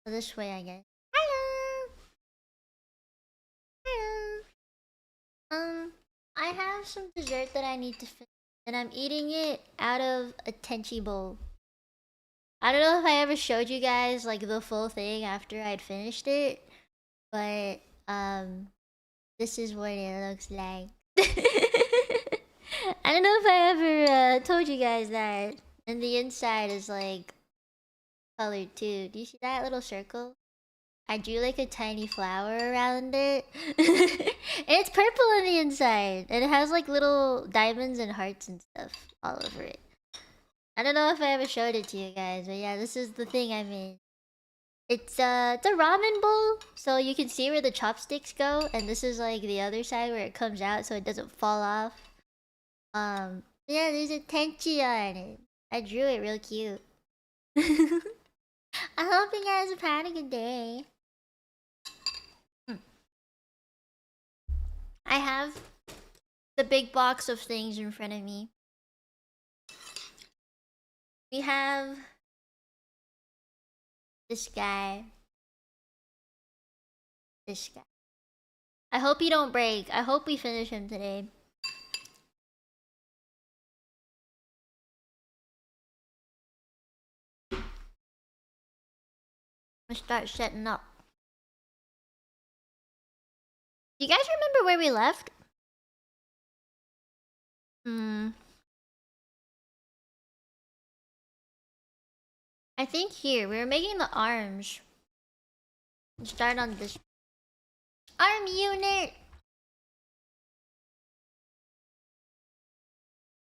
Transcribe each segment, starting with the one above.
This way, I guess. Hello. Hello. I have some dessert that I need to finish, and I'm eating it out of a tenchi bowl. I don't know if I ever showed you guys like the full thing after I'd finished it, but this is what it looks like. I don't know if I ever told you guys that. And the inside is like colored too. Do you see that little circle? I drew like a tiny flower around it. And it's purple on the inside. And it has like little diamonds and hearts and stuff all over it. I don't know if I ever showed it to you guys, but yeah, this is the thing I made. It's a ramen bowl, so you can see where the chopsticks go, and this is like the other side where it comes out so it doesn't fall off. Yeah, there's a tenchi on it. I drew it real cute. I hope you guys are having a good day. I have the big box of things in front of me. We have this guy. This guy. I hope he don't break. I hope we finish him today. Let's start setting up. Do you guys remember where we left? I think here. We were making the arms. Let's start on this. Arm unit!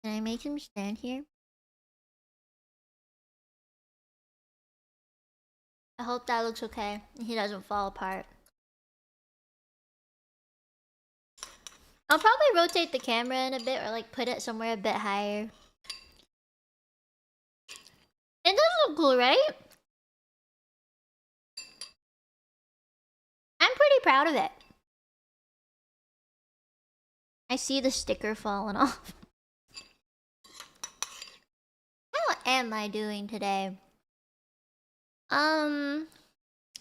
Can I make him stand here? I hope that looks okay. He doesn't fall apart. I'll probably rotate the camera in a bit or like put it somewhere a bit higher. It does look cool, right? I'm pretty proud of it. I see the sticker falling off. How am I doing today?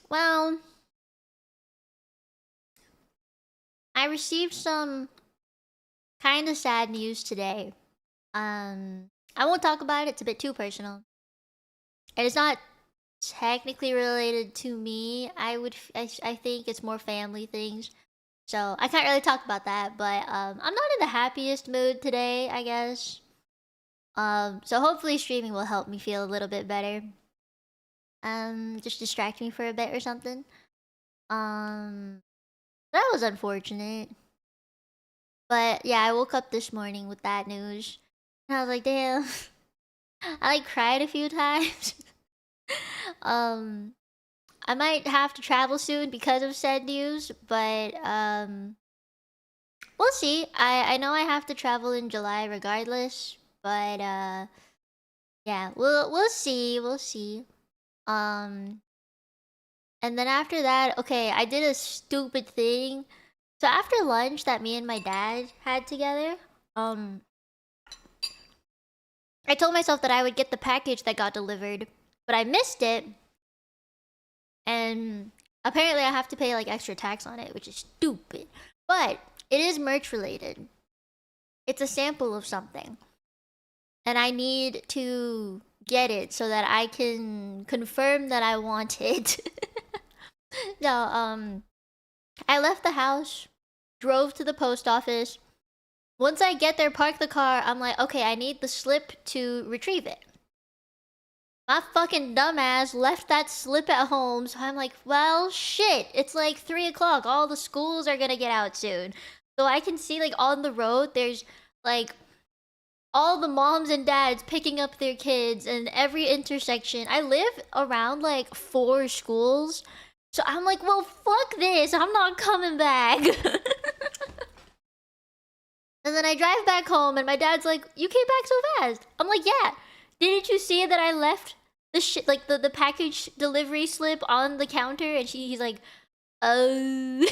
Well, I received some kind of sad news today. I won't talk about it. It's a bit too personal. And it's not technically related to me. I think it's more family things. So I can't really talk about that, but I'm not in the happiest mood today, I guess. So hopefully streaming will help me feel a little bit better. Just distract me for a bit or something. That was unfortunate. But yeah, I woke up this morning with that news. And I was like, damn. I like cried a few times. I might have to travel soon because of said news, but we'll see. I know I have to travel in July regardless, but yeah, we'll see. And then after that, okay, I did a stupid thing. So after lunch that me and my dad had together, I told myself that I would get the package that got delivered, but I missed it. And apparently I have to pay like extra tax on it, which is stupid. But it is merch related. It's a sample of something. And I need to get it so that I can confirm that I want it. No, I left the house, drove to the post office. Once I get there, park the car, I'm like, okay, I need the slip to retrieve it. My fucking dumbass left that slip at home, so I'm like, well, shit, it's like 3 o'clock. All the schools are gonna get out soon. So I can see, like, on the road, there's, like, all the moms and dads picking up their kids in every intersection. I live around, like, 4 schools. So I'm like, well, fuck this. I'm not coming back. And then I drive back home, and my dad's like, you came back so fast. I'm like, yeah. Didn't you see that I left the shit, like the package delivery slip on the counter? And he's like, oh.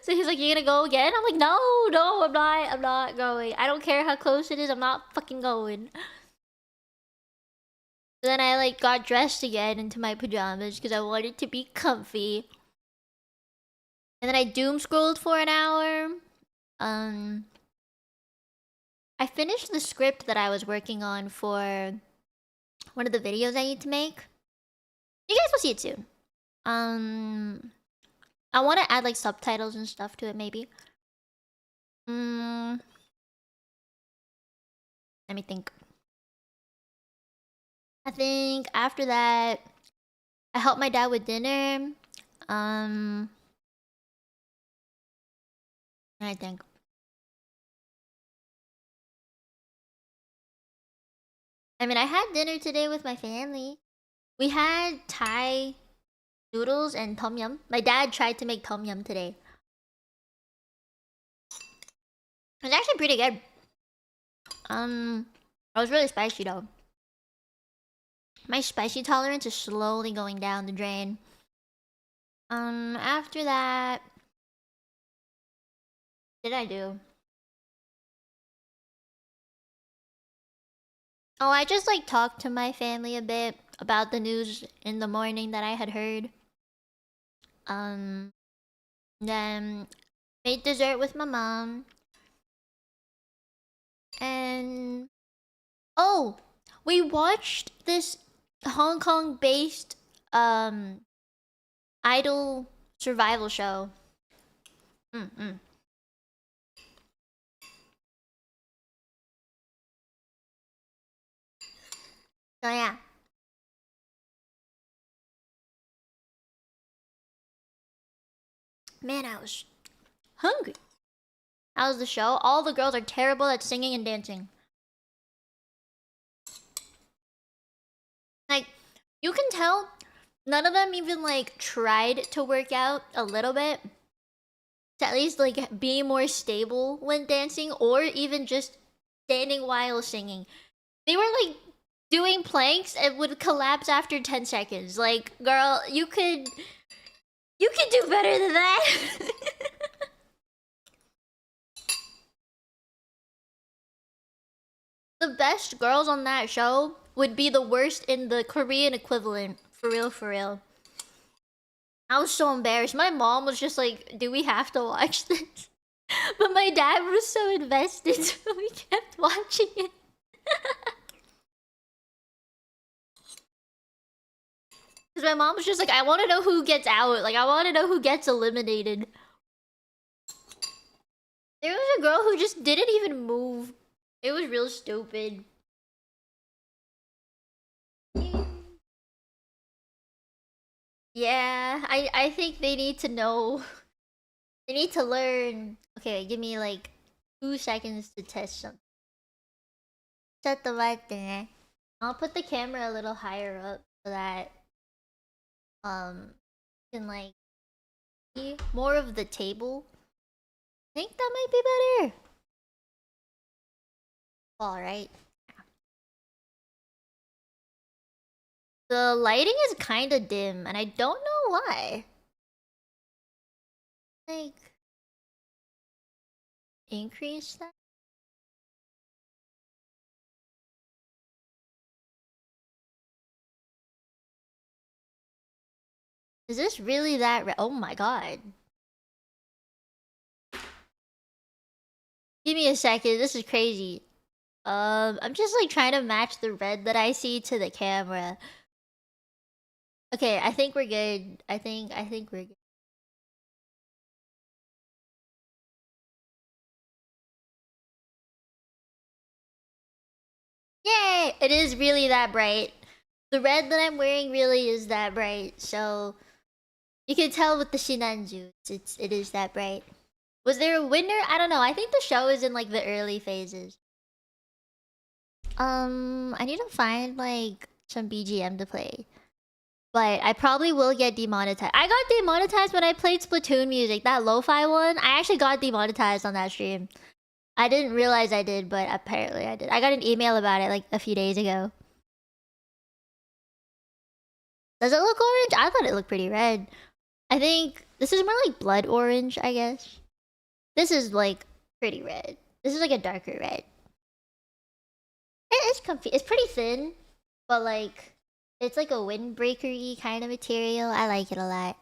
So he's like, you gonna go again? I'm like, no, I'm not going. I don't care how close it is, I'm not fucking going. Then I like got dressed again into my pajamas because I wanted to be comfy. And then I doom scrolled for an hour. I finished the script that I was working on for one of the videos I need to make. You guys will see it soon. I want to add like subtitles and stuff to it, maybe. Let me think. I think after that, I helped my dad with dinner. I think. I mean, I had dinner today with my family. We had Thai noodles and tom yum. My dad tried to make tom yum today. It was actually pretty good. It was really spicy though. My spicy tolerance is slowly going down the drain. After that, what did I do? Oh, I just like talked to my family a bit about the news in the morning that I had heard. Then made dessert with my mom. And oh, we watched this Hong Kong based idol survival show. So yeah. Man, I was hungry. That was the show. All the girls are terrible at singing and dancing. Like, you can tell none of them even like tried to work out a little bit to at least like be more stable when dancing or even just standing while singing. They were like doing planks and would collapse after 10 seconds. Like, girl, you could do better than that. The best girls on that show would be the worst in the Korean equivalent. For real, for real. I was so embarrassed. My mom was just like, do we have to watch this? But my dad was so invested, so we kept watching it. Because my mom was just like, I want to know who gets out. Like, I want to know who gets eliminated. There was a girl who just didn't even move. It was real stupid. Yeah, I think they need to know. They need to learn. Okay, give me like 2 seconds to test something. I'll put the camera a little higher up so that you can like see more of the table. I think that might be better. Alright. The lighting is kinda dim and I don't know why. Like increase that? Is this really that oh my god. Give me a second, this is crazy. I'm just like trying to match the red that I see to the camera. Okay, I think we're good. I think we're good. Yay! It is really that bright. The red that I'm wearing really is that bright, so you can tell with the Sinanju. It is that bright. Was there a winner? I don't know. I think the show is in like the early phases. I need to find like some BGM to play. But I probably will get demonetized. I got demonetized when I played Splatoon music. That lo-fi one, I actually got demonetized on that stream. I didn't realize I did, but apparently I did. I got an email about it like a few days ago. Does it look orange? I thought it looked pretty red. I think this is more like blood orange, I guess. This is like pretty red. This is like a darker red. It's comfy. It's pretty thin, but like It's like a windbreaker-y kind of material. I like it a lot.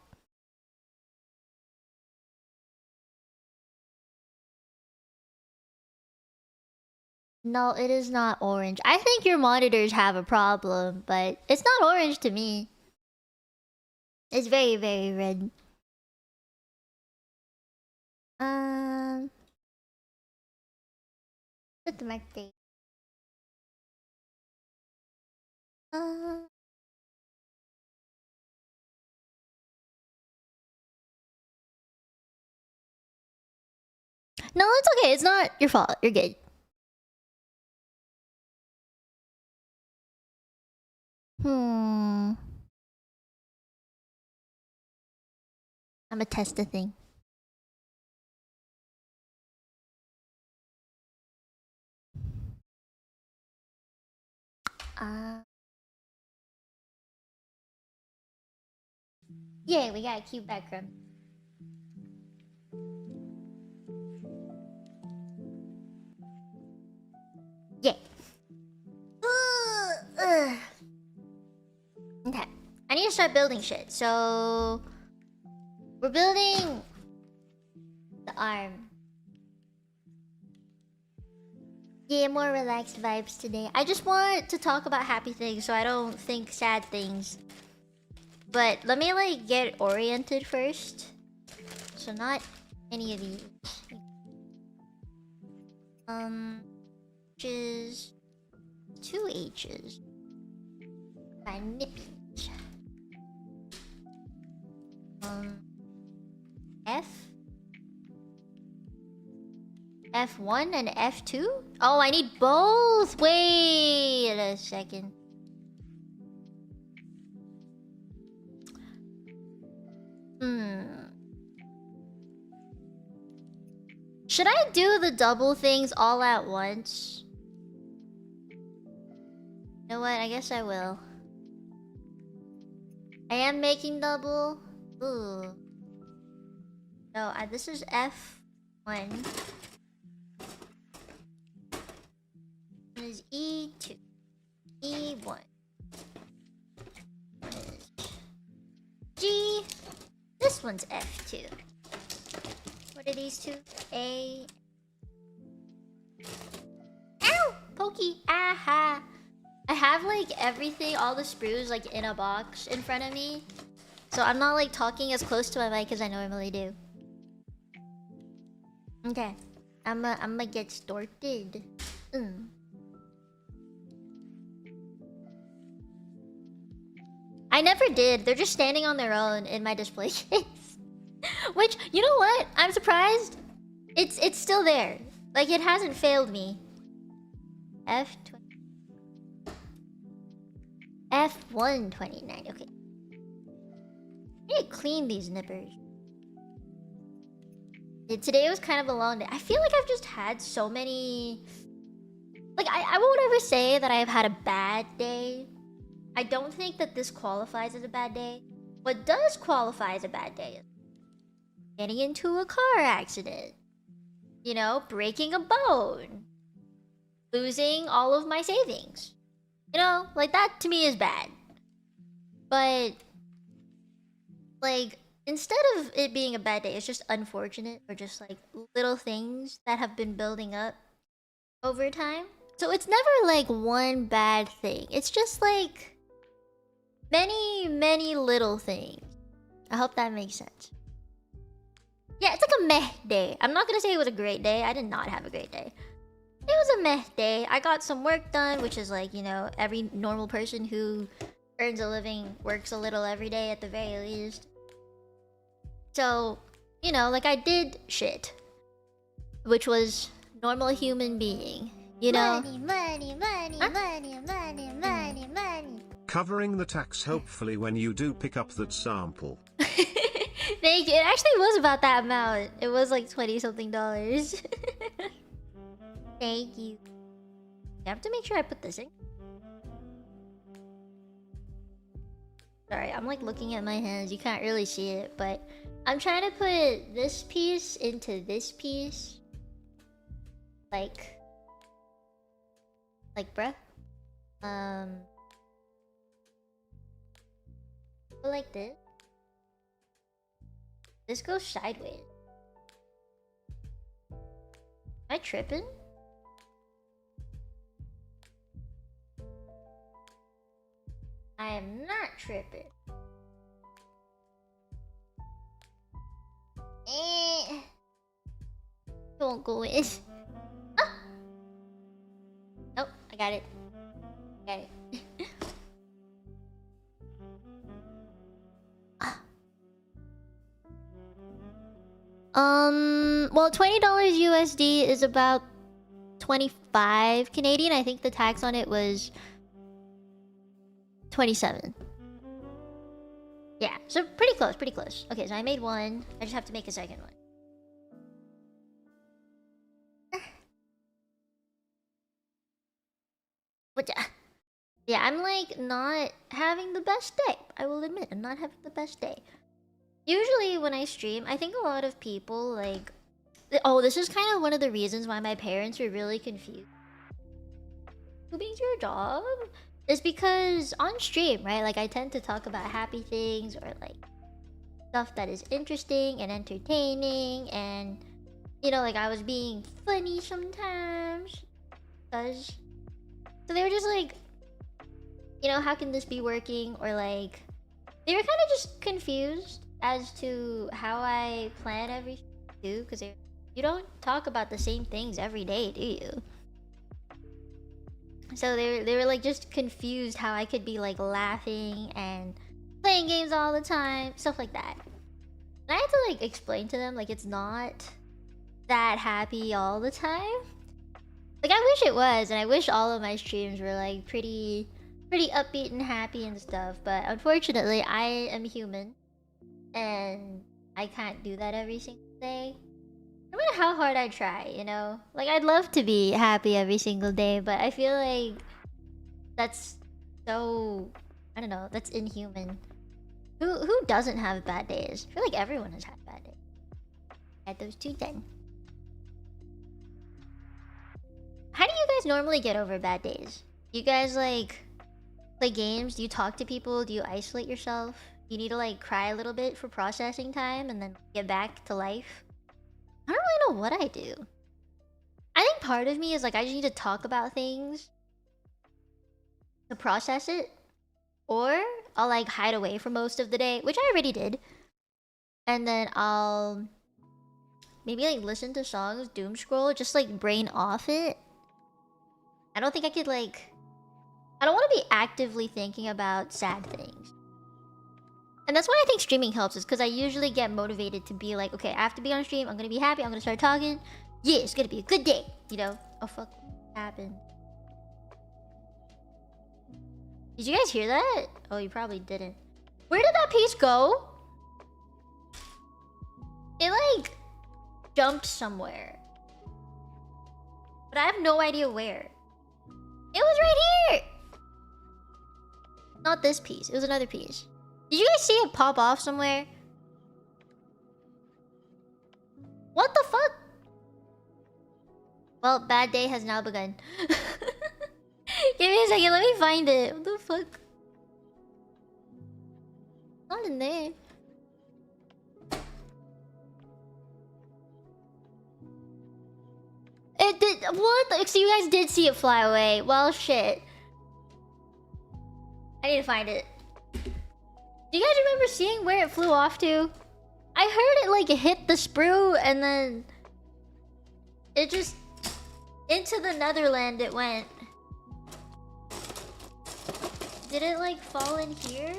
No, it is not orange. I think your monitors have a problem, but it's not orange to me. It's very, very red. Put the mark there. No, it's okay. It's not your fault. You're good. I'm gonna test the thing. Yeah, we got a cute background. Yeah. Okay. I need to start building shit. So we're building the arm. Yeah, more relaxed vibes today. I just want to talk about happy things so I don't think sad things. But let me like get oriented first. So not any of these. H's. 2 H's. My nippy. F. F1 and F2? Oh, I need both! Wait a second. Should I do the double things all at once? You know what? I guess I will. I am making double. Ooh. No, this is F1. This is E2. E1. G. This one's F2. What are these two? A. Ow! Pokey! Aha! I have like everything, all the sprues like in a box in front of me. So I'm not like talking as close to my mic as I normally do. Okay. I'ma get started. I never did. They're just standing on their own in my display case. Which, you know what? I'm surprised. It's still there. Like it hasn't failed me. F129. Okay. I need to clean these nippers. Yeah, today was kind of a long day. I feel like I've just had so many. Like I won't ever say that I've had a bad day. I don't think that this qualifies as a bad day. What does qualify as a bad day is getting into a car accident. You know, breaking a bone. Losing all of my savings. You know, like that to me is bad. But like instead of it being a bad day, it's just unfortunate or just like little things that have been building up over time. So it's never like one bad thing. It's just like many, many little things. I hope that makes sense. Yeah, it's like a meh day. I'm not gonna say it was a great day. I did not have a great day. It was a meh day. I got some work done, which is like, you know, every normal person who earns a living works a little every day at the very least. So, you know, like I did shit. Which was normal human being. You know? Money. Covering the tax hopefully when you do pick up that sample. Thank you. It actually was about that amount. It was like 20 something dollars. Thank you. I have to make sure I put this in. Sorry, I'm like looking at my hands. You can't really see it, but I'm trying to put this piece into this piece. Like, bruh. Go like this. This goes sideways. Am I tripping? I am not tripping. Don't go in. Ah! Nope, I got it. Got it. Well, $20 USD is about 25 Canadian. I think the tax on it was 27. Yeah, so pretty close, pretty close. Okay, so I made one. I just have to make a second one. But yeah, I'm like not having the best day. I will admit, I'm not having the best day. Usually when I stream, I think a lot of people like... Oh, this is kind of one of the reasons why my parents were really confused. Who being your job? Is because on stream, right? Like I tend to talk about happy things or like stuff that is interesting and entertaining, and you know, like I was being funny sometimes. Cause so they were just like, you know, how can this be working? Or like they were kind of just confused as to how I plan everything too, because you don't talk about the same things every day, do you? So they were like just confused how I could be like laughing and playing games all the time, stuff like that. And I had to like explain to them like it's not that happy all the time. Like I wish it was, and I wish all of my streams were like pretty upbeat and happy and stuff, but unfortunately I am human and I can't do that every single day. No matter how hard I try, you know? Like I'd love to be happy every single day, but I feel like that's so... I don't know, that's inhuman. Who doesn't have bad days? I feel like everyone has had bad days. I had those too then. How do you guys normally get over bad days? You guys like play games? Do you talk to people? Do you isolate yourself? You need to like cry a little bit for processing time and then get back to life? I don't really know what I do. I think part of me is like I just need to talk about things to process it, or I'll like hide away for most of the day, which I already did, and then I'll maybe like listen to songs, doom scroll, just like brain off it. I don't think I could like... I don't want to be actively thinking about sad things. And that's why I think streaming helps, is because I usually get motivated to be like, okay, I have to be on stream, I'm gonna be happy, I'm gonna start talking. Yeah, it's gonna be a good day, you know? Oh fuck, what happened? Did you guys hear that? Oh, you probably didn't. Where did that piece go? It like jumped somewhere, but I have no idea where. It was right here! Not this piece, it was another piece. Did you guys see it pop off somewhere? What the fuck? Well, bad day has now begun. Give me a second, let me find it. What the fuck? Not in there. It did. What? So you guys did see it fly away. Well, shit. I need to find it. Do you guys remember seeing where it flew off to? I heard it like hit the sprue and then it just... into the Netherland it went. Did it like fall in here?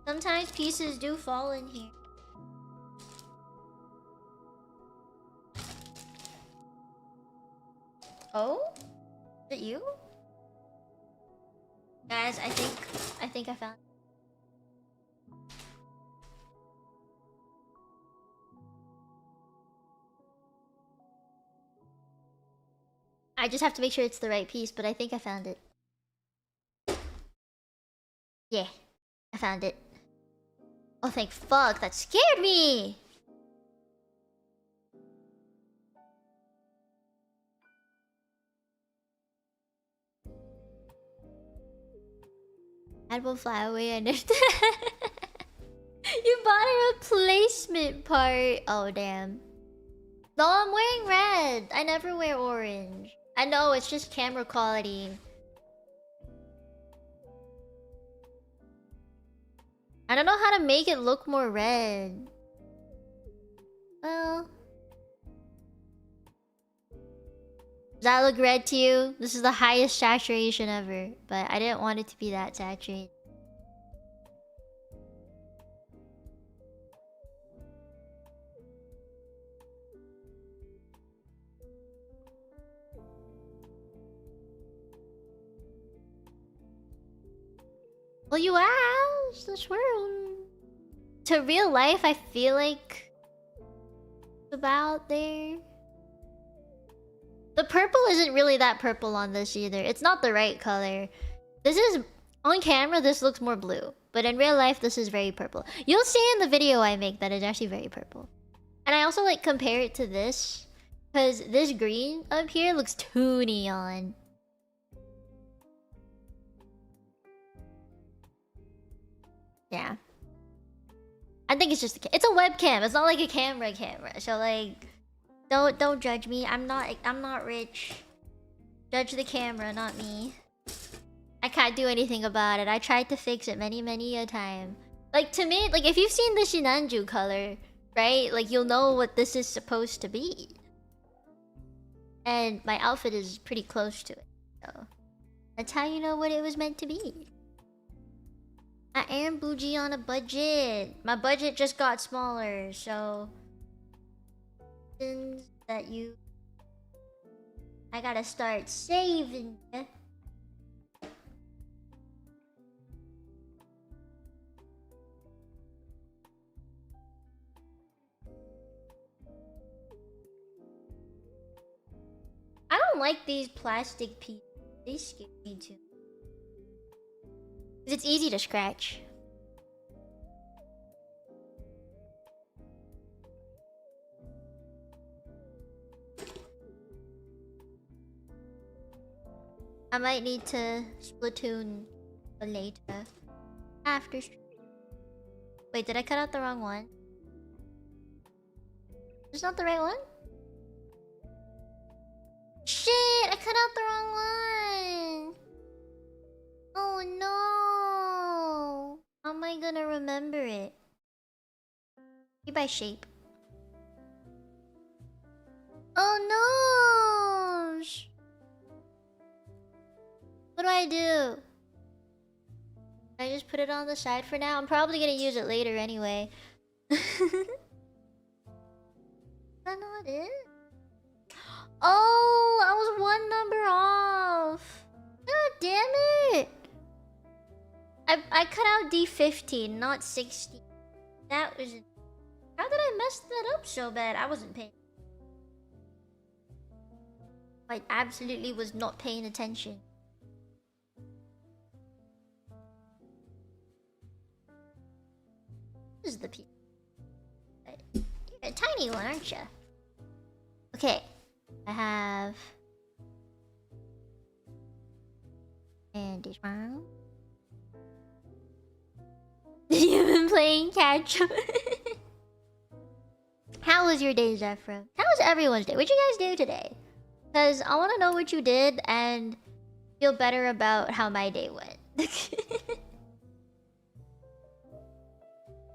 Sometimes pieces do fall in here. Oh? Is it you? Guys, I think I found... I just have to make sure it's the right piece, but I think I found it. Yeah, I found it. Oh, thank fuck, that scared me! Apple flower, I understand. You bought a replacement part. Oh, damn. No, I'm wearing red. I never wear orange. I know, it's just camera quality. I don't know how to make it look more red. Well... Does that look red to you? This is the highest saturation ever. But I didn't want it to be that saturated. Well, you asked. That's weird. To real life, I feel like it's about there. The purple isn't really that purple on this either. It's not the right color. This is... On camera, this looks more blue. But in real life, this is very purple. You'll see in the video I make that it's actually very purple. And I also like compare it to this. Because this green up here looks too neon. Yeah. I think it's just it's a webcam. It's not like a camera. So like don't judge me. I'm not rich. Judge the camera, not me. I can't do anything about it. I tried to fix it many a time. Like to me, like if you've seen the Sinanju color, right? Like you'll know what this is supposed to be. And my outfit is pretty close to it. So that's how you know what it was meant to be. I am bougie on a budget. My budget just got smaller, so that you I gotta start saving. I don't like these plastic pieces. They scare me too. It's easy to scratch. I might need to Splatoon later. After stream. Wait, did I cut out the wrong one? Is not the right one? Shit! I cut out the wrong one! Oh no! How am I gonna remember it? Maybe by shape. Oh no! What do I do? I just put it on the side for now? I'm probably gonna use it later anyway. Is that not it? Oh, I was one number off. God damn it! I cut out D15, not 60. That was... How did I mess that up so bad? I wasn't paying... I absolutely was not paying attention. This is the piece. You're a tiny one, aren't you? Okay. I have... And this one. You've been playing catch up. How was your day, Zephyr? How was everyone's day? What'd you guys do today? Because I want to know what you did and feel better about how my day went.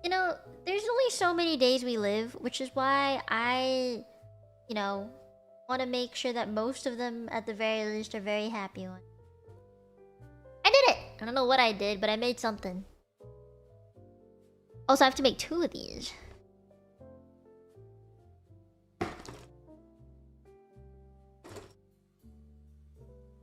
You know, there's only so many days we live, which is why I, you know, want to make sure that most of them, at the very least, are very happy ones. I did it! I don't know what I did, but I made something. Also, I have to make 2 of these.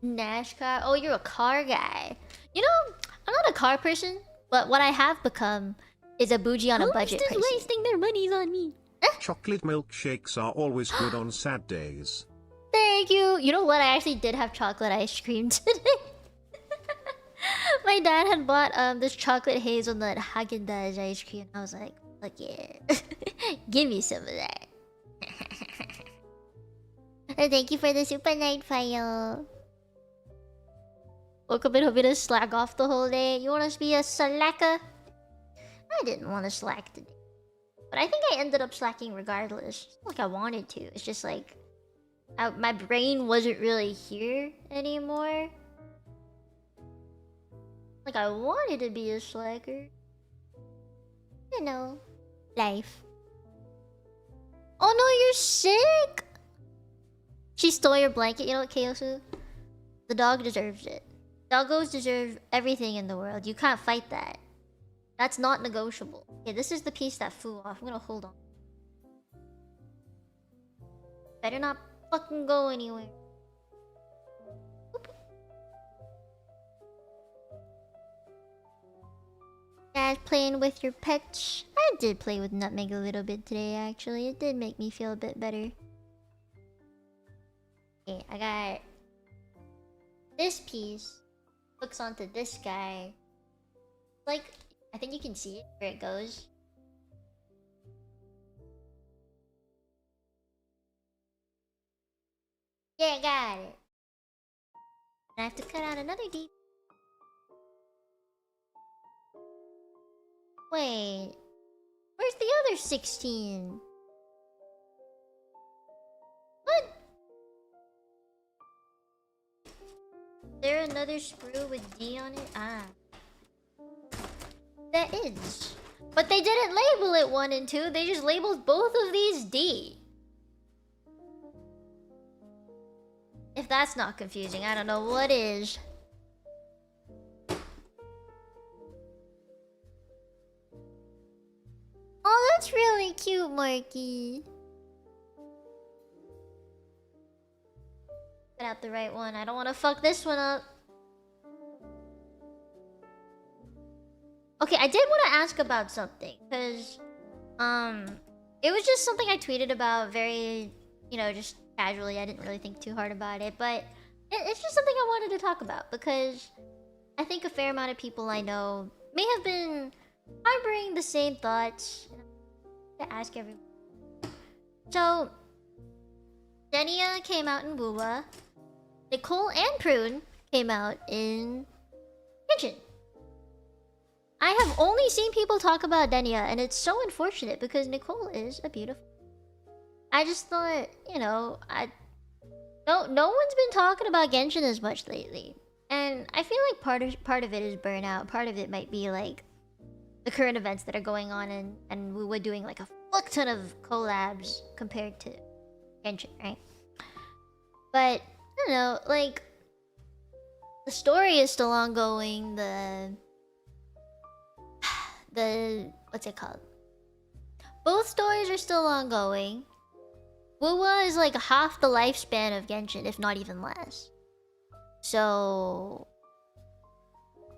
NASCAR? Oh, you're a car guy. You know, I'm not a car person, but what I have become is a bougie on a budget person. Who's wasting their monies on me? Chocolate milkshakes are always good on sad days. Thank you. You know what? I actually did have chocolate ice cream today. My dad had bought this chocolate hazelnut Haagen-Dazs ice cream. I was like, fuck yeah. Give me some of that. Thank you for the super night file. Woke up and hoping to slack off the whole day. You want us to be a slacker? I didn't want to slack today. But I think I ended up slacking regardless. It's not like I wanted to. It's just like... my brain wasn't really here anymore. Like I wanted to be a slacker. You know. Life. Oh no, you're sick! She stole your blanket. You know what, Kyosu? The dog deserves it. Doggos deserve everything in the world. You can't fight that. That's not negotiable. Okay, this is the piece that flew off. I'm gonna hold on. Better not fucking go anywhere. Oop. Dad, playing with your pets. I did play with Nutmeg a little bit today, actually. It did make me feel a bit better. Okay, I got this piece. Hooks onto this guy. Like, I think you can see it where it goes. Yeah, got it. And I have to cut out another deep. Wait, where's the other 16? What? Is there another sprue with D on it? Ah. That is. But they didn't label it 1 and 2, they just labeled both of these D. If that's not confusing, I don't know what is. Oh, that's really cute, Marky. Cut out the right one. I don't want to fuck this one up. Okay, I did want to ask about something, because, it was just something I tweeted about very, you know, just casually. I didn't really think too hard about it, but it's just something I wanted to talk about, because I think a fair amount of people I know may have been harboring the same thoughts. To ask everyone. So, Denia came out in Wuwa. Nicole and Prune came out in Genshin. I have only seen people talk about Denia, and it's so unfortunate because Nicole is a beautiful. I just thought, you know, no one's been talking about Genshin as much lately, and I feel like part of it is burnout. Part of it might be like the current events that are going on, and we were doing like a fuck ton of collabs compared to Genshin, right? But I don't know, like the story is still ongoing. The what's it called? Both stories are still ongoing. Wuwa is like half the lifespan of Genshin, if not even less. So,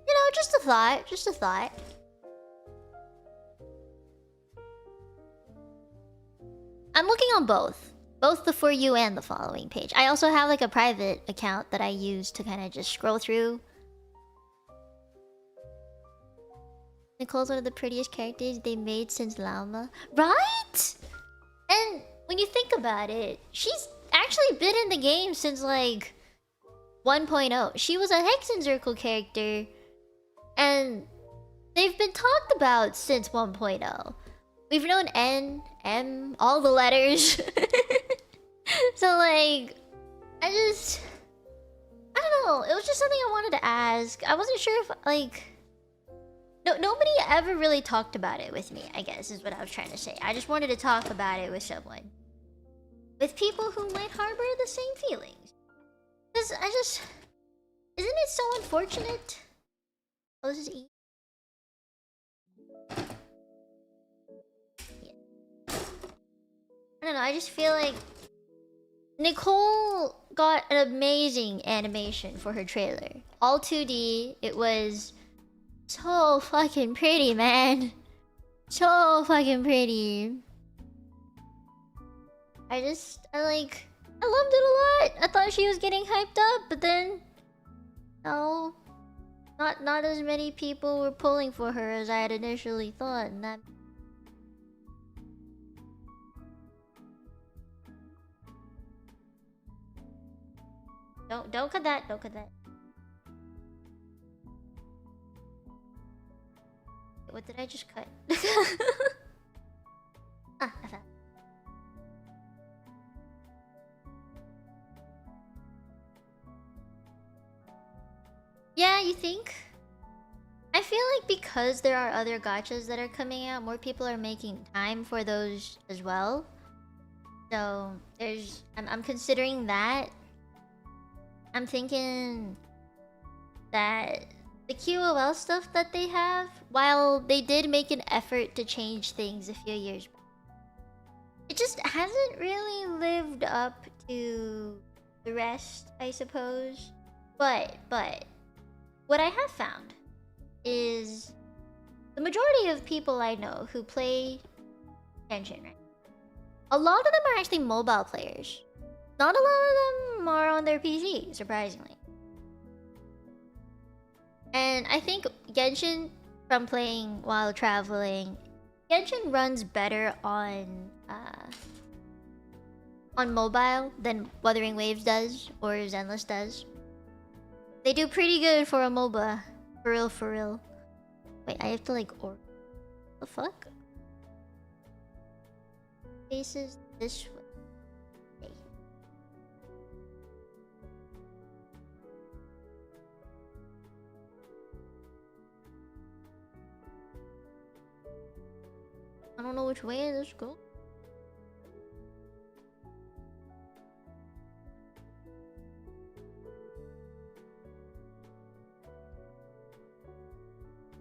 you know, just a thought. Just a thought. I'm looking on both the For You and the following page. I also have like a private account that I use to kind of just scroll through. Nicole's one of the prettiest characters they made since Llama. Right? And when you think about it, she's actually been in the game since like 1.0. She was a Hexen Circle character, and they've been talked about since 1.0. We've known N, M, all the letters. So like, I don't know. It was just something I wanted to ask. I wasn't sure if like, nobody ever really talked about it with me, I guess is what I was trying to say. I just wanted to talk about it with someone. With people who might harbor the same feelings. Because isn't it so unfortunate? Oh, this is E. I don't know, I just feel like Nicole got an amazing animation for her trailer. All 2D, it was so fucking pretty, man. So fucking pretty. I loved it a lot. I thought she was getting hyped up, but then no. Not as many people were pulling for her as I had initially thought, and that Don't cut that, don't cut that. What did I just cut? Ah, I found. Yeah, you think? I feel like because there are other gachas that are coming out, more people are making time for those as well. So I'm considering that. I'm thinking that the QOL stuff that they have, while they did make an effort to change things a few years back, it just hasn't really lived up to the rest, I suppose. But what I have found is the majority of people I know who play Genshin, right? A lot of them are actually mobile players. Not a lot of them are on their PC, surprisingly. And I think Genshin, from playing while traveling, Genshin runs better on mobile than Wuthering Waves does or Zenless does. They do pretty good for a MOBA. For real, for real. Wait, I have to like the fuck? Faces this way. I don't know which way this goes.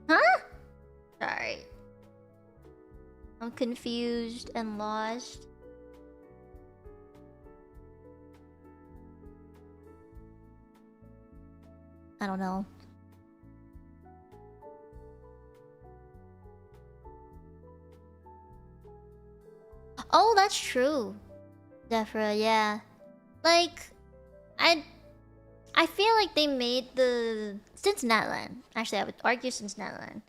Huh? Sorry. I'm confused and lost. I don't know. Oh, that's true. Zephyra, yeah. Like, I feel like they made the... Since Natlan. Actually, I would argue since Natlan.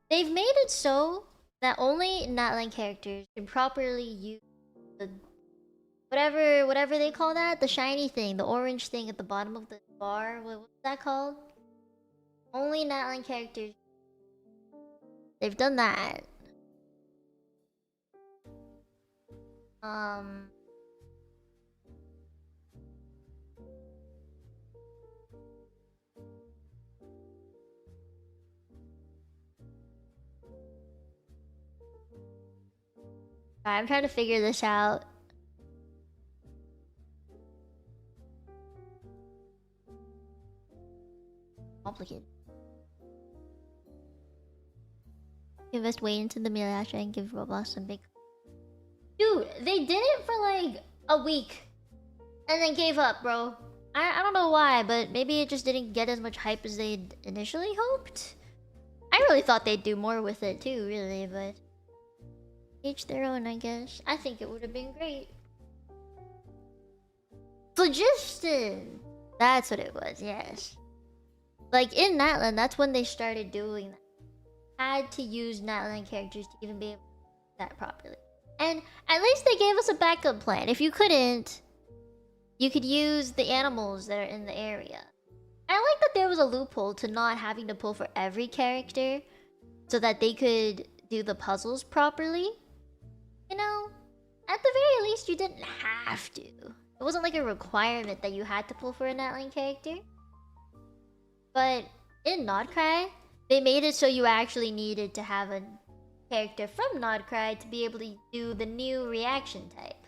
They've made it so that only Natlan characters can properly use the... Whatever they call that? The shiny thing. The orange thing at the bottom of the bar. What's that called? Only Natlan characters. They've done that. I'm trying to figure this out. Complicated. Invest way into the Milasha and give Roblox some big... Dude, they did it for like a week and then gave up, bro. I don't know why, but maybe it just didn't get as much hype as they'd initially hoped. I really thought they'd do more with it too, really, but... Each their own, I guess. I think it would have been great. Phlogiston! That's what it was, yes. Like, in Natlan, that's when they started doing that. Had to use Natlan characters to even be able to do that properly. And at least they gave us a backup plan. If you couldn't, you could use the animals that are in the area. I like that there was a loophole to not having to pull for every character so that they could do the puzzles properly. You know, at the very least, you didn't have to. It wasn't like a requirement that you had to pull for a Natlan character. But in Nodcry, they made it so you actually needed to have a character from Nodcry to be able to do the new reaction type.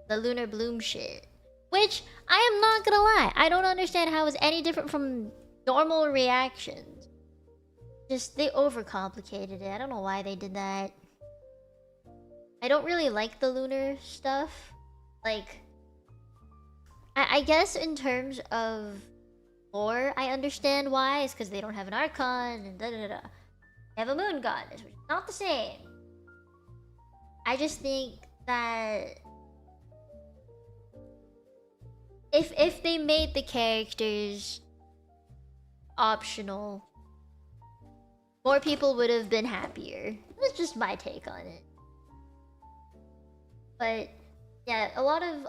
The Lunar Bloom shit. Which, I am not gonna lie, I don't understand how it's any different from normal reactions. Just, they overcomplicated it. I don't know why they did that. I don't really like the lunar stuff. Like, I guess in terms of lore, I understand why. It's because they don't have an Archon and da-da-da. They have a Moon Goddess, which is not the same. I just think that if they made the characters optional, more people would have been happier. That's just my take on it. But yeah, a lot of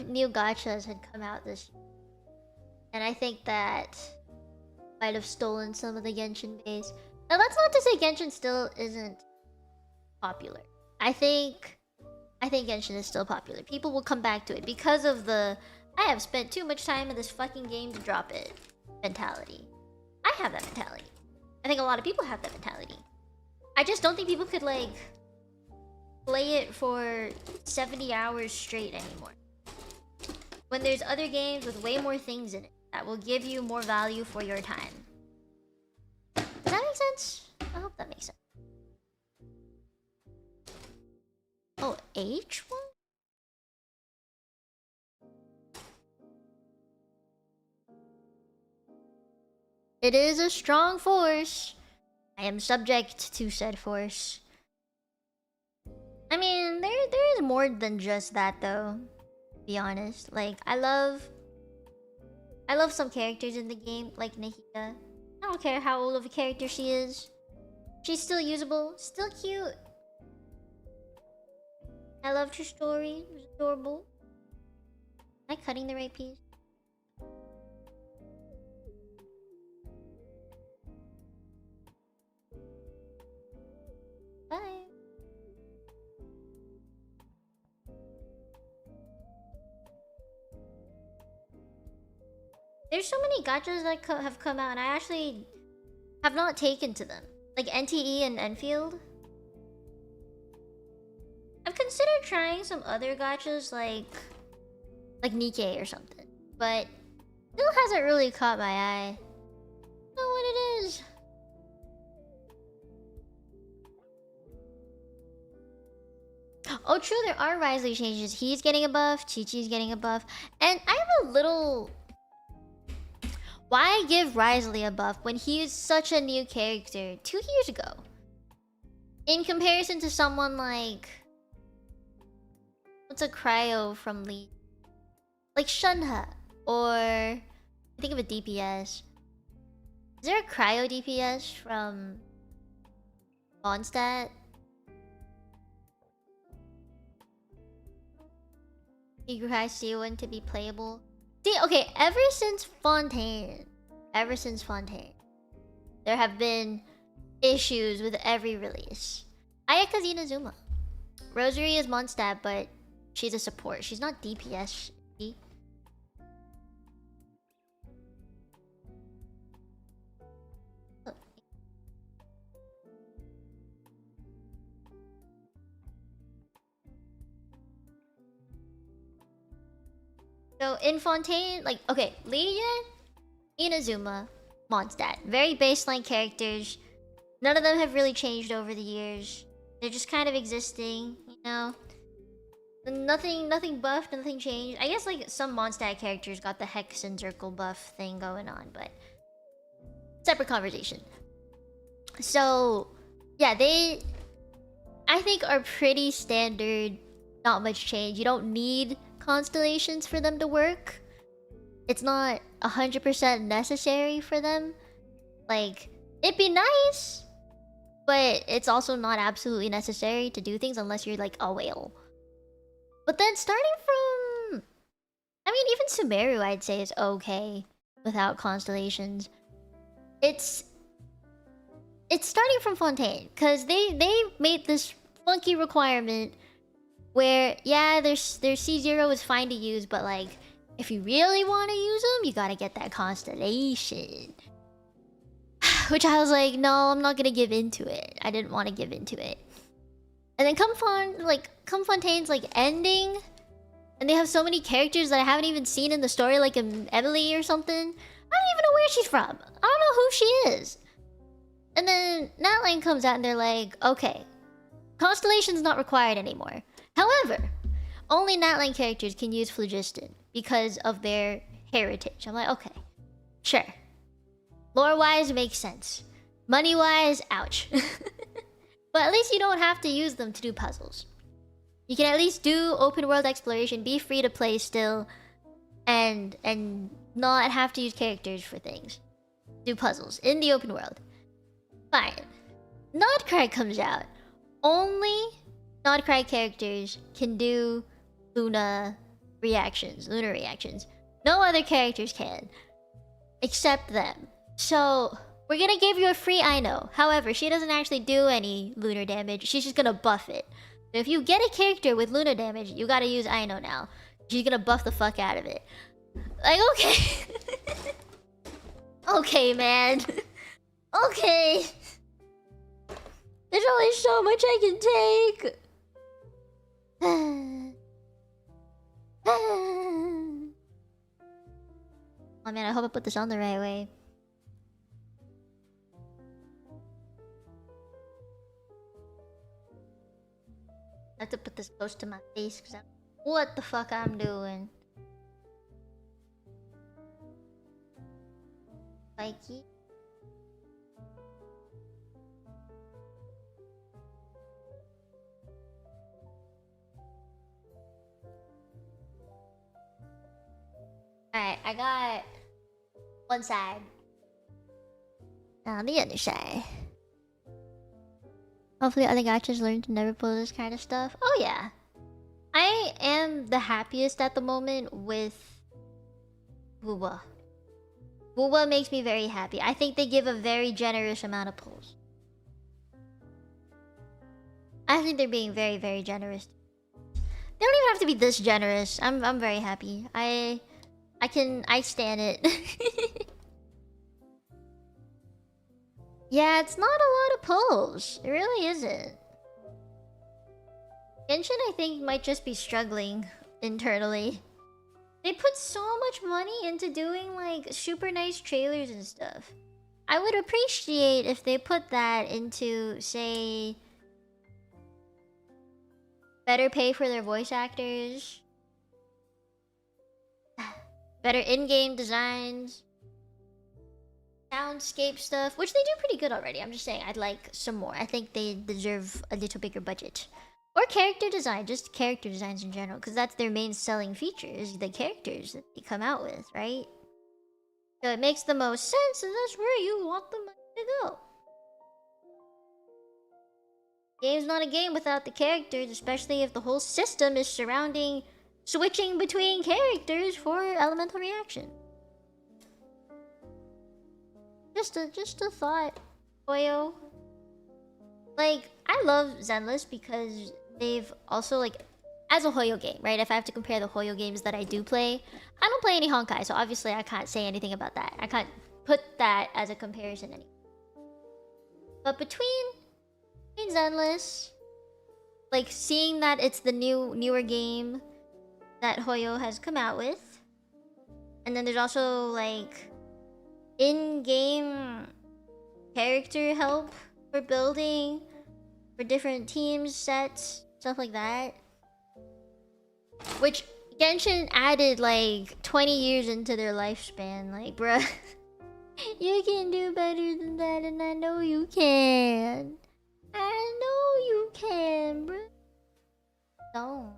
new gachas had come out this year. And I think that might have stolen some of the Genshin base. Now that's not to say Genshin still isn't popular. I think Genshin is still popular. People will come back to it because of the I have spent too much time in this fucking game to drop it mentality. I have that mentality. I think a lot of people have that mentality. I just don't think people could like play it for 70 hours straight anymore. When there's other games with way more things in it that will give you more value for your time. Does that make sense? I hope that makes sense. Oh, H1? It is a strong force. I am subject to said force. I mean, there is more than just that though. To be honest, like I love some characters in the game, like Nahida. I don't care how old of a character she is. She's still usable, still cute. I loved her story. It was adorable. Am I cutting the right piece? Bye. There's so many gachas that have come out, and I actually have not taken to them. Like NTE and Enfield. I've considered trying some other gachas like Nikkei or something, but still hasn't really caught my eye. I don't know what it is. Oh, true, there are Risley changes. He's getting a buff, Chi-Chi's getting a buff, and I have a little... Why give Risley a buff when he is such a new character 2 years ago? In comparison to someone like... What's a cryo from League? Like Shunha, or... Think of a DPS. Is there a cryo DPS from... Mondstadt? I see one to be playable. See, okay, ever since Fontaine, there have been issues with every release. Ayaka's Inazuma. Rosary is Mondstadt, but she's a support. She's not DPS. So in Fontaine, like, okay, Lydia, Inazuma, Mondstadt. Very baseline characters. None of them have really changed over the years. They're just kind of existing, you know? Nothing buffed, nothing changed. I guess like some Mondstadt characters got the Hex and Circle buff thing going on, but... Separate conversation. So, yeah, they... I think are pretty standard, not much change. You don't need constellations for them to work. It's not 100% necessary for them. Like, it'd be nice, but it's also not absolutely necessary to do things unless you're like a whale. But then starting from... I mean, even Sumeru I'd say is okay without constellations. It's starting from Fontaine, because they made this funky requirement where, yeah, their C0 is fine to use, but like, if you really want to use them, you gotta get that constellation. Which I was like, no, I'm not gonna give into it. I didn't want to give into it. And then come Fontaine's like ending, and they have so many characters that I haven't even seen in the story, like Emily or something. I don't even know where she's from. I don't know who she is. And then Natline comes out and they're like, okay, constellation's not required anymore. However, only Natline characters can use phlogiston because of their heritage. I'm like, okay, sure. Lore-wise, makes sense. Money-wise, ouch. But at least you don't have to use them to do puzzles. You can at least do open world exploration, be free to play still, and not have to use characters for things. Do puzzles in the open world. Fine. Nodcry comes out. Only Nodcry characters can do lunar reactions. No other characters can. Except them. So, We're gonna give you a free Ino. However, she doesn't actually do any lunar damage. She's just gonna buff it. So if you get a character with lunar damage, you gotta use Ino now. She's gonna buff the fuck out of it. Like, okay. Okay, man. Okay. There's only so much I can take. Oh man, I hope I put this on the right way. I have to put this close to my face because what the fuck I'm doing. Spiky. Alright, I got one side. Now the other side. Hopefully other gachas learn to never pull this kind of stuff. Oh yeah. I am the happiest at the moment with Wuwa. Wuwa makes me very happy. I think they give a very generous amount of pulls. I think they're being very, very generous. They don't even have to be this generous. I'm very happy. I stand it. Yeah, it's not a lot of pulls. It really isn't. Genshin, I think, might just be struggling internally. They put so much money into doing, like, super nice trailers and stuff. I would appreciate if they put that into, say, better pay for their voice actors, better in-game designs, soundscape stuff, which they do pretty good already. I'm just saying I'd like some more. I think they deserve a little bigger budget. Or character design, just character designs in general, because that's their main selling feature, is the characters that they come out with, right? So it makes the most sense, and that's where you want the money to go. Game's not a game without the characters, especially if the whole system is surrounding switching between characters for elemental reaction. Just a thought, Oyo. Like, I love Zenless because they've also, like, as a Hoyo game, right? If I have to compare the Hoyo games that I do play, I don't play any Honkai, so obviously I can't say anything about that. I can't put that as a comparison anymore. But between Zenless, like, seeing that it's the newer game that Hoyo has come out with, and then there's also, like, in-game character help for building, for different teams, sets, stuff like that. Which Genshin added like 20 years into their lifespan. Like, bruh, you can do better than that, and I know you can. I know you can, bruh. Don't.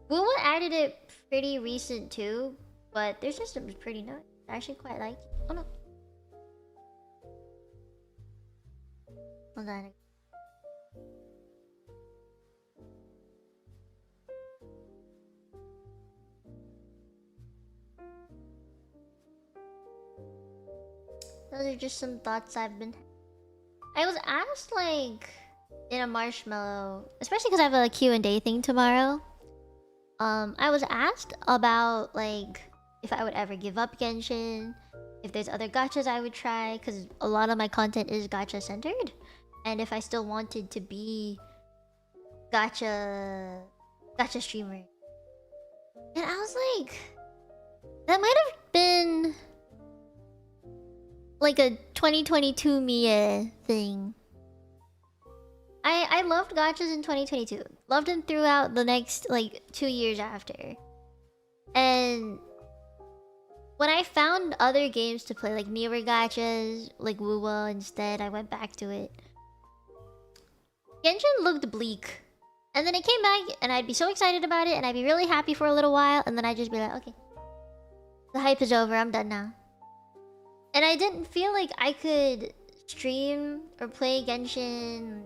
Wuwa added it pretty recent too, but their system's pretty nice. I actually quite like it. Oh no. Hold on. Those are just some thoughts I've been... I was asked, like, in a marshmallow, especially because I have a Q&A thing tomorrow. I was asked about, like, if I would ever give up Genshin, if there's other gachas I would try, because a lot of my content is gacha centered, and if I still wanted to be gacha streamer. And I was like, that might have been like a 2022 Mia thing. I loved gachas in 2022. Loved them throughout the next, like, 2 years after. And when I found other games to play, like newer gachas, like Wuwa instead, I went back to it. Genshin looked bleak. And then it came back, and I'd be so excited about it, and I'd be really happy for a little while, and then I'd just be like, okay. The hype is over, I'm done now. And I didn't feel like I could stream or play Genshin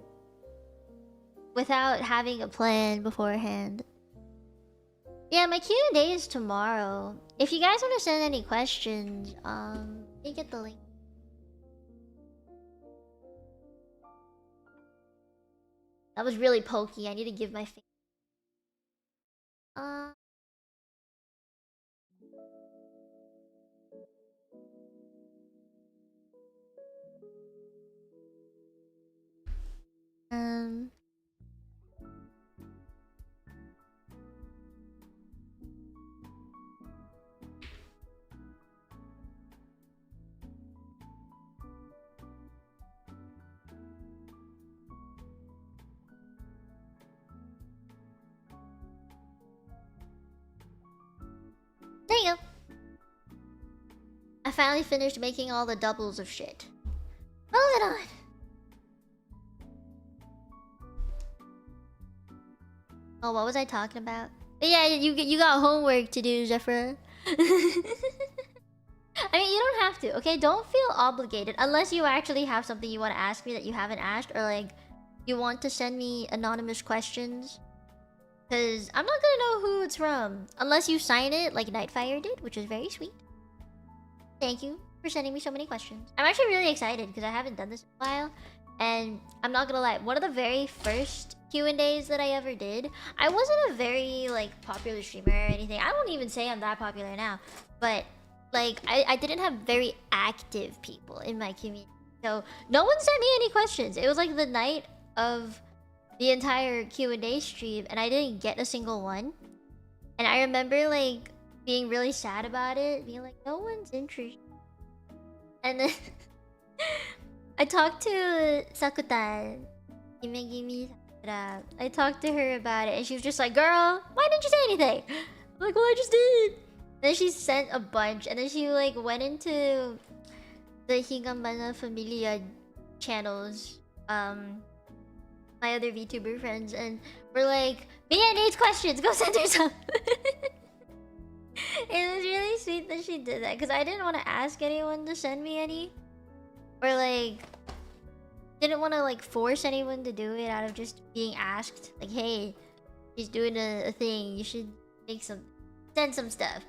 without having a plan beforehand. Yeah, my Q&A is tomorrow. If you guys want to send any questions, you get the link. That was really pokey. I need to give my face. Uh, um. There you go. I finally finished making all the doubles of shit. Moving on. Oh, what was I talking about? But yeah, you got homework to do, Zephyr. I mean, you don't have to, okay? Don't feel obligated unless you actually have something you want to ask me that you haven't asked, or like you want to send me anonymous questions. Because I'm not gonna know who it's from unless you sign it like Nightfire did, which is very sweet. Thank you for sending me so many questions. I'm actually really excited because I haven't done this in a while. And I'm not gonna lie, one of the very first Q&As that I ever did, I wasn't a very like popular streamer or anything. I won't even say I'm that popular now. But like I didn't have very active people in my community. So no one sent me any questions. It was like the night of the entire Q&A stream and I didn't get a single one. And I remember like being really sad about it, being like, no one's interested. And then I talked to Sakutan. Gimme Sakura. I talked to her about it and she was just like, girl, why didn't you say anything? I'm like, well, I just did. Then she sent a bunch and then she like went into the Higamana Familia channels, my other VTuber friends, and we're like, Mia needs questions, go send her some. It was really sweet that she did that because I didn't want to ask anyone to send me any, or like didn't want to like force anyone to do it out of just being asked, like, hey, she's doing a thing, you should make some, send some stuff.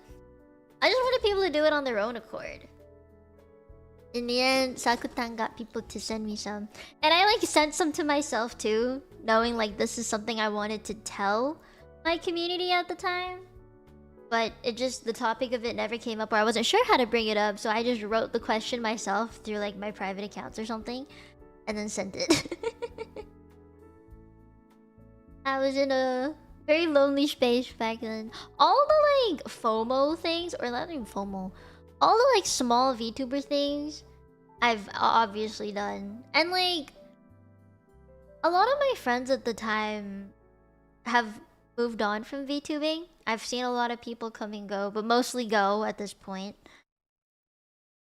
I just wanted people to do it on their own accord. In the end, Sakutan got people to send me some. And I like sent some to myself too, knowing like this is something I wanted to tell my community at the time. But it just, the topic of it never came up, or I wasn't sure how to bring it up, so I just wrote the question myself through like my private accounts or something, and then sent it. I was in a very lonely space back then. All the like FOMO things, or not even FOMO, all the like small VTuber things I've obviously done. And like a lot of my friends at the time have moved on from VTubing. I've seen a lot of people come and go, but mostly go at this point.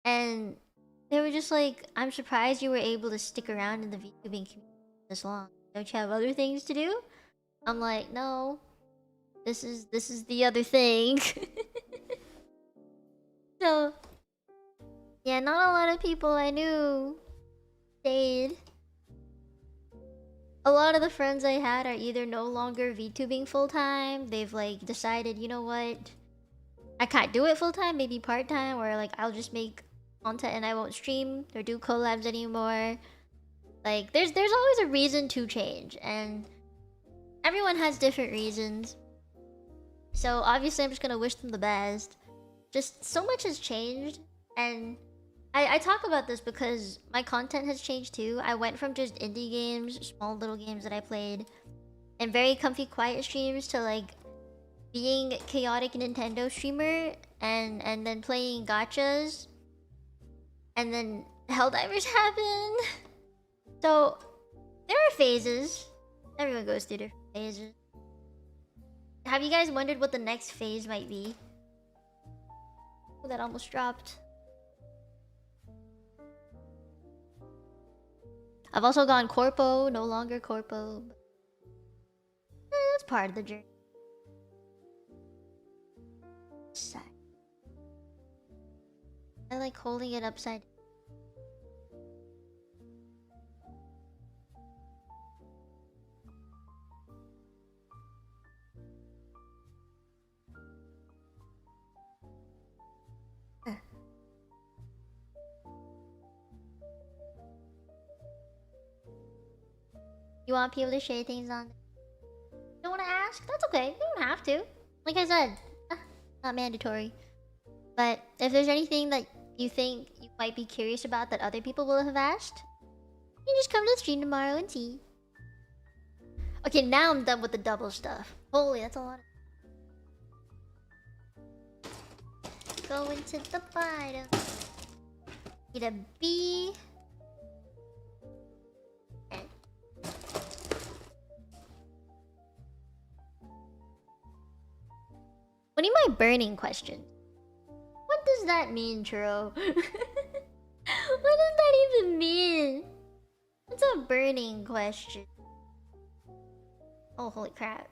And they were just like, I'm surprised you were able to stick around in the VTubing community this long. Don't you have other things to do? I'm like, no. This is the other thing. So yeah, not a lot of people I knew stayed. A lot of the friends I had are either no longer VTubing full-time, they've like decided, you know what, I can't do it full-time, maybe part-time, or like I'll just make content and I won't stream or do collabs anymore. Like there's always a reason to change, and everyone has different reasons. So obviously I'm just gonna wish them the best. Just so much has changed, and I talk about this because my content has changed too. I went from just indie games, small little games that I played, and very comfy quiet streams to like being chaotic Nintendo streamer and then playing gachas. And then Helldivers happened. So there are phases. Everyone goes through different phases. Have you guys wondered what the next phase might be? Oh, that almost dropped. I've also gone corpo, no longer corpo. That's part of the journey. Side. I like holding it upside. You want people to share things on there. You don't want to ask? That's okay. You don't have to. Like I said, not mandatory. But if there's anything that you think you might be curious about that other people will have asked, you can just come to the stream tomorrow and see. Okay, now I'm done with the double stuff. Holy, that's a lot of... Going to the bottom. Get a B. And... What are my burning questions? What does that mean, Churro? What does that even mean? What's a burning question? Oh, holy crap.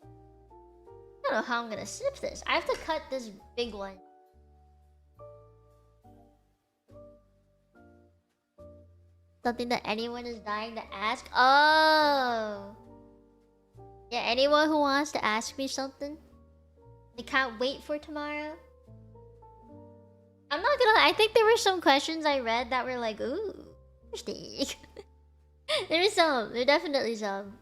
I don't know how I'm gonna sip this. I have to cut this big one. Something that anyone is dying to ask? Oh! Yeah, anyone who wants to ask me something? They can't wait for tomorrow? I'm not gonna lie, I think there were some questions I read that were like, ooh, interesting. There are some. There are definitely some.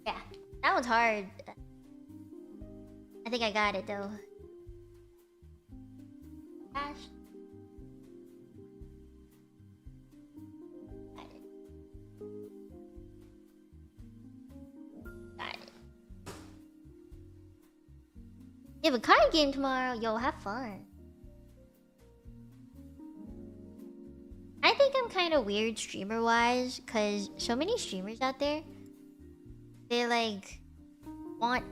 Yeah, that one's hard. I think I got it though. Gosh. Got it. Got it. You have a card game tomorrow. Yo, have fun. I think I'm kind of weird streamer-wise, because so many streamers out there, they like want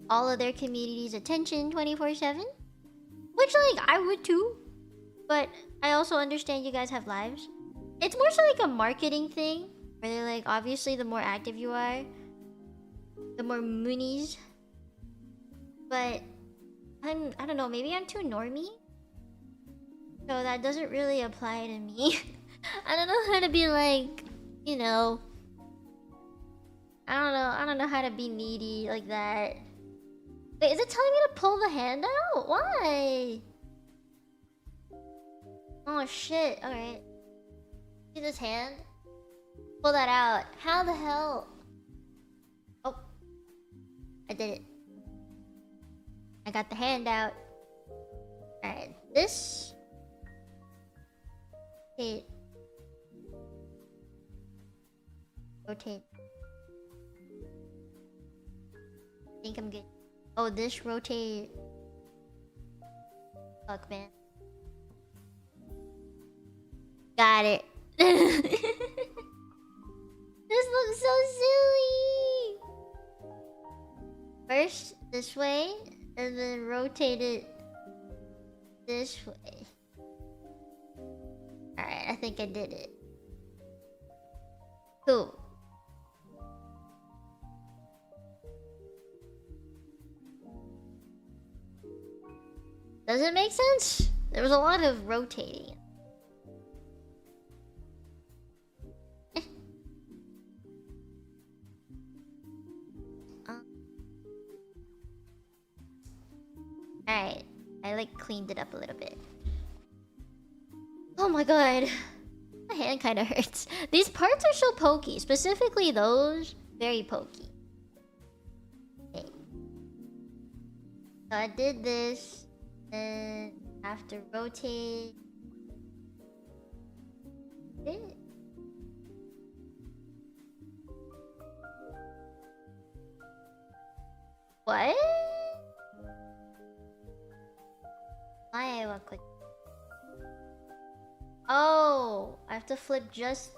all of their community's attention 24/7, which like I would too, but I also understand you guys have lives. It's more so like a marketing thing, where they're like, obviously the more active you are, the more moonies. But I don't know, maybe I'm too normie, so that doesn't really apply to me. I don't know how to be like, you know, I don't know how to be needy like that. Wait, is it telling me to pull the hand out? Why? Oh shit, alright. See this hand? Pull that out. How the hell? Oh. I did it. I got the hand out. Alright, this... Rotate. Rotate. I think I'm good. Oh, this rotate. Fuck, man. Got it. This looks so silly. First this way, and then rotate it this way. Alright, I think I did it. Cool. Does it make sense? There was a lot of rotating. Alright, I like cleaned it up a little bit. Oh my god. My hand kind of hurts. These parts are so pokey. Specifically those. Very pokey. Okay. So I did this. And I have to rotate it. What? Why? What quick? Oh, I have to flip just.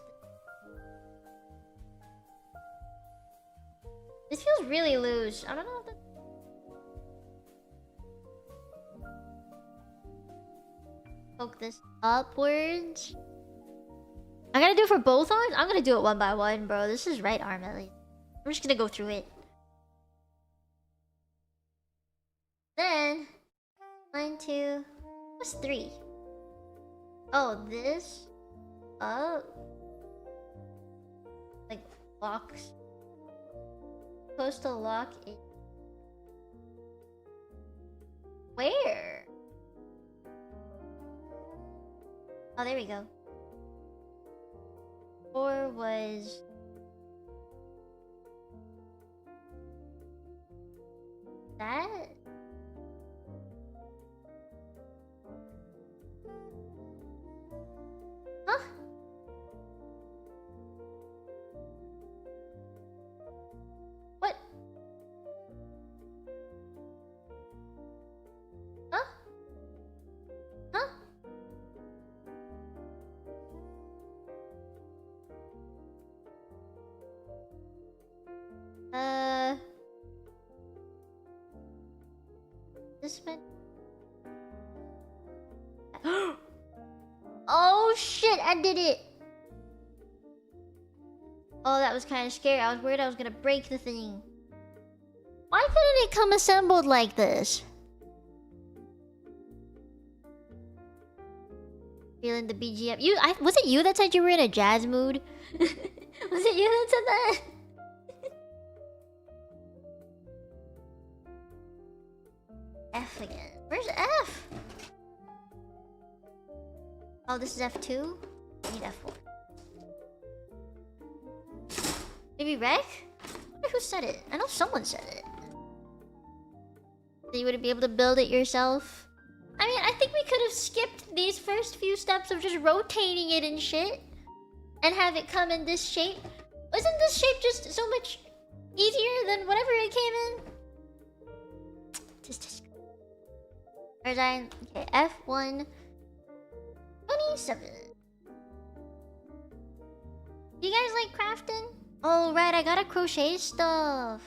This feels really loose. I don't know if that's... Poke this upwards. I'm gonna do it for both arms? I'm gonna do it one by one, bro. This is right arm at least. I'm just gonna go through it. Then 1, 2, what's 3? Oh, this? Oh. Like, locks. Supposed to lock in. Where? Oh, there we go. 4 was... that? Huh? What? Huh? Huh? This one. Oh shit, I did it! Oh, that was kind of scary. I was worried I was gonna break the thing. Why couldn't it come assembled like this? Feeling the BGM. Was it you that said you were in a jazz mood? Was it you that said that? F again. Where's F? Oh, this is F2? I need F1. Maybe Rec? I wonder who said it. I know someone said it. So you wouldn't be able to build it yourself? I mean, I think we could have skipped these first few steps of just rotating it and shit. And have it come in this shape. Wasn't this shape just so much easier than whatever it came in? Just... Where's I? Okay, F1... 27. Do you guys like crafting? Oh, right, I gotta crochet stuff.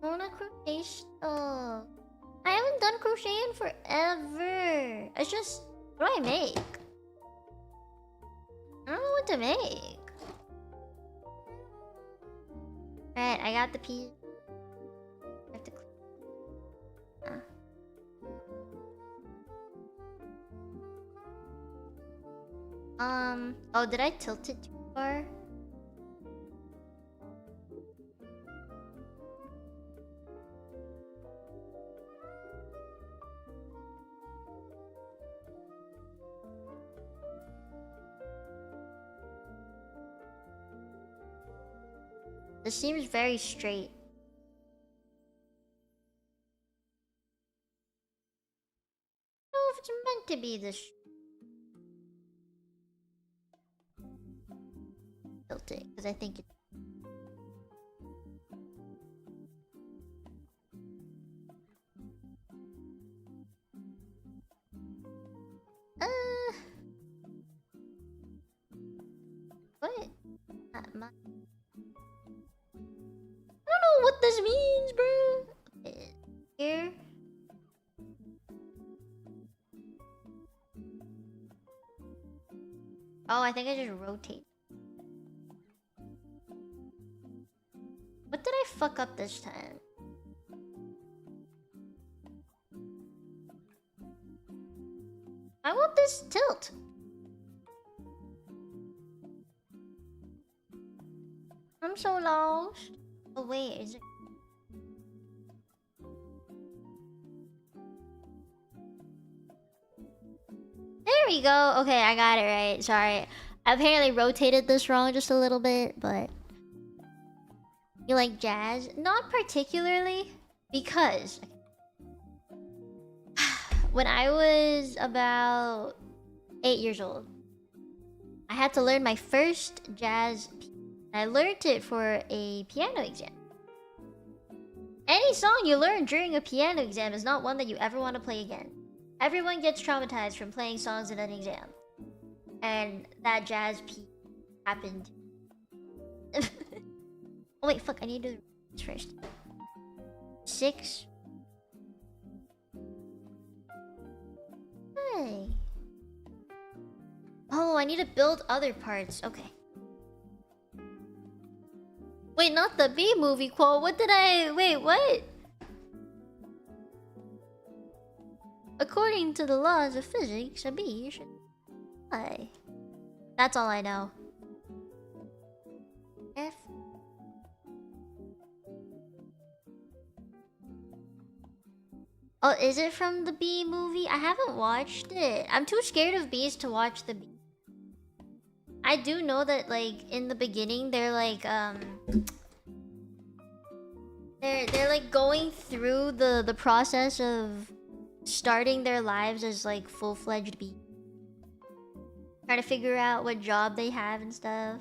I wanna crochet stuff. I haven't done crochet in forever. It's just... what do I make? I don't know what to make. Alright, I got the piece. I have to... Oh, did I tilt it too far? This seems very straight. I don't know if it's meant to be this. Tilt it, because I think it. What? Not my. I don't know what this means, bro. Here. Oh, I think I just rotate. What did I fuck up this time? I want this tilt. I'm so lost. Oh wait, is it? There we go. Okay, I got it right. Sorry. I apparently rotated this wrong just a little bit, but... You like jazz? Not particularly, because... when I was about 8 years old, I had to learn my first jazz piece. I learned it for a piano exam. Any song you learn during a piano exam is not one that you ever want to play again. Everyone gets traumatized from playing songs in an exam. And that jazz piece happened. Oh wait, fuck, I need to do this first. 6. Hey. Oh, I need to build other parts. Okay. Wait, not the B movie quote. What did I... Wait, what? According to the laws of physics, a bee should fly. That's all I know. F. Oh, is it from the Bee movie? I haven't watched it. I'm too scared of bees to watch the Bee. I do know that, like, in the beginning, they're like, they're like going through the process of starting their lives as like full-fledged bees. Trying to figure out what job they have and stuff.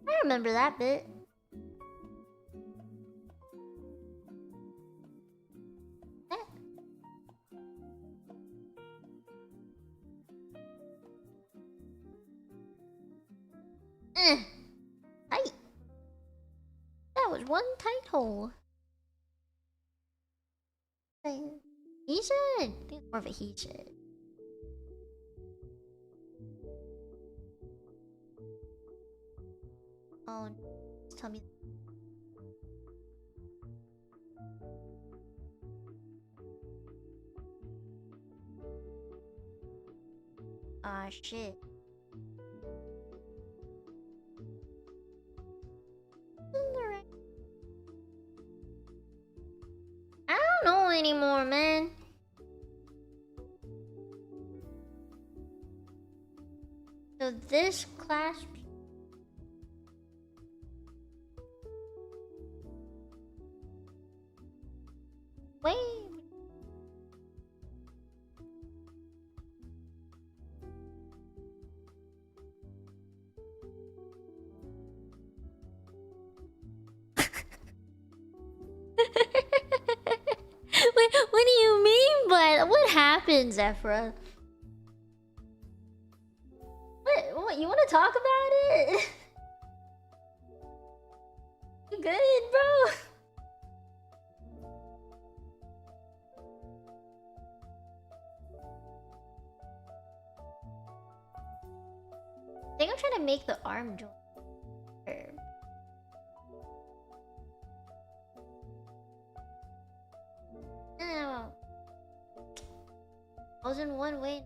I remember that bit. Tight. That was one tight hole. He said. I think it's more of a he said. Oh, just tell me. Ah, shit. I don't know anymore, man. So this class. Wait. Wait, what do you mean by what happens, Ephra? What? You want to talk about it? You good, bro? I think I'm trying to make the arm joint. No. I was in one way.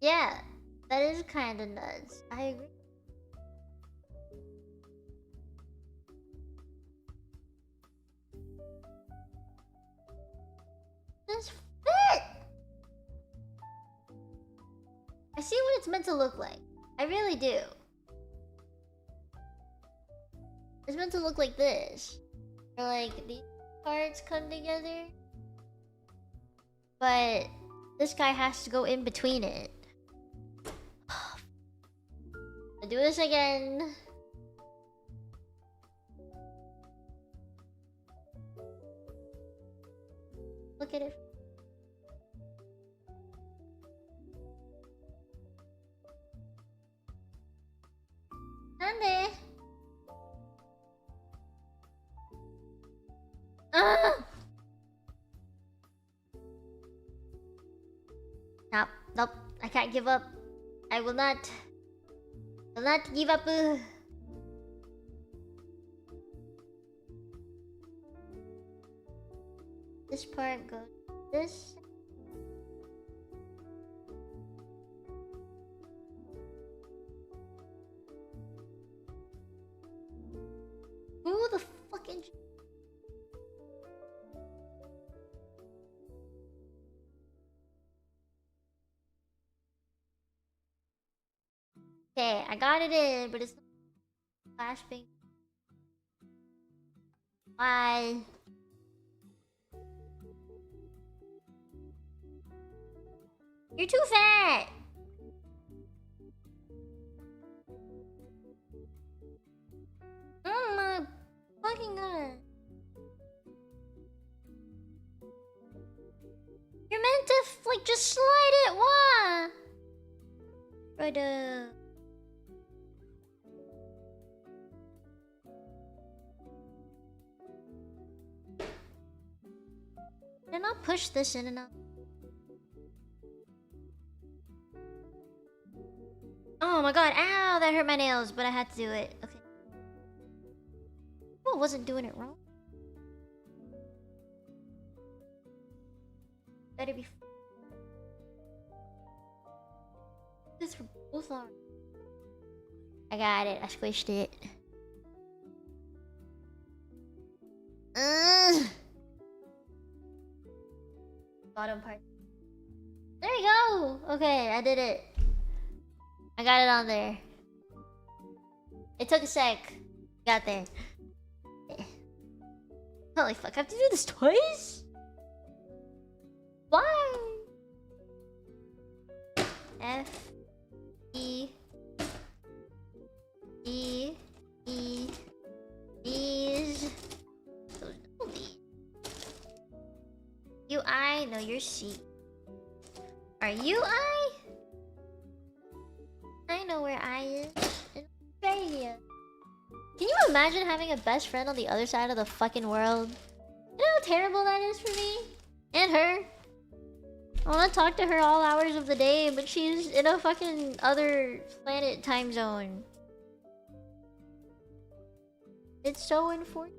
Yeah, that is kind of nuts. I agree. This fit! I see what it's meant to look like. I really do. It's meant to look like this. Or like these parts come together. But this guy has to go in between it. I'll do this again. Look at it. Nande? Ah! Nope, nope. I can't give up. I will not give up. This part goes this. Who the fucking okay, I got it in, but it's not flashbang. Why? You're too fat! Oh my fucking god. You're meant to, like, just slide it, why? Right, Did I not push this in enough? Oh my god, ow, that hurt my nails, but I had to do it. Okay. Oh, I wasn't doing it wrong. Better be. This for both arms. I got it. I squished it. Bottom part. There you go. Okay, I did it. I got it on there. It took a sec. Got there. Holy fuck! I have to do this twice. Why? F E E E E's. You I? No, you're C. Are you I? I know where I is. It's right here. Can you imagine having a best friend on the other side of the fucking world? You know how terrible that is for me? And her? I wanna talk to her all hours of the day, but she's in a fucking other planet time zone. It's so unfortunate.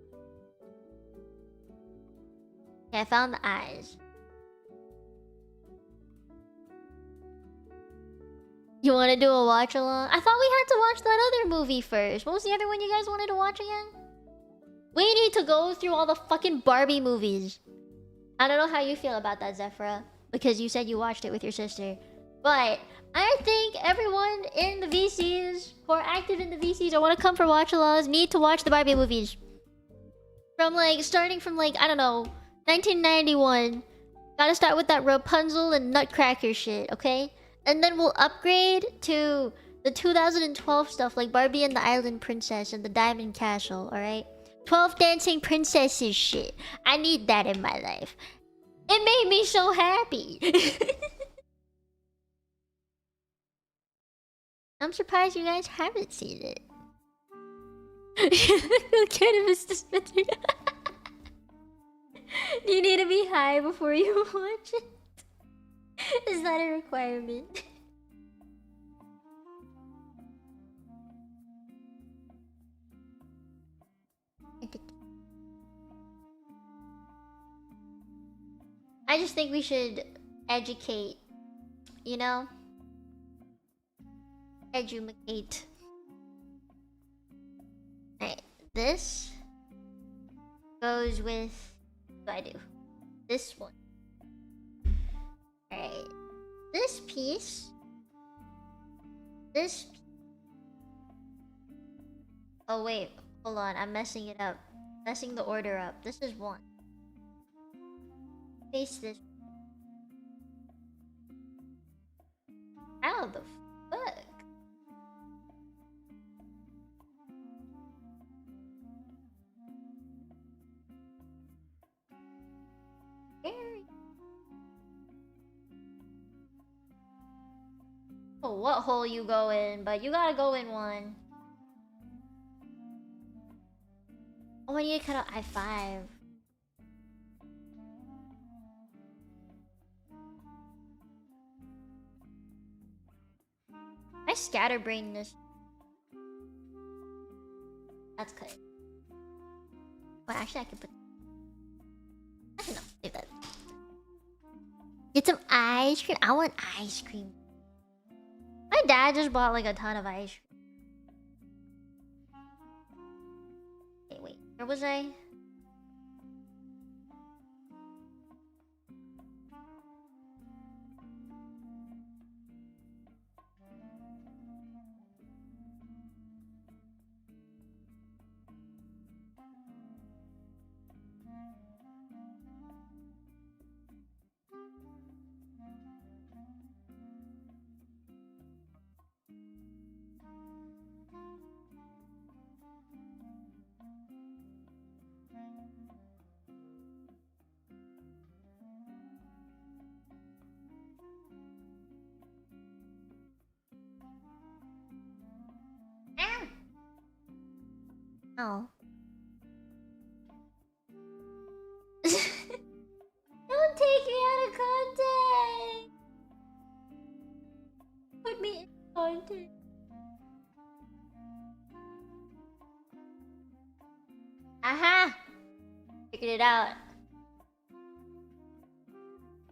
Okay, I found the eyes. You want to do a watch along? I thought we had to watch that other movie first. What was the other one you guys wanted to watch again? We need to go through all the fucking Barbie movies. I don't know how you feel about that, Zephyra, because you said you watched it with your sister. But I think everyone in the VCs who are active in the VCs or want to come for watch alongs need to watch the Barbie movies. From like, starting from like, I don't know, 1991. Gotta start with that Rapunzel and Nutcracker shit, okay? And then we'll upgrade to the 2012 stuff like Barbie and the Island Princess and the Diamond Castle, alright? 12 Dancing Princesses shit. I need that in my life. It made me so happy. I'm surprised you guys haven't seen it. Cannabis dispensary. Do you need to be high before you watch it? Is that a requirement? I just think we should educate, you know? Edumacate. Alright, this goes with... What do I do? This one. Alright. This piece. This piece. Oh wait, hold on, I'm messing it up. Messing the order up. This is one. Face this. How the fuck? Very. Oh, what hole you go in, but you gotta go in one. Oh, I need to cut out I5. I scatterbrained this. That's good. Well, actually, I can put. I don't know. Leave that. Get some ice cream. I want ice cream. My dad just bought like a ton of ice cream. Okay, wait. Where was I? Oh. Don't take me out of context. Put me in context. Aha! Figured it out.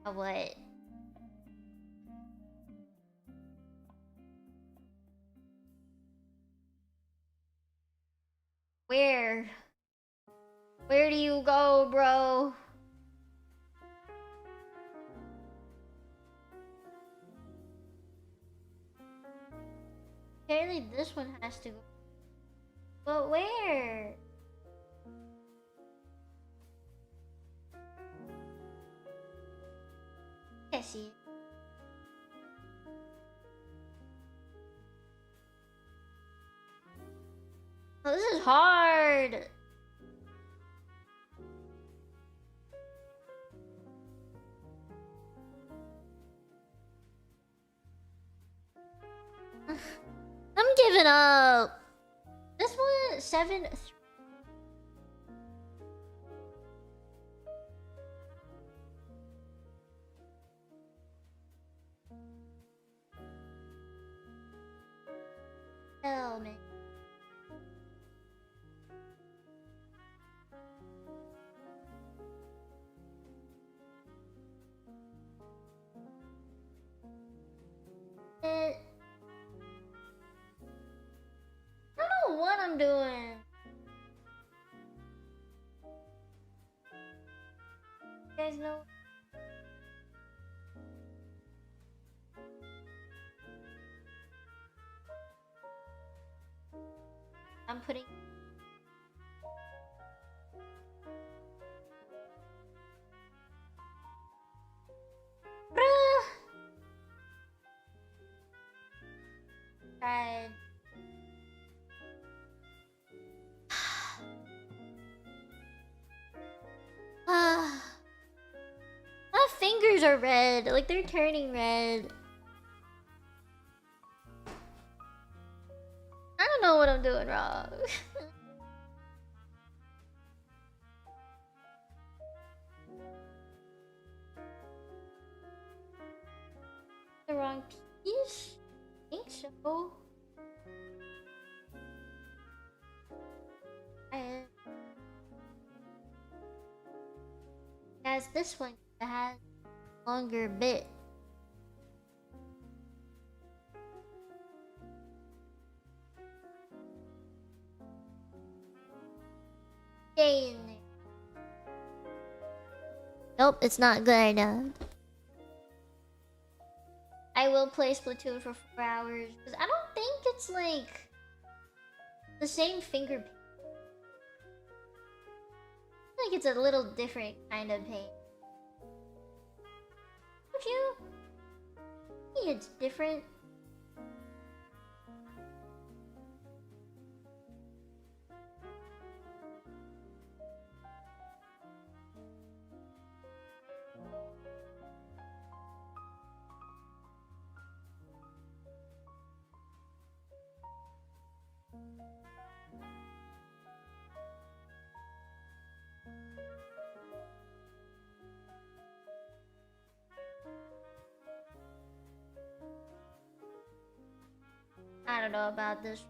Oh, what? Where? Where do you go, bro? Apparently this one has to go. But where? I see it. Oh, this is hard. I'm giving up. This one, 7. Hell, man. I don't know what I'm doing. You guys know? I'm putting. Tried. My fingers are red. Like they're turning red. I don't know what I'm doing wrong. The wrong piece? I think so. Guys, this one has longer bit. Stay in there. Nope, it's not good. I will play Splatoon for 4 hours because I don't think it's like the same finger pain. I think it's a little different kind of pain. Don't you? I think it's different. I don't know about this.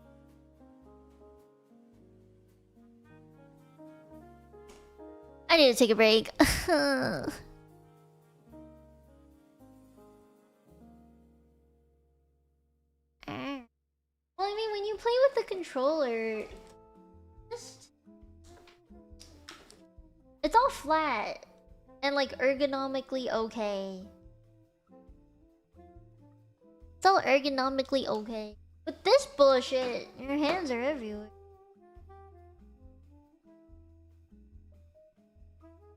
I need to take a break. Well, I mean, when you play with the controller, it's all flat and like ergonomically okay. It's all ergonomically okay. But this bullshit, your hands are everywhere.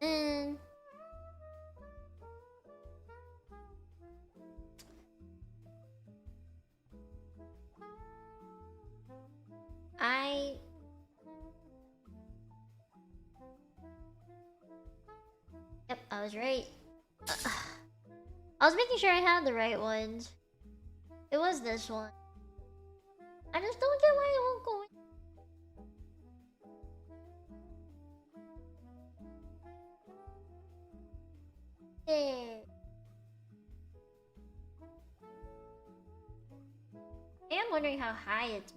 And Yep, I was right. I was making sure I had the right ones. It was this one. I just don't get why it won't go in. There. I am wondering how high it's.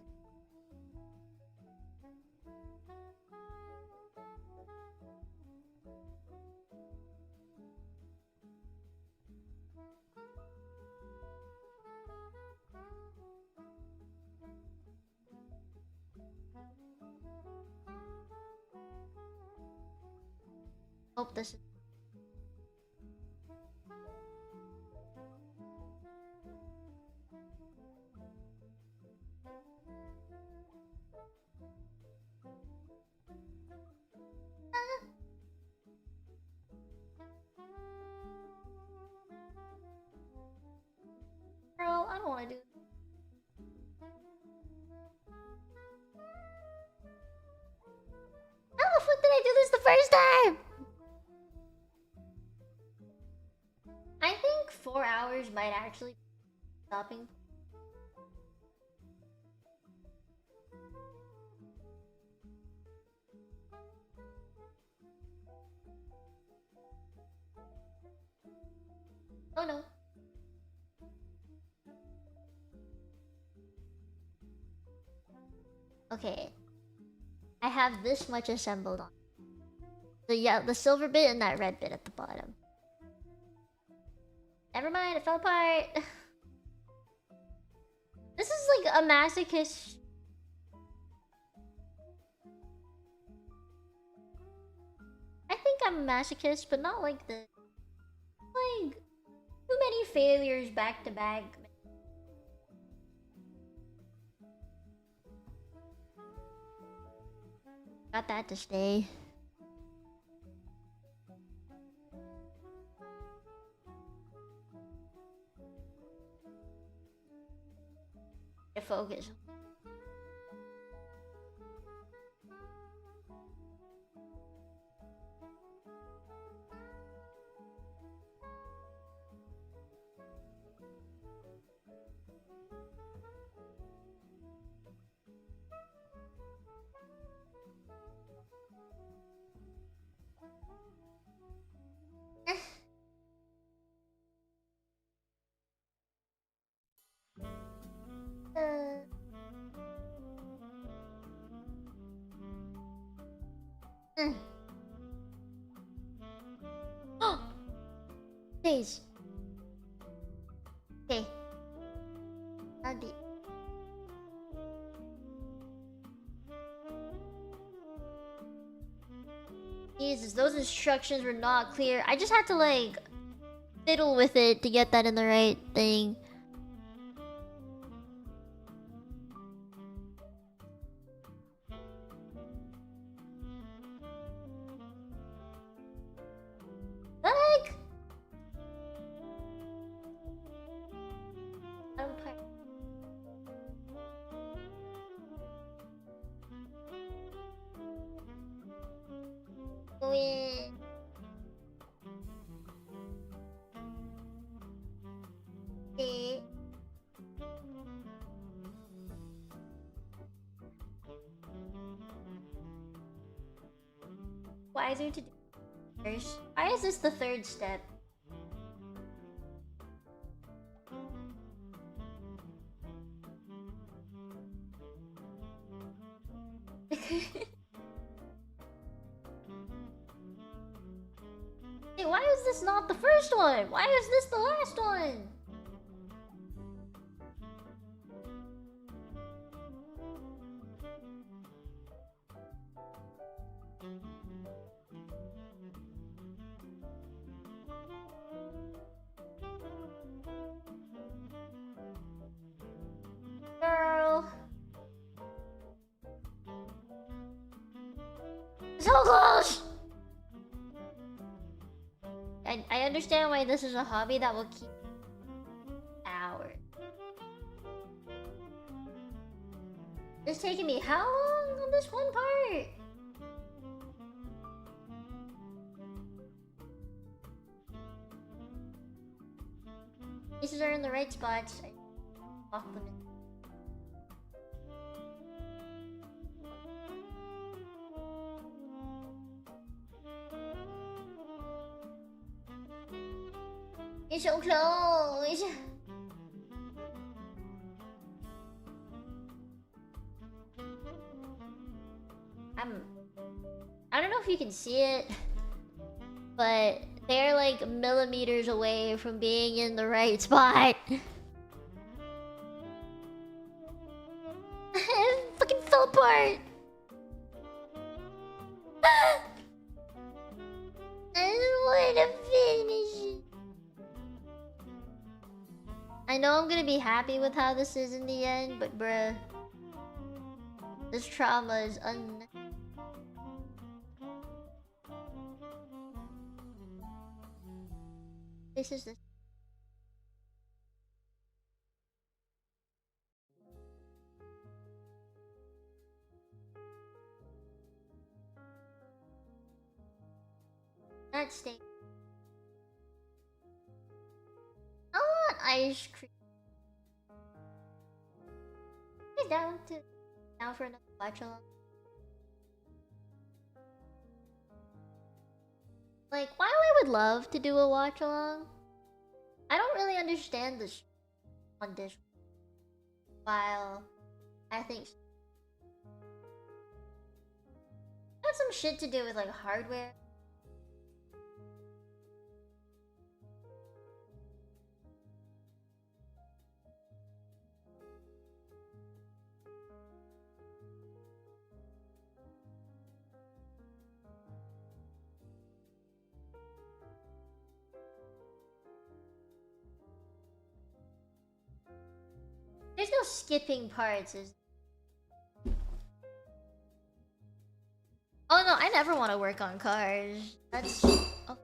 Hope this is. Girl, I don't want to do. How the fuck did I do this the first time? I think 4 hours might actually be stopping. Oh no. Okay. I have this much assembled on. The silver bit and that red bit at the bottom. Never mind, it fell apart. This is like a masochist. I think I'm a masochist, but not like this. Like, too many failures back to back. Got that to stay. To focus. Days. Okay. How deep? Jesus, those instructions were not clear. I just had to like fiddle with it to get that in the right thing. Like, wiser to do first. Why is this the third step? Hey, why is this not the first one? Why is this the last one? Girl. So close! I understand why this is a hobby that will keep hours. It's taking me how long on this one part? Pieces are in the right spots. I walk them in. You're so close. I don't know if you can see it, but they're like millimeters away from being in the right spot. It fucking fell apart. I know I'm gonna be happy with how this is in the end, but bruh, this trauma is This is the not steak. I want ice cream. You guys down for another watch along? Like, while I would love to do a watch along, I don't really understand this on this. While I think got some shit to do with like hardware. There's no skipping parts, is Oh no, I never want to work on cars. That's oh.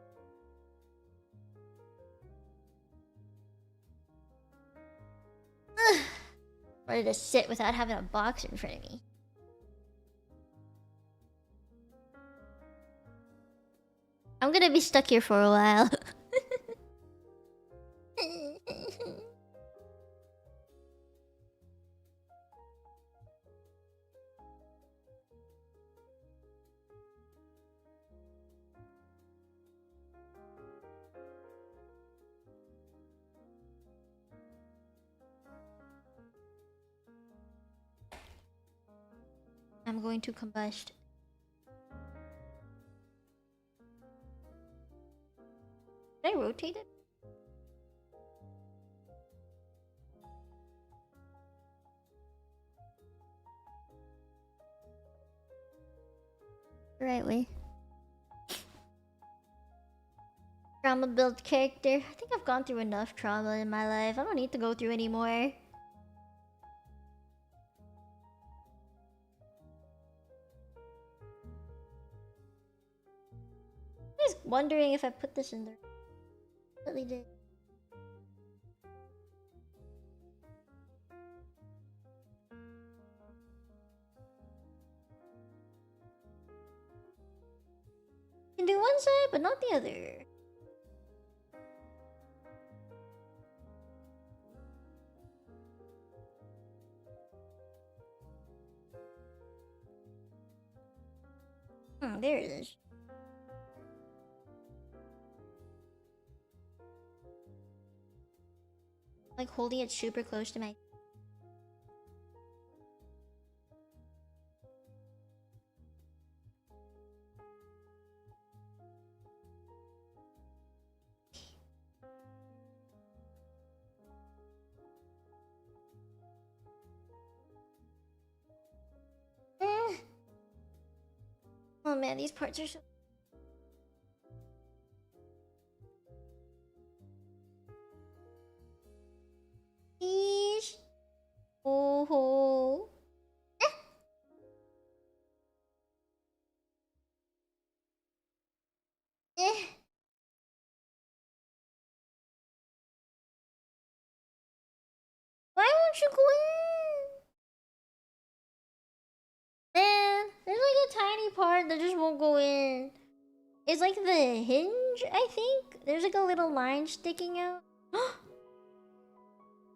Ready to sit without having a box in front of me. I'm gonna be stuck here for a while. I'm going to combust. Did I rotate it? The right way. Trauma build character. I think I've gone through enough trauma in my life. I don't need to go through anymore. I was wondering if I put this in there. I really did. Can do one side, but not the other. There it is. Like holding it super close to my Oh man, these parts are so Eesh. Oh ho. Eh. Why won't you go in? Man, there's like a tiny part that just won't go in. It's like the hinge, I think. There's like a little line sticking out.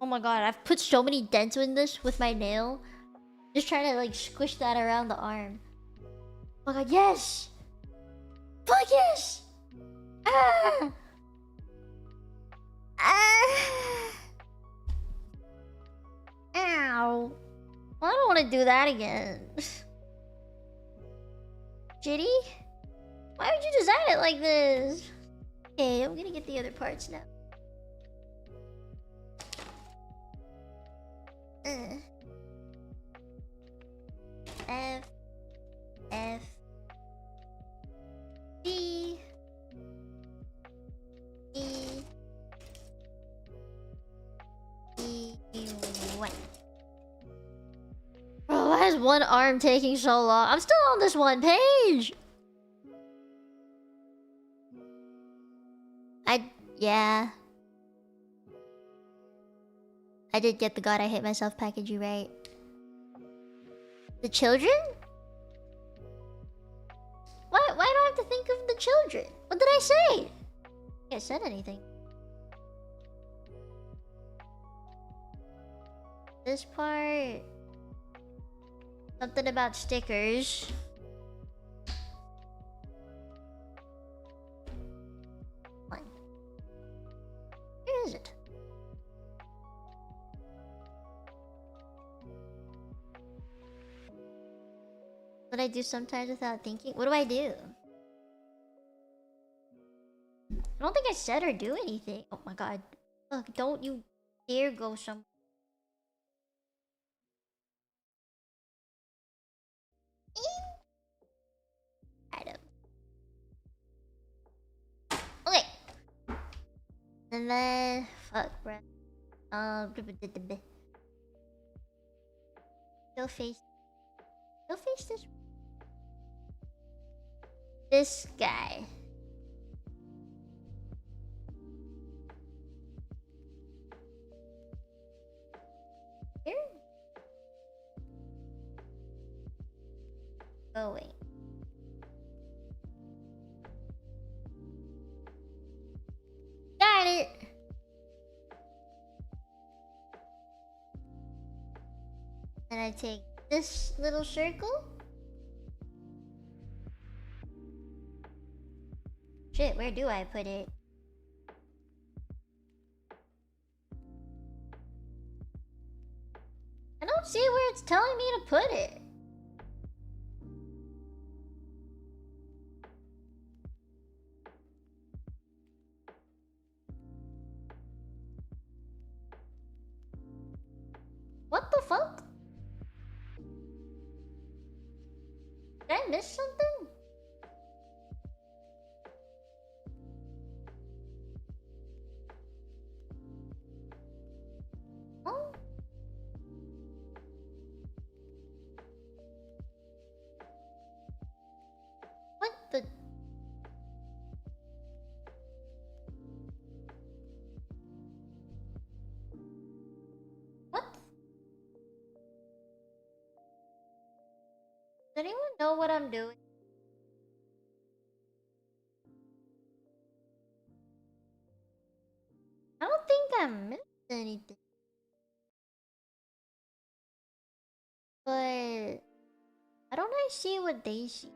Oh my god, I've put so many dents in this with my nail. Just trying to like squish that around the arm. Oh my god, yes! Fuck yes! Ah! Ah! Ow. Well, I don't want to do that again. Shitty? Why would you design it like this? Okay, I'm gonna get the other parts now. F F D E What? Bro, why is one arm taking so long? I'm still on this one page! Yeah. I did get the God I Hate Myself package, you right. The children? Why do I have to think of the children? What did I say? I think I said anything. This part... Something about stickers. One. Where is it? What I do sometimes without thinking? What do I do? I don't think I said or do anything. Oh my god. Look, don't you dare go somewhere. Item. Okay. And then fuck, bruh. Still face this guy. Here? Going. Got it. And I take this little circle. Shit, where do I put it? I don't see where it's telling me to put it. What the fuck? Did I miss something? Oh. What the? What? Does anyone know what I'm doing? I don't think I missed anything. But why don't I see what they see?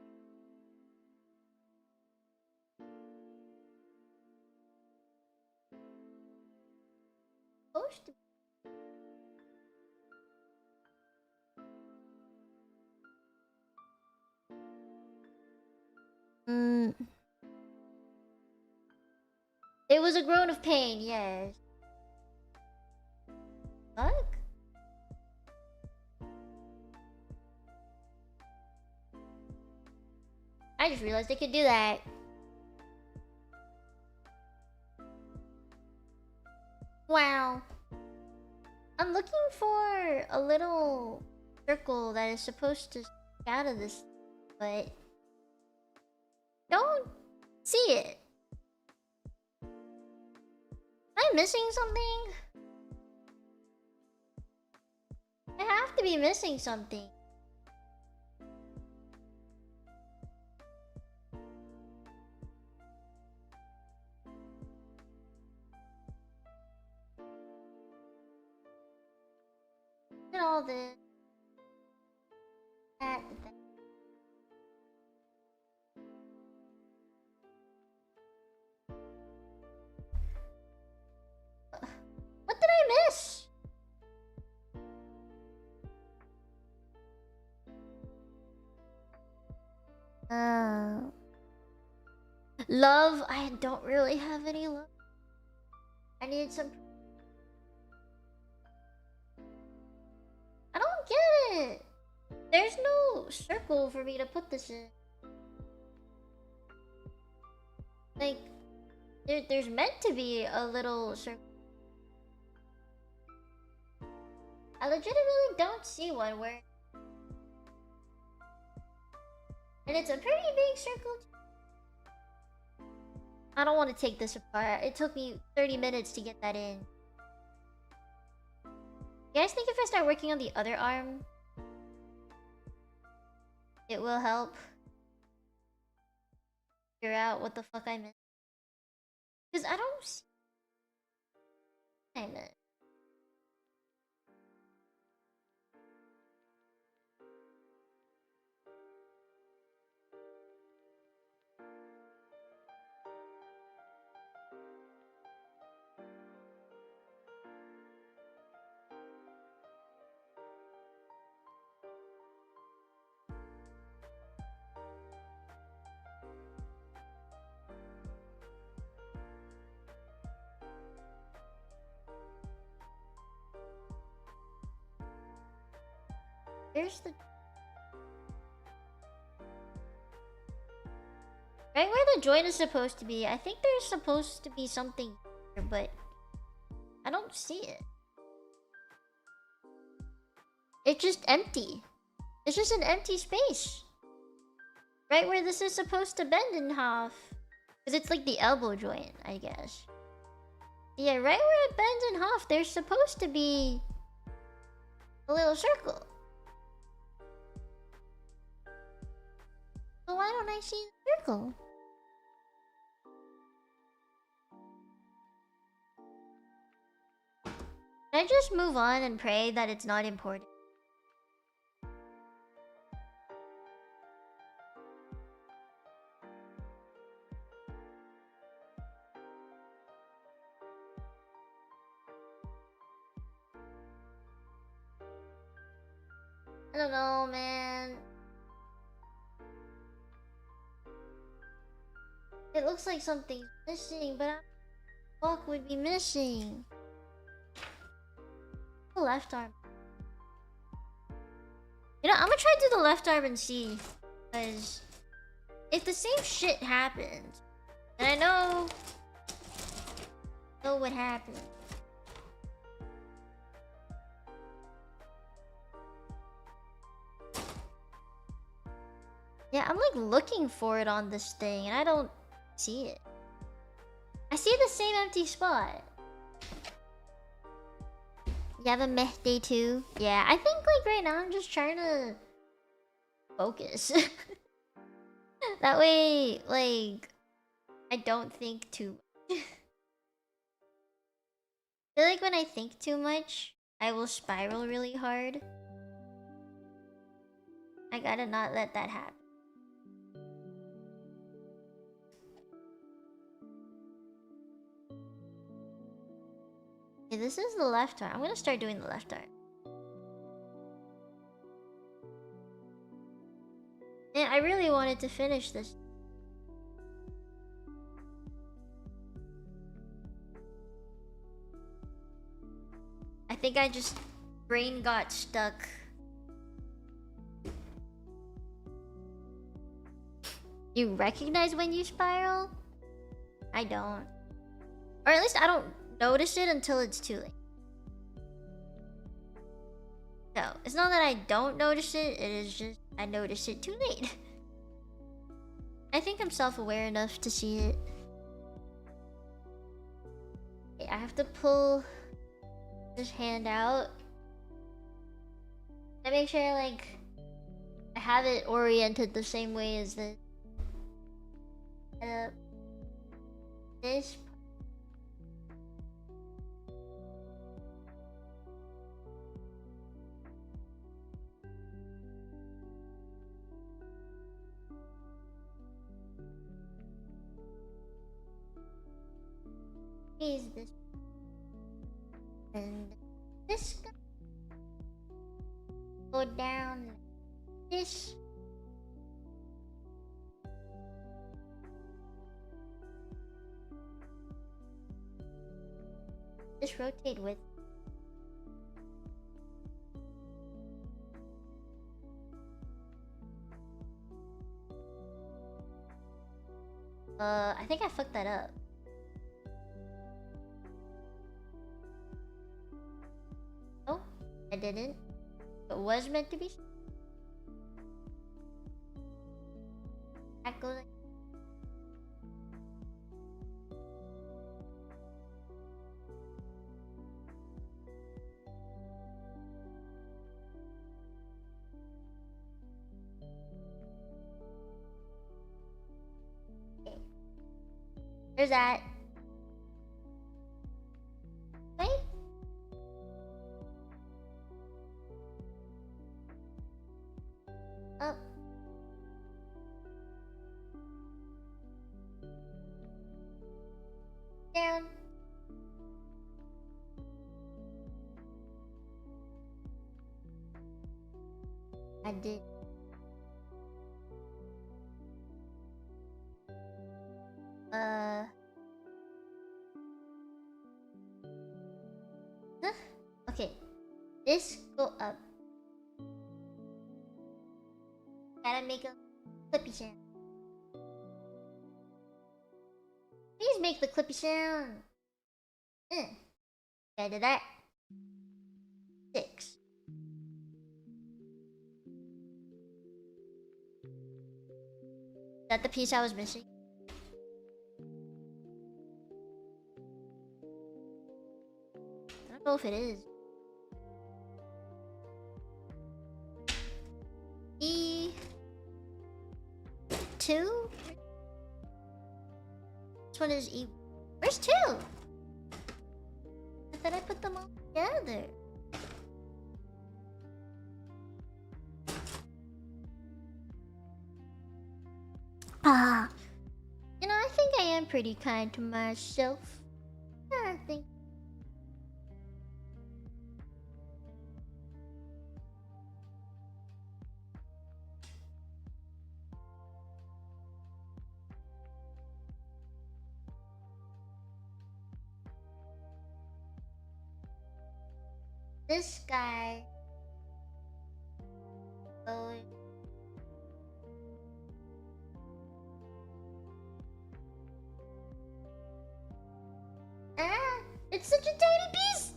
Supposed to. It was a groan of pain, yes. Fuck? I just realized I could do that. Wow. I'm looking for a little circle that is supposed to stick out of this, but don't see it. Am I missing something? I have to be missing something. Look at all this. That. What did I miss? Love. I don't really have any love. I need some. I don't get it. There's no circle for me to put this in. Like, there's meant to be a little circle. legitimately don't see one where... And it's a pretty big circle. I don't want to take this apart. It took me 30 minutes to get that in. You guys think if I start working on the other arm, it will help figure out what the fuck I missed? Because I don't see what I missed. Where's the... Right where the joint is supposed to be. I think there's supposed to be something here, but I don't see it. It's just empty. It's just an empty space. Right where this is supposed to bend in half. Because it's like the elbow joint, I guess. Yeah, right where it bends in half, there's supposed to be a little circle. So why don't I see the circle? Can I just move on and pray that it's not important? I don't know, man. It looks like something's missing, but what would be missing? The left arm. You know, I'm gonna try to do the left arm and see. Because if the same shit happened, and I know what happened. Yeah, I'm like looking for it on this thing and I don't see it. I see the same empty spot. You have a meh day too? Yeah, I think like right now I'm just trying to focus. That way, like, I don't think too much. I feel like when I think too much, I will spiral really hard. I gotta not let that happen. Okay, this is the left arm. I'm gonna start doing the left arm. Man, I really wanted to finish this. I think I just... brain got stuck. You recognize when you spiral? I don't. Or at least I don't notice it until it's too late. So, it's not that I don't notice it, it is just I notice it too late. I think I'm self-aware enough to see it. Okay, I have to pull this hand out. I make sure like I have it oriented the same way as this. This is this and this go down like this. Just rotate with. I think I fucked that up. Oh, I didn't. It was meant to be. That goes like. Okay. There's that. Wait. Up. Down. I did. Huh? Okay. This go up. Gotta make a clippy sound. Please make the clippy sound. Okay, I did that. 6. Is that the piece I was missing? I don't know if it is. E2? This one is E. Where's 2? I thought I put them all together. Ah. You know, I think I am pretty kind to myself. I think. This guy. Oh. Ah, it's such a tiny piece.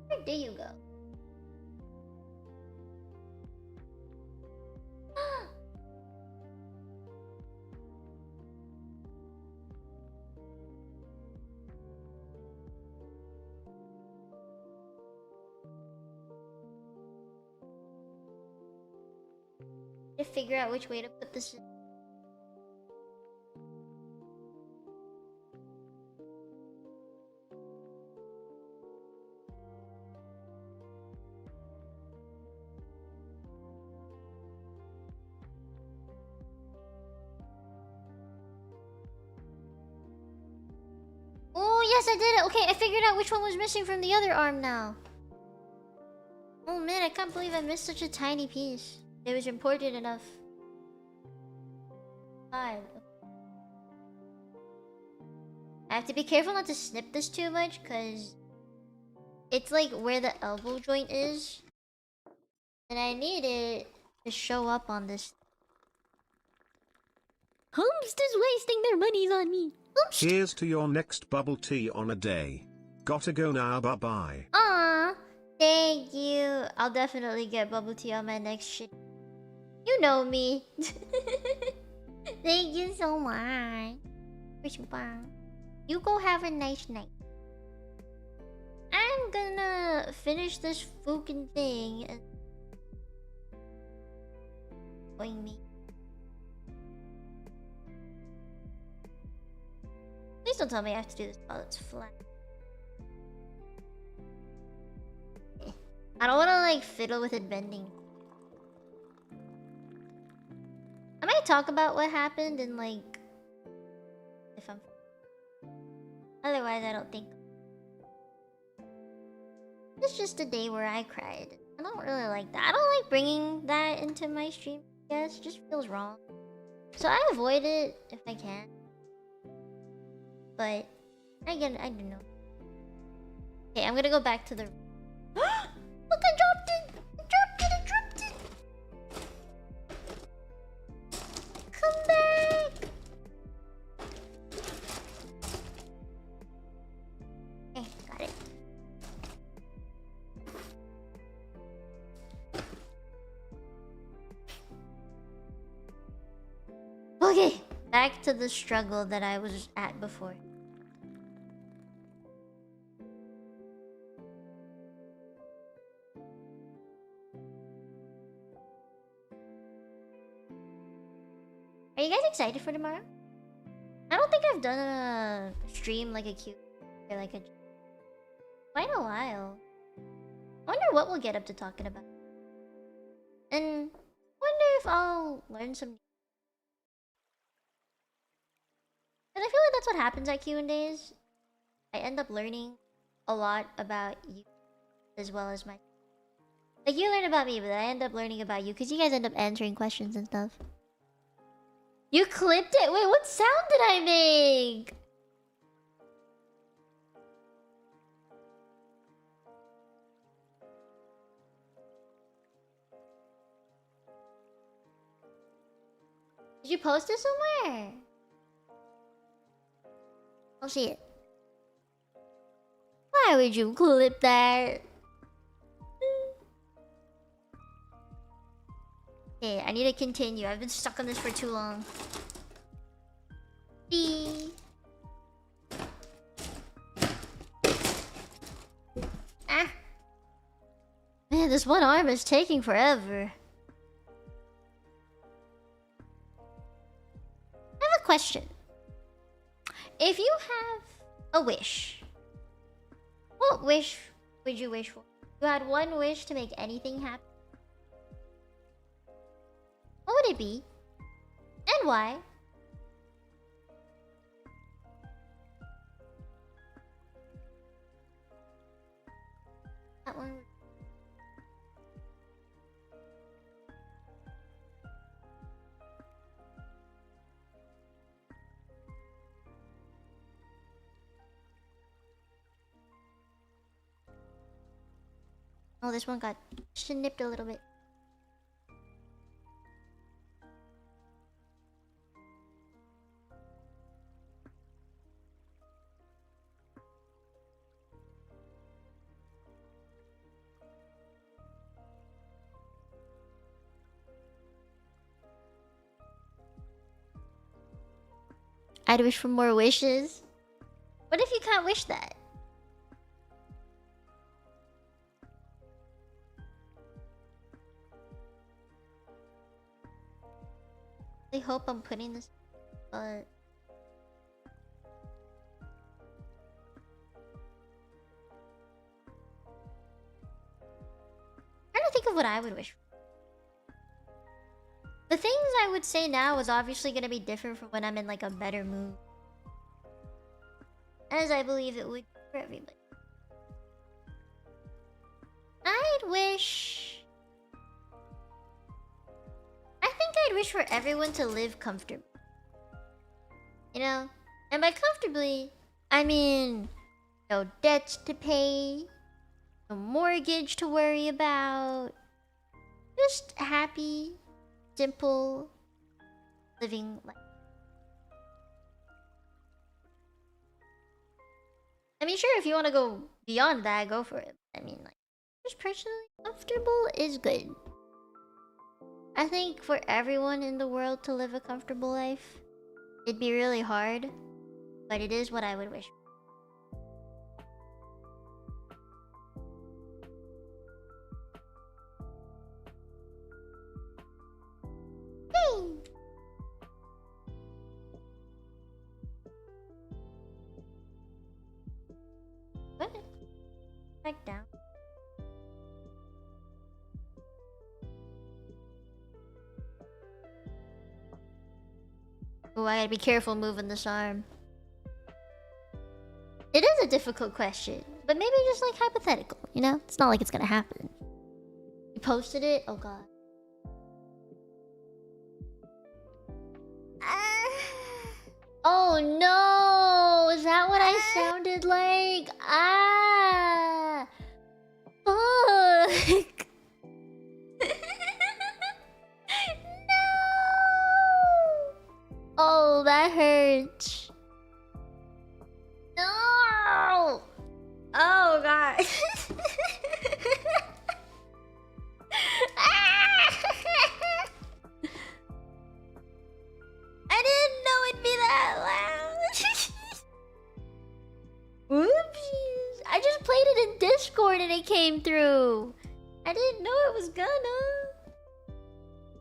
Where do you go? To figure out which way to put this in. Oh yes, I did it. Okay, I figured out which one was missing from the other arm now. Oh man, I can't believe I missed such a tiny piece. It was important enough. 5. I have to be careful not to snip this too much, because it's like where the elbow joint is. And I need it to show up on this. Homestead's wasting their monies on me. Oops. Here's to your next bubble tea on a day. Gotta go now, bye bye. Aw, thank you. I'll definitely get bubble tea on my next shit. You know me. Thank you so much. You go have a nice night. I'm gonna finish this fucking thing and going me. Please don't tell me I have to do this while it's flat. I don't wanna like fiddle with it bending. I might talk about what happened and like if I'm otherwise I don't think it's just a day where I cried. I don't really like that. I don't like bringing that into my stream. Yes, it just feels wrong. So I avoid it if I can. But I don't know. Okay, I'm gonna go back to the look, I dropped it! I dropped it! I dropped it! Come back! back to the struggle that I was at before. Are you guys excited for tomorrow? I don't think I've done a stream like a Q or like a quite a while. I wonder what we'll get up to talking about. And wonder if I'll learn some. And I feel like that's what happens at Q&As. I end up learning a lot about you as well as my. Like you learn about me, but I end up learning about you because you guys end up answering questions and stuff. You clipped it? Wait, what sound did I make? Did you post it somewhere? I'll see it. Why would you clip that? Okay, I need to continue. I've been stuck on this for too long. B. Ah. Man, this one arm is taking forever. I have a question. If you have a wish, what wish would you wish for? If you had one wish to make anything happen, what would it be? And why? That one. Oh, this one got snipped a little bit. I'd wish for more wishes. What if you can't wish that? I hope I'm putting this, but I'm trying to think of what I would wish for. The things I would say now is obviously gonna be different from when I'm in like a better mood, as I believe it would for everybody. I'd wish. I think I'd wish for everyone to live comfortably. You know? And by comfortably, I mean no debts to pay, no mortgage to worry about. Just happy, simple living life. I mean, sure, if you want to go beyond that, go for it. I mean, like, just personally, comfortable is good. I think for everyone in the world to live a comfortable life, it'd be really hard, but it is what I would wish. Hey! What? Back down. Oh, I gotta be careful moving this arm. It is a difficult question, but maybe just like hypothetical, you know? It's not like it's gonna happen. You posted it? Oh god. Oh no! Is that what I sounded like? Ah! Fuck! No! Oh, that hurts. No! Oh god. I didn't know it soundboard and it came through. I didn't know it was gonna.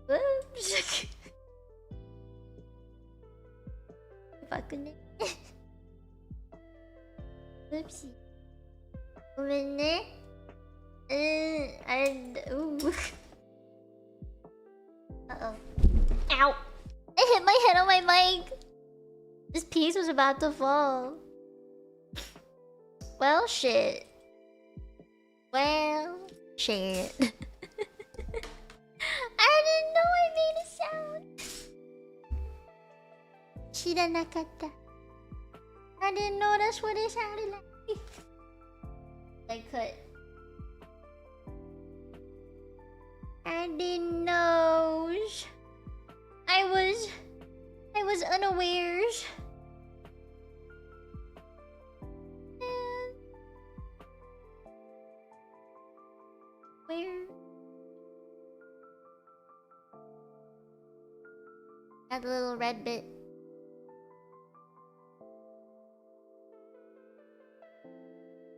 Whoops. Fucking it. Whoopsie. Ooh. Uh-oh. Ow! I hit my head on my mic! This piece was about to fall. Well, shit. Well, shit. I didn't know I made a sound. Shiranakata. I didn't know that's what it sounded like. I cut. I didn't know. I was unawares. Where? That little red bit.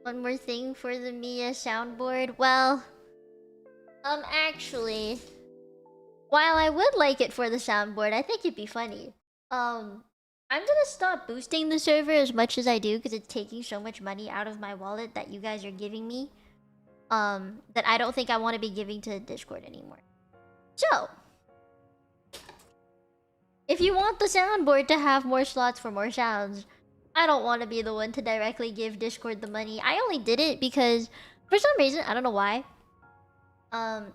One more thing for the Mia soundboard. Well, actually, while I would like it for the soundboard, I think it'd be funny. I'm gonna stop boosting the server as much as I do because it's taking so much money out of my wallet that you guys are giving me. That I don't think I want to be giving to Discord anymore. So, if you want the soundboard to have more slots for more sounds, I don't want to be the one to directly give Discord the money. I only did it because, for some reason, I don't know why.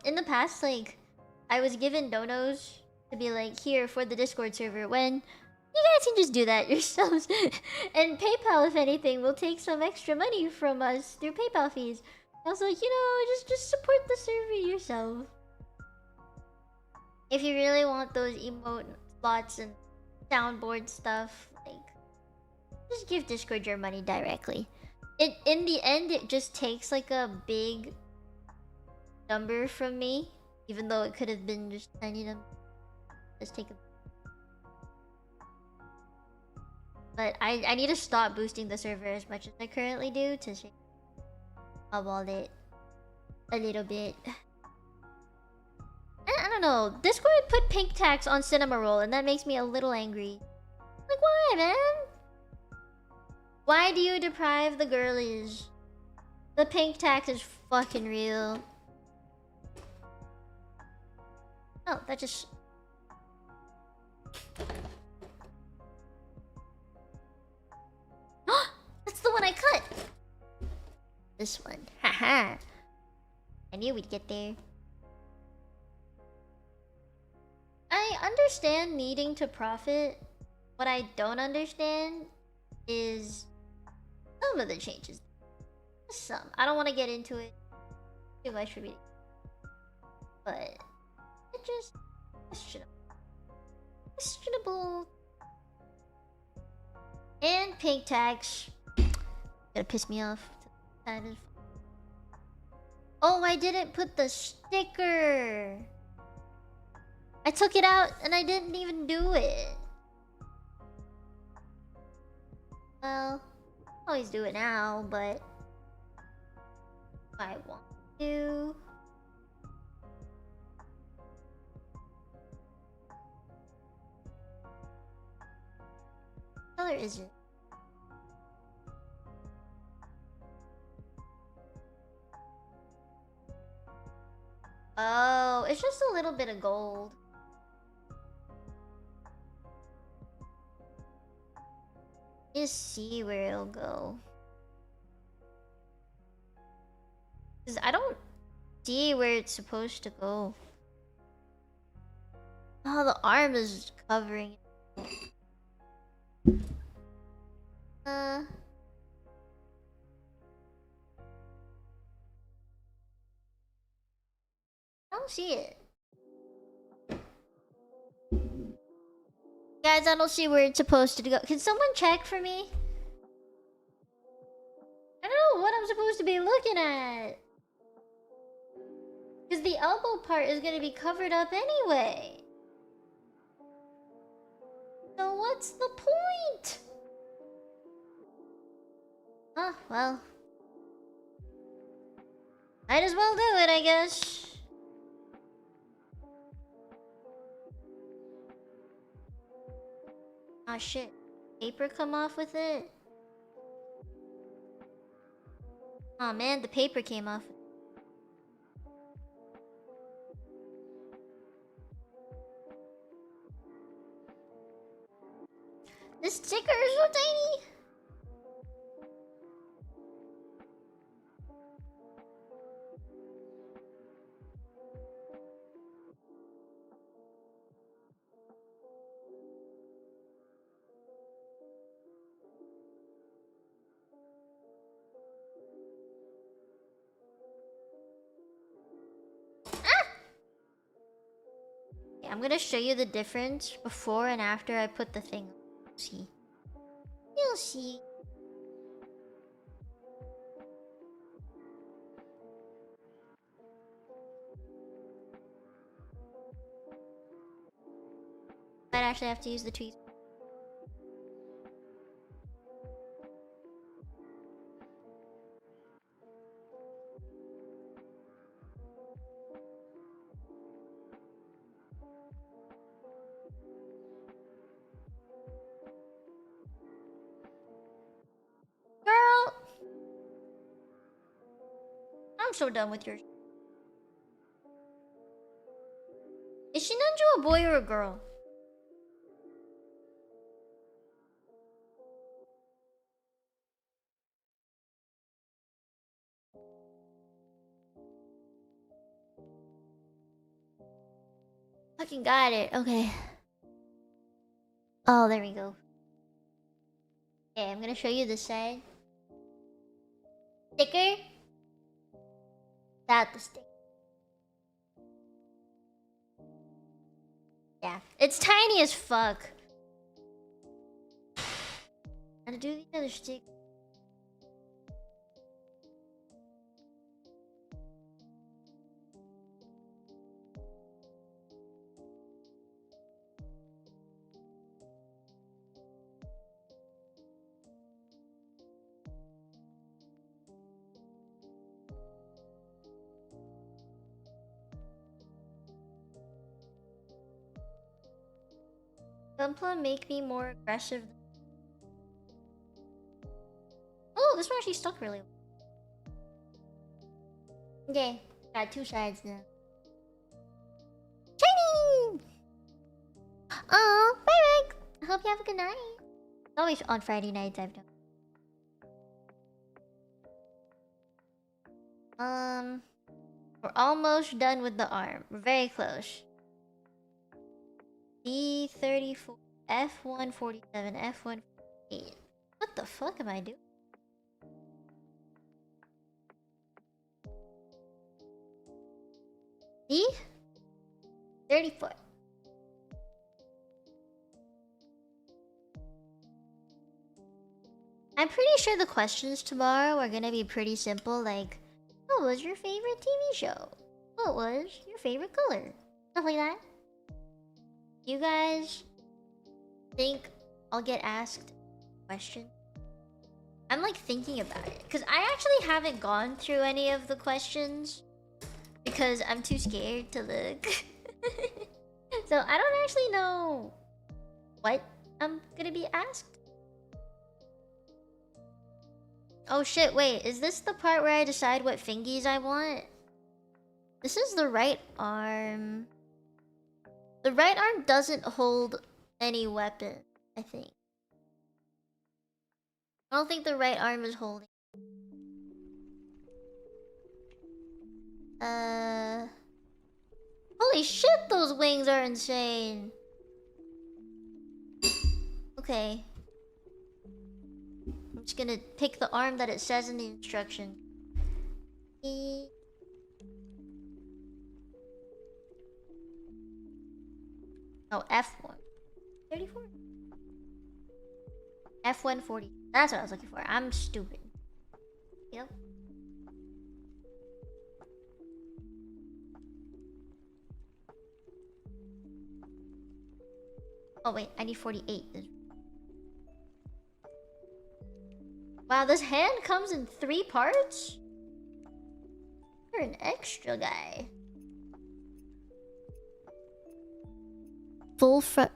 In the past, like, I was given donos to be like, here for the Discord server, when you guys can just do that yourselves. And PayPal, if anything, will take some extra money from us through PayPal fees. I was like, you know, just support the server yourself. If you really want those emote slots and soundboard stuff, like, just give Discord your money directly. In the end, it just takes like a big number from me, even though it could have been just tiny number. Just take a. But I need to stop boosting the server as much as I currently do to shake my wallet a little bit. I don't know. Discord put pink tax on cinema roll, and that makes me a little angry. Like, why, man? Why do you deprive the girlies? The pink tax is fucking real. Oh, that just... That's the one I cut! This one. Haha. I knew we'd get there. I understand needing to profit. What I don't understand is some of the changes. Some. I don't want to get into it too much for me. But it just questionable. Questionable. And pink tax. Gonna piss me off. Oh, I didn't put the sticker. I took it out and I didn't even do it. Well, I always do it now, but I want to. What color is it? Oh, it's just a little bit of gold. Just see where it'll go. Cause I don't see where it's supposed to go. Oh, the arm is covering it. I don't see it. Guys, I don't see where it's supposed to go. Can someone check for me? I don't know what I'm supposed to be looking at. Because the elbow part is going to be covered up anyway. So what's the point? Oh, well. Might as well do it, I guess. Ah, shit. Paper come off with it? Oh man, the paper came off. This sticker is so tiny! I'm gonna show you the difference before and after I put the thing. See. You'll see. Might actually have to use the tweezers. Girl! I'm so done with your... Is Sinanju a boy or a girl? Fucking got it. Okay. Oh, there we go. Okay, I'm gonna show you this side. Sticker. Without the sticker. Yeah, it's tiny as fuck. Gotta do the other stick. Gunpla make me more aggressive. Oh, this one actually stuck really well. Okay, got two sides now. Shiny! Oh, bye bye! I hope you have a good night. It's always on Friday nights, I've done. We're almost done with the arm. We're very close. D34, F147, F148. What the fuck am I doing? D34. I'm pretty sure the questions tomorrow are gonna be pretty simple, like, what was your favorite TV show? What was your favorite color? Stuff like that. You guys think I'll get asked a question? I'm like thinking about it, because I actually haven't gone through any of the questions because I'm too scared to look. So I don't actually know what I'm gonna be asked. Oh shit, wait, is this the part where I decide what fingies I want? This is the right arm. The right arm doesn't hold any weapon, I think. I don't think the right arm is holding. Holy shit, those wings are insane. Okay. I'm just gonna pick the arm that it says in the instruction. Oh, F1. 34? F140. That's what I was looking for. I'm stupid. Yep. Oh wait, I need 48. Wow, this hand comes in 3 parts? You're an extra guy. Full front.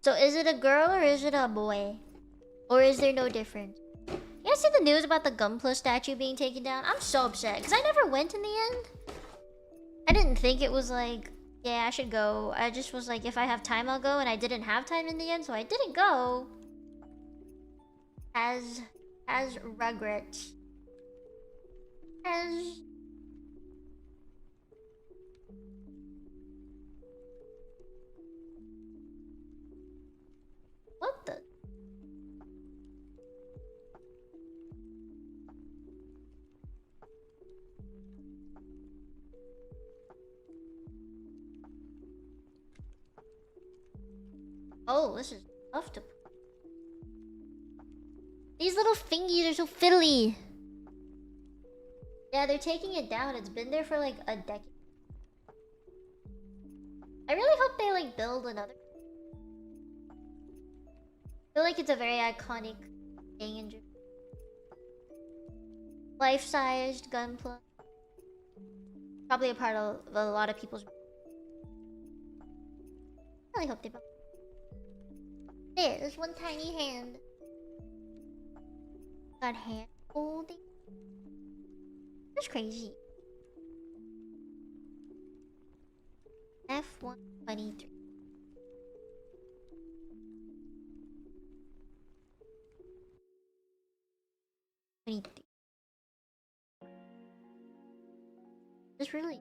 So is it a girl or is it a boy? Or is there no difference? You guys see the news about the Gunpla statue being taken down? I'm so upset because I never went in the end. I didn't think it was like, yeah, I should go. I just was like, if I have time, I'll go. And I didn't have time in the end, so I didn't go. As regrets. As... What the... Oh, this is tough to... These little fingies are so fiddly. Yeah, they're taking it down. It's been there for like a decade. I really hope they like build another. I feel like it's a very iconic thing in Japan. Life-sized gunpla. Probably a part of a lot of people's... I really hope they build. There's one tiny hand. Got hand holding. That's crazy. F123. This really...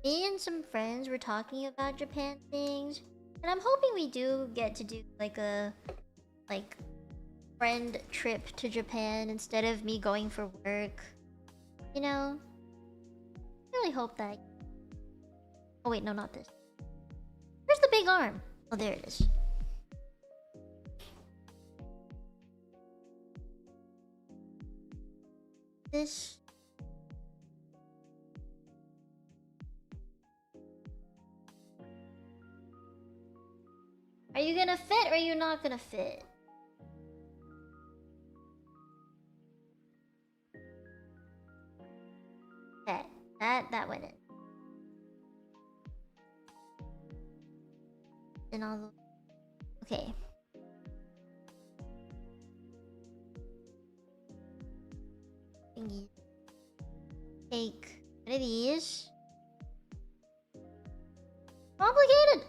Me and some friends were talking about Japan things, and I'm hoping we do get to do like a friend trip to Japan instead of me going for work. You know? I really hope that Oh wait, no, not this. Where's the big arm? Oh, there it is. This... Are you gonna fit or are you not gonna fit? Okay, that went in. And all the... Okay. Thingy. Take one of these. Complicated!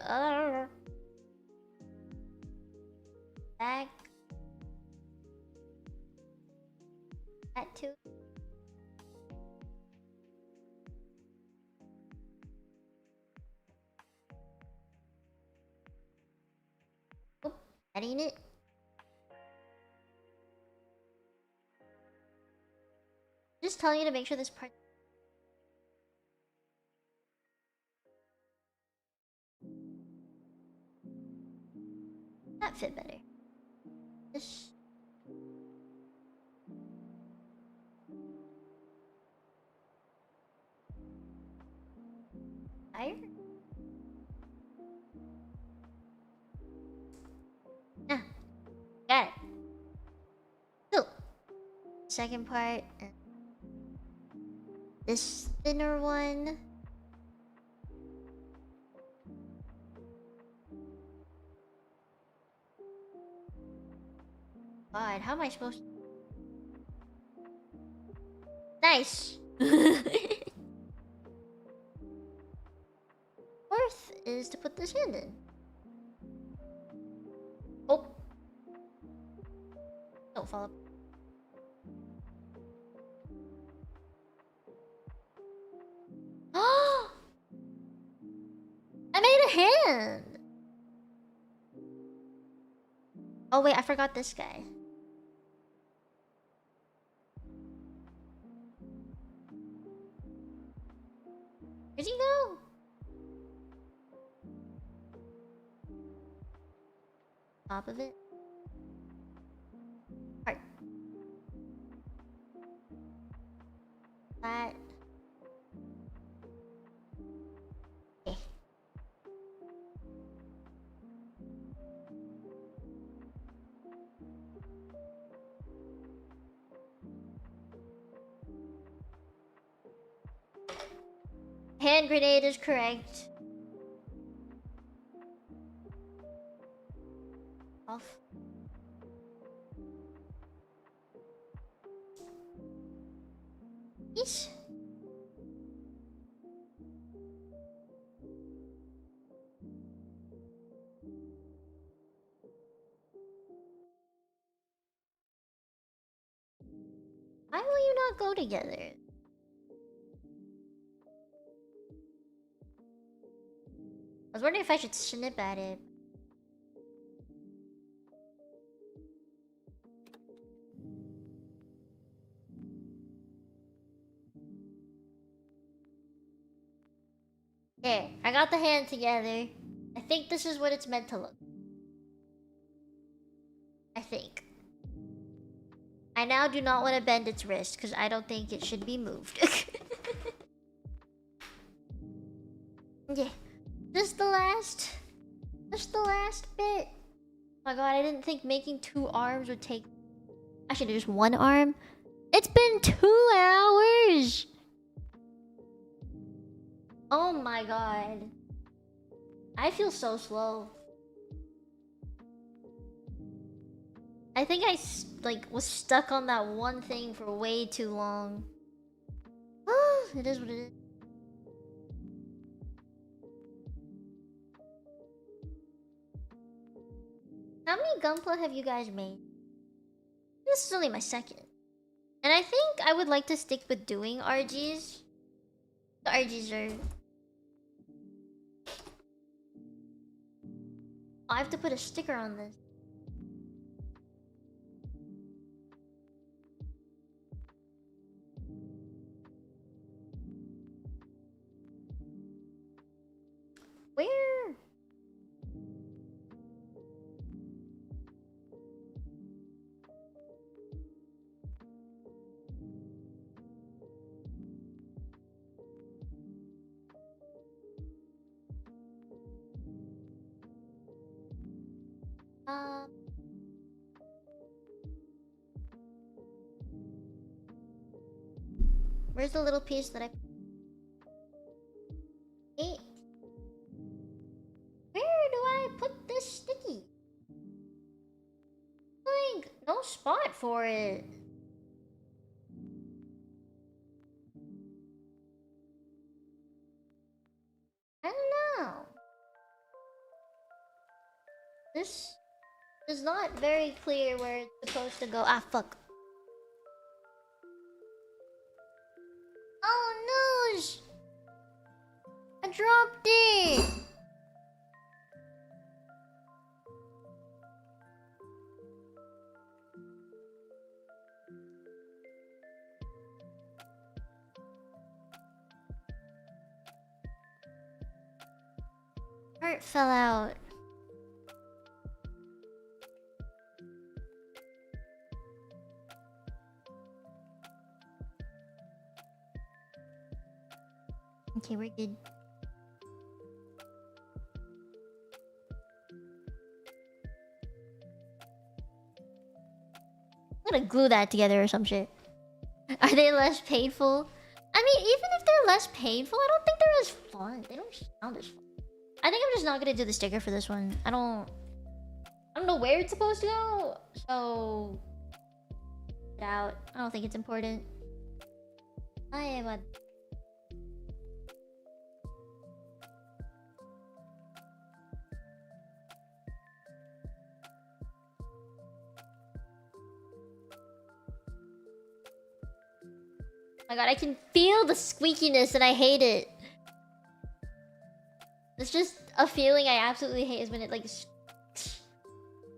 Back. That too. Oh, that ain't it. Just telling you to make sure this part... That fit better. This... Fire? Ah, got it. Cool. Second part. This thinner one. God, how am I supposed to... Nice! Fourth is to put this hand in. Oh! Don't fall up. I made a hand! Oh wait, I forgot this guy. Where'd he go? Top of it. Heart. That. Okay. Hand grenade is correct. Off. Yeesh. Why will you not go together? I was wondering if I should snip at it. Okay, I got the hand together. I think this is what it's meant to look. I think. I now do not want to bend its wrist because I don't think it should be moved. Yeah. Just the last bit. Oh my god, I didn't think making 2 arms would take... Actually, there's 1 arm. It's been 2 hours! Oh my god. I feel so slow. I think I was stuck on that one thing for way too long. It is what it is. How many Gunpla have you guys made? This is only my 2nd. And I think I would like to stick with doing RGs. The RGs are... I have to put a sticker on this. Where? Where's the little piece that I... Hey. Where do I put this sticky? Like, no spot for it. I don't know. This is not very clear where it's supposed to go. Ah, fuck. Oh no! I dropped it! Heart fell out. Okay, we're good. I'm gonna glue that together or some shit. Are they less painful? I mean, even if they're less painful, I don't think they're as fun. They don't sound as fun. I think I'm just not gonna do the sticker for this one. I don't know where it's supposed to go, so... Get out. I don't think it's important. I am a... Oh my god, I can feel the squeakiness and I hate it. It's just a feeling I absolutely hate is when it like... Even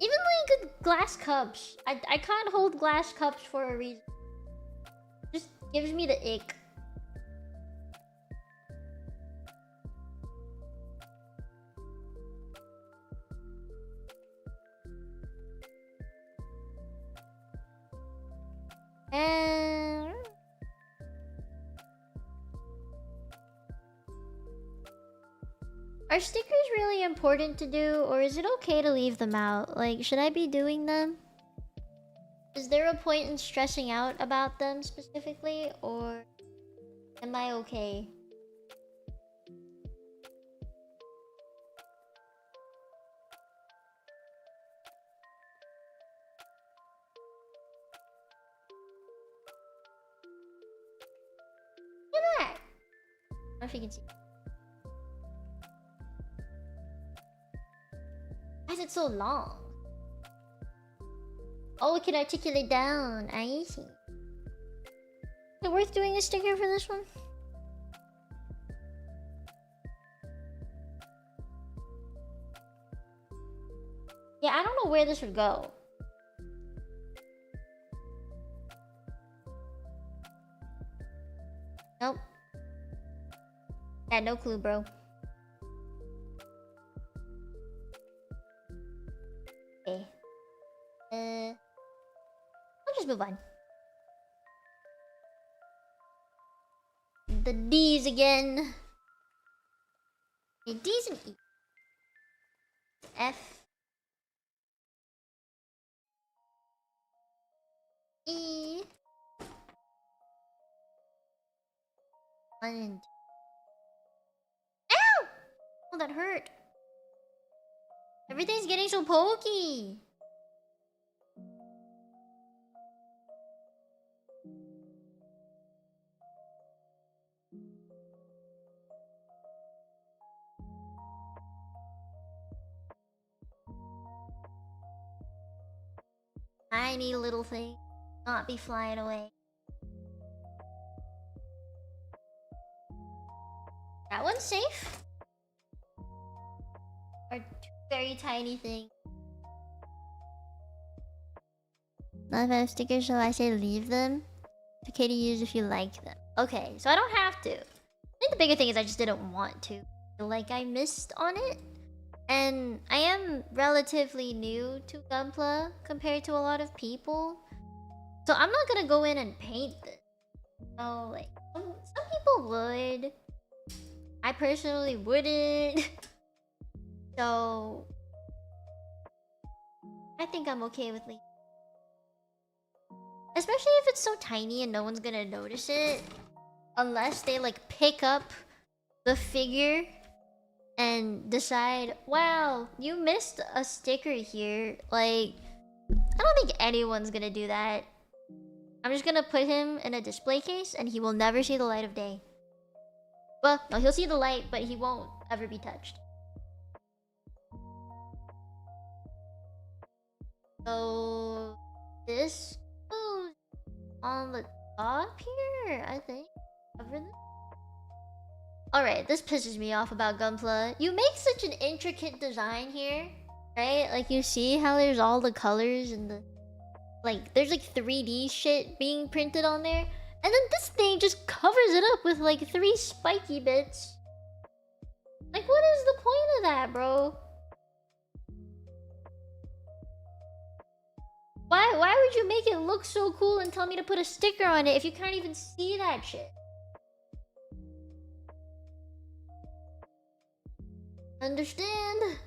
like with glass cups. I can't hold glass cups for a reason. It just gives me the ick. And... Are stickers really important to do, or is it okay to leave them out? Like, should I be doing them? Is there a point in stressing out about them specifically, or am I okay? know if you can see. Why is it so long? Oh, it can articulate down. I see. Is it worth doing a sticker for this one? Yeah, I don't know where this would go. Nope. Yeah, no clue, bro. Okay. I'll just move on. The D's again. Okay, D's and E. F. E. 1 and 2. Ow! Oh, that hurt. Everything's getting so pokey. Tiny little thing. Not be flying away. That one's safe. Or two very tiny things. Not if I have stickers, so I say leave them. It's okay to use if you like them. Okay, so I don't have to. I think the bigger thing is I just didn't want to. Like I missed on it. And I am relatively new to Gunpla compared to a lot of people. So I'm not gonna go in and paint this. So like some people would. I personally wouldn't. So I think I'm okay with leaving. Especially if it's so tiny and no one's gonna notice it. Unless they like pick up the figure and decide, wow, you missed a sticker here. Like, I don't think anyone's gonna do that. I'm just gonna put him in a display case and he will never see the light of day. Well, no, he'll see the light, but he won't ever be touched. So this goes on the top here, I think. Cover this. Alright, this pisses me off about Gunpla. You make such an intricate design here, right? Like, you see how there's all the colors and the... Like, there's like 3D shit being printed on there. And then this thing just covers it up with like 3 spiky bits. Like, what is the point of that, bro? Why would you make it look so cool and tell me to put a sticker on it if you can't even see that shit? Understand?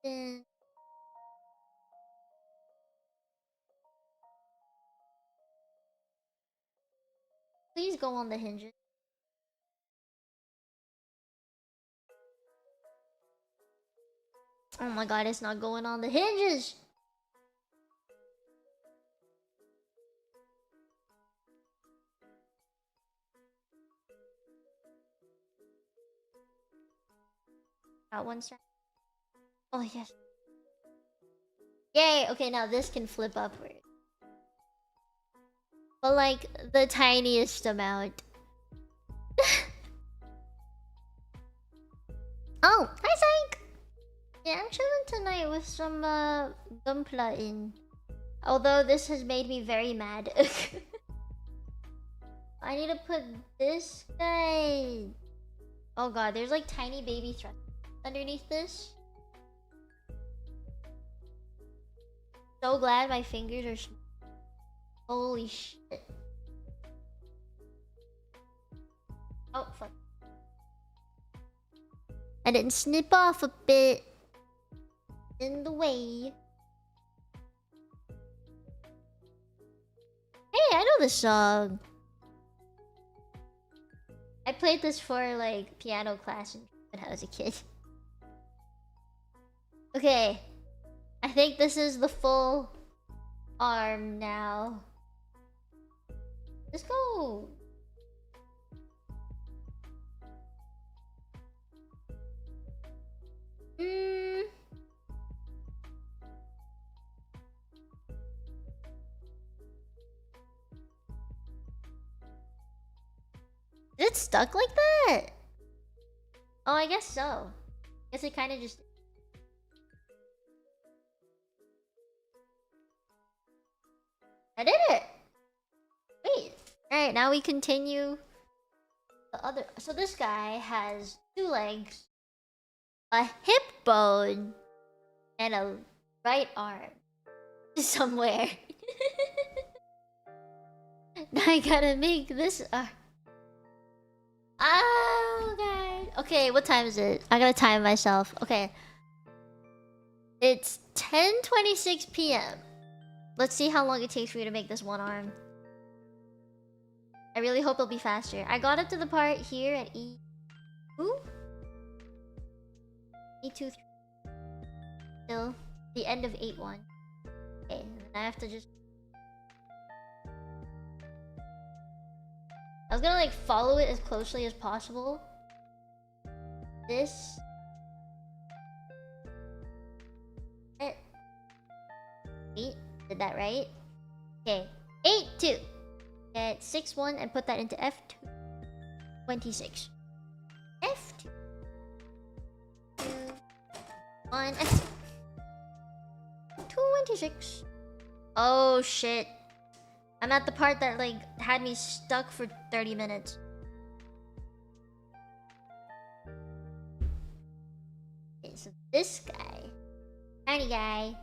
Then please go on the hinges. Oh my god, it's not going on the hinges! Got one side. Oh yes. Yay! Okay, now this can flip upward. But like, the tiniest amount. Oh! Hi, Psych! Yeah, I'm chilling tonight with some Gunpla in. Although this has made me very mad. I need to put this guy. Oh god, there's like tiny baby threads underneath this. So glad my fingers are small. Holy shit. Oh fuck. I didn't snip off a bit in the way. Hey, I know this song. I played this for like piano class when I was a kid. Okay, I think this is the full arm now. Let's go. Is it stuck like that? Oh, I guess so. Guess it kind of just... I did it! Wait. Alright, now we continue the other... So this guy has 2 legs, a hip bone, and a right arm. Somewhere. Now I gotta make this arm. Oh, God. Okay, what time is it? I gotta time myself. Okay. It's 10:26 p.m. Let's see how long it takes for me to make this one arm. I really hope it'll be faster. I got up to the part here at E... Ooh? E2... Still. The end of 8-1. Okay, and then I have to just... I was gonna like follow it as closely as possible. This. 8. Did that right? Okay. 8-2. Get 6-1 and put that into F2. 26. F2. 2. 1. 26. Oh shit. I'm at the part that like had me stuck for 30 minutes. Okay, so this guy. Tiny guy.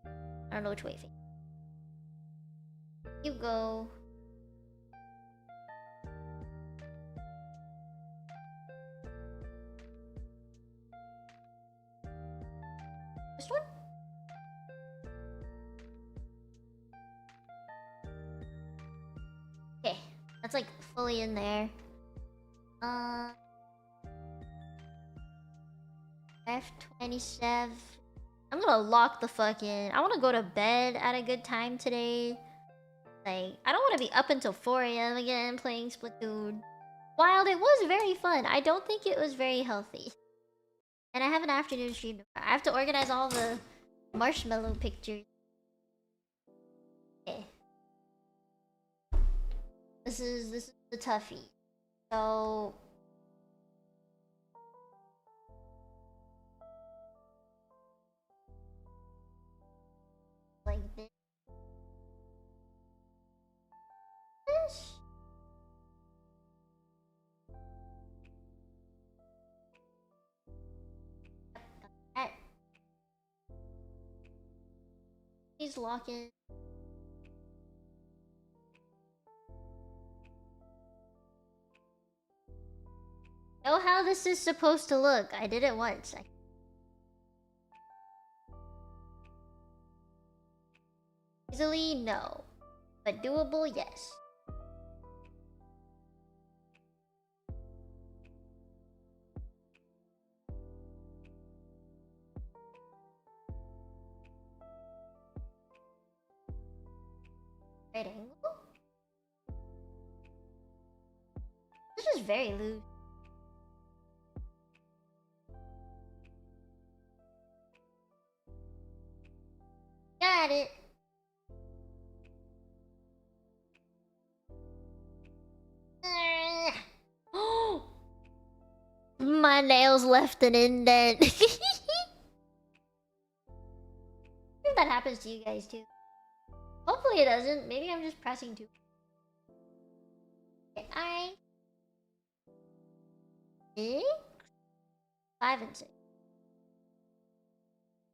I don't know which way. You go. This one? Okay, that's like fully in there. F27. I'm gonna lock the fuck in. I wanna go to bed at a good time today. Like, I don't wanna be up until 4 a.m. again playing Splatoon. While it was very fun, I don't think it was very healthy. And I have an afternoon stream tomorrow. I have to organize all the marshmallow pictures. Okay. This is the toughie. So like this. That. Please lock in. Know how this is supposed to look. I did it once. Easily, no. But doable, yes. Right angle? This is very loose. Got it. My nails left an indent. I think that happens to you guys too. Hopefully it doesn't. Maybe I'm just pressing too. Okay, 6, 5 and 6.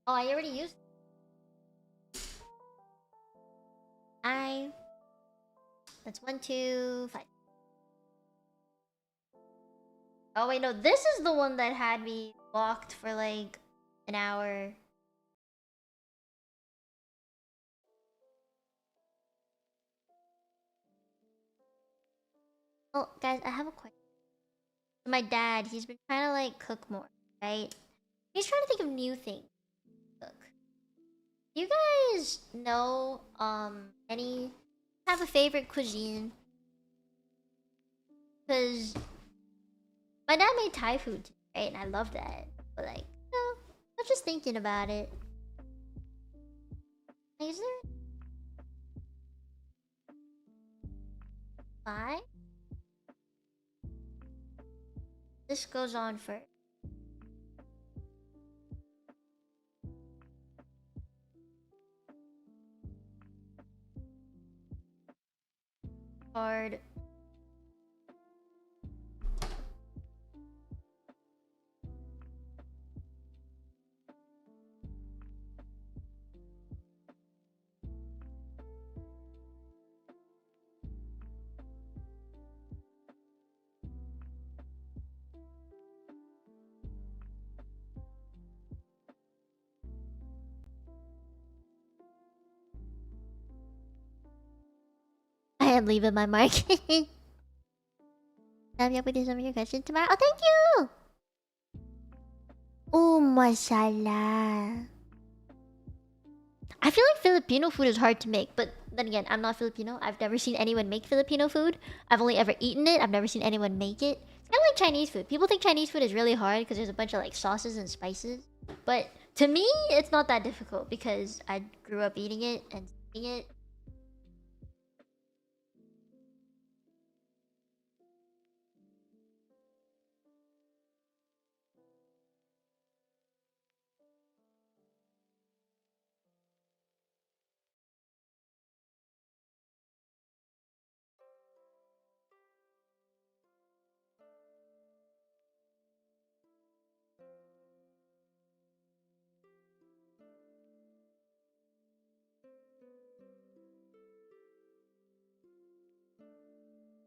Oh, I already used that's 1, 2, 5. Oh wait, no, this is the one that had me locked for like an hour. Oh, guys, I have a question. My dad, he's been trying to like cook more, right? He's trying to think of new things to cook. You guys know any have a favorite cuisine. Cause my dad made Thai food too, right? And I love that. But like, I was just thinking about it. Is there 5? This goes on first. Hard. I am leaving my mark. I'll be up with some of your questions tomorrow. Oh, thank you! Oh, masala. I feel like Filipino food is hard to make, but then again, I'm not Filipino. I've never seen anyone make Filipino food. I've only ever eaten it. I've never seen anyone make it. It's kind of like Chinese food. People think Chinese food is really hard because there's a bunch of like sauces and spices. But to me, it's not that difficult because I grew up eating it and eating it.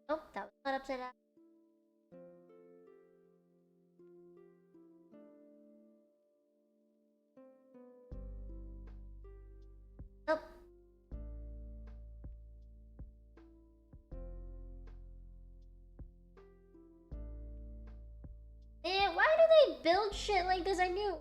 Nope, that was not upside down. Nope. Man, why do they build shit like this? I knew.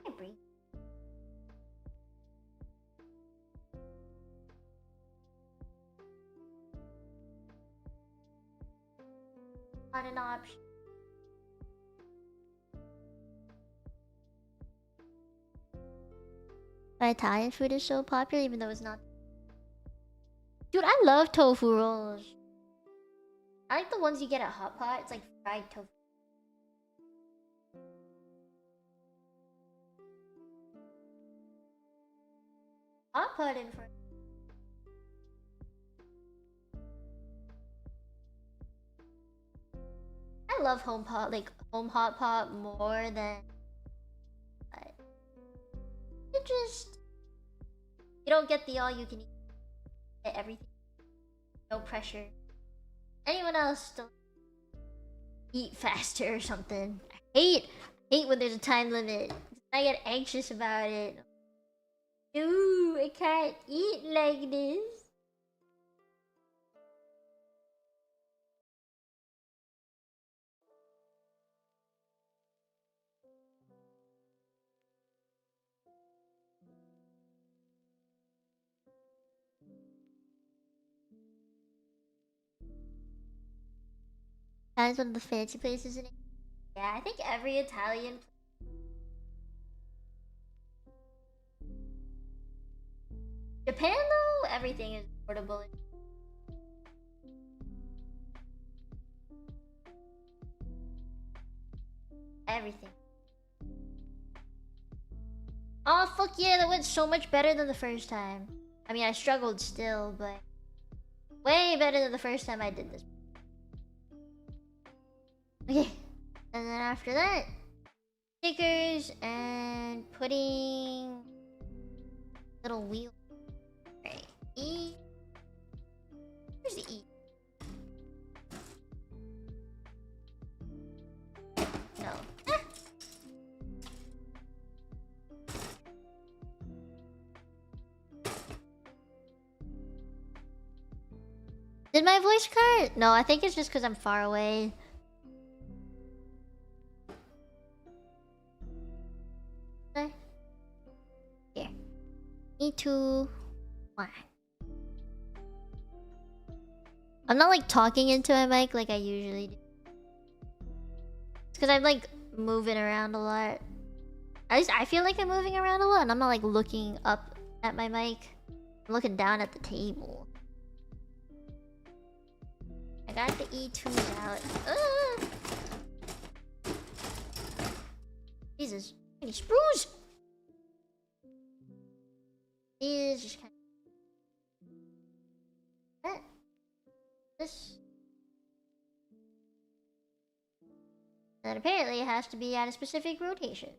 I breathe. Not an option. Italian food is so popular, even though it's not. Dude, I love tofu rolls. I like the ones you get at Hot Pot. It's like fried tofu. Hot Pot in for. I love home pot, like home hot pot more than. It just. You don't get the all you can eat. Get everything. No pressure. Anyone else still eat faster or something. I hate when there's a time limit. I get anxious about it. Dude, I can't eat like this. That's one of the fancy places in it. Yeah, I think every Italian. Japan though, everything is affordable. Everything. Oh fuck yeah, that went so much better than the first time. I mean, I struggled still, but way better than the first time I did this. Okay, and then after that, stickers and putting little wheel. Right, E. Where's the E? No. Ah. Did my voice cut? No, I think it's just because I'm far away. Here. Me too. Why? I'm not like talking into my mic like I usually do. It's because I'm like moving around a lot. At least I feel like I'm moving around a lot and I'm not like looking up at my mic. I'm looking down at the table. I got the E2s out. Jesus, any sprues? These just kind of... This. And apparently it has to be at a specific rotation.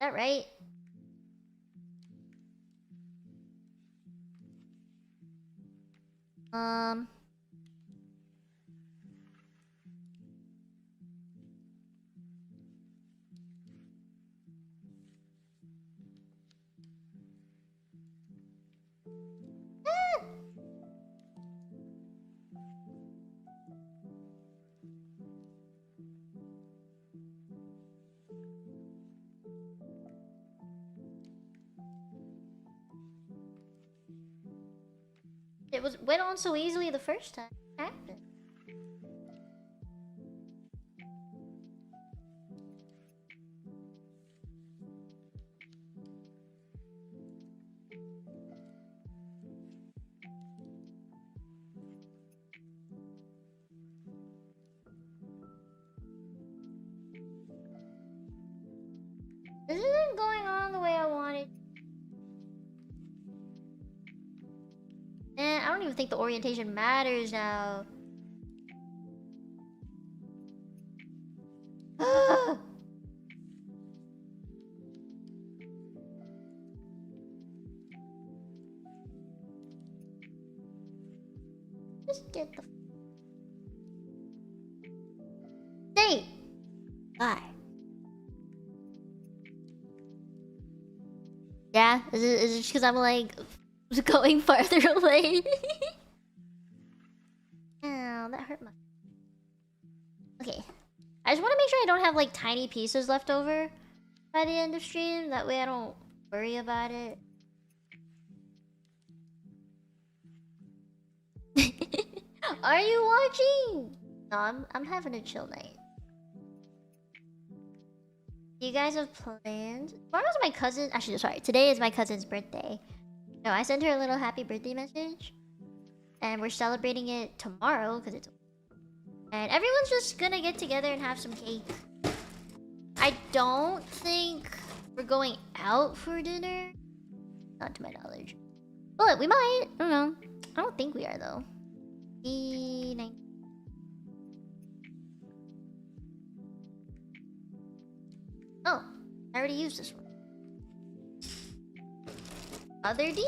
Is that right? It went on so easily the first time. What happened? This isn't going on the way I wanted. Man, I don't even think the orientation matters now. Just get the... Stay! Bye. Yeah? Is it just because I'm like... going farther away? Ow, that hurt my... Okay. I just want to make sure I don't have like tiny pieces left over by the end of stream. That way I don't worry about it. Are you watching? No, I'm having a chill night. You guys have plans? Tomorrow's my cousin... Actually, sorry. Today is my cousin's birthday. No, I sent her a little happy birthday message. And we're celebrating it tomorrow because it's... And everyone's just gonna get together and have some cake. I don't think we're going out for dinner. Not to my knowledge. But we might. I don't know. I don't think we are though. E9. Oh, I already used this one. Other D?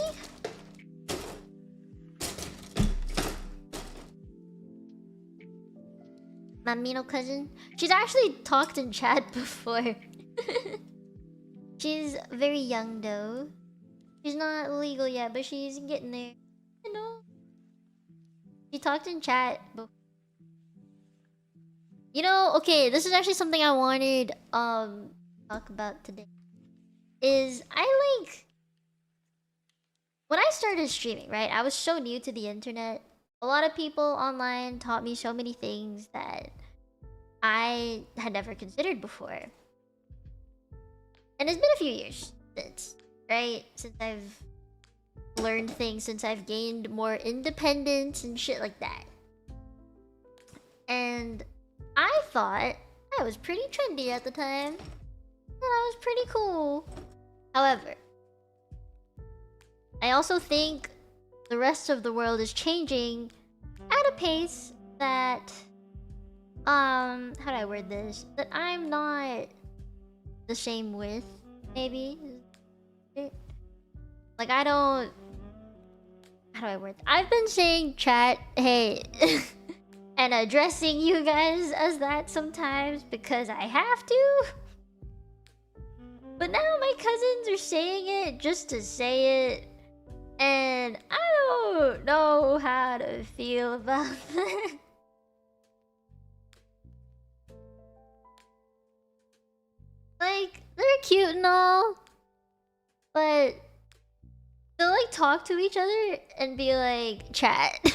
My Mino cousin. She's actually talked in chat before. She's very young though. She's not legal yet, but she's getting there. You know. She talked in chat before. You know, okay, this is actually something I wanted talk about today. Is I like... When I started streaming, right, I was so new to the internet. A lot of people online taught me so many things that I had never considered before. And it's been a few years since, right? Since I've learned things, since I've gained more independence and shit like that. And I thought I was pretty trendy at the time. And I was pretty cool. However, I also think the rest of the world is changing at a pace that, how do I word this? That I'm not the same with, maybe? Like, I don't... How do I word... I've been saying chat, hey, and addressing you guys as that sometimes because I have to. cousins are saying it just to say it, and I don't know how to feel about that. Like, they're cute and all, but they'll like talk to each other and be like, chat. And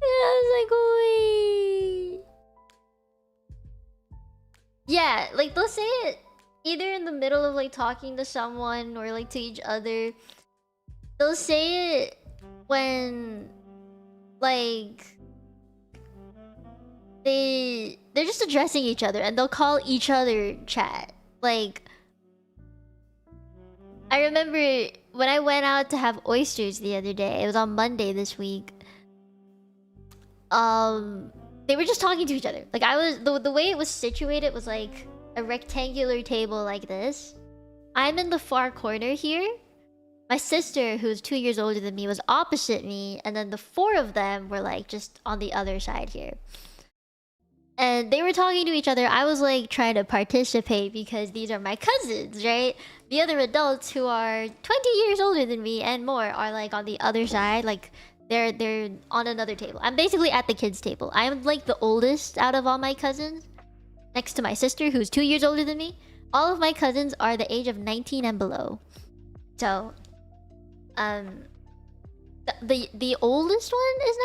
I was like, wait. Yeah, like they'll say it either in the middle of like talking to someone or like to each other. They'll say it when like they're just addressing each other and they'll call each other chat. Like, I remember when I went out to have oysters the other day, it was on Monday this week. They were just talking to each other. Like, I was the way it was situated was like a rectangular table like this. I'm in the far corner here. My sister, who's 2 years older than me, was opposite me, and then the four of them were like just on the other side here. And they were talking to each other. I was like trying to participate because these are my cousins, right? The other adults who are 20 years older than me and more are like on the other side, like they're on another table. I'm basically at the kids' table. I'm like the oldest out of all my cousins, next to my sister who's 2 years older than me. All of my cousins are the age of 19 and below. So, the oldest one is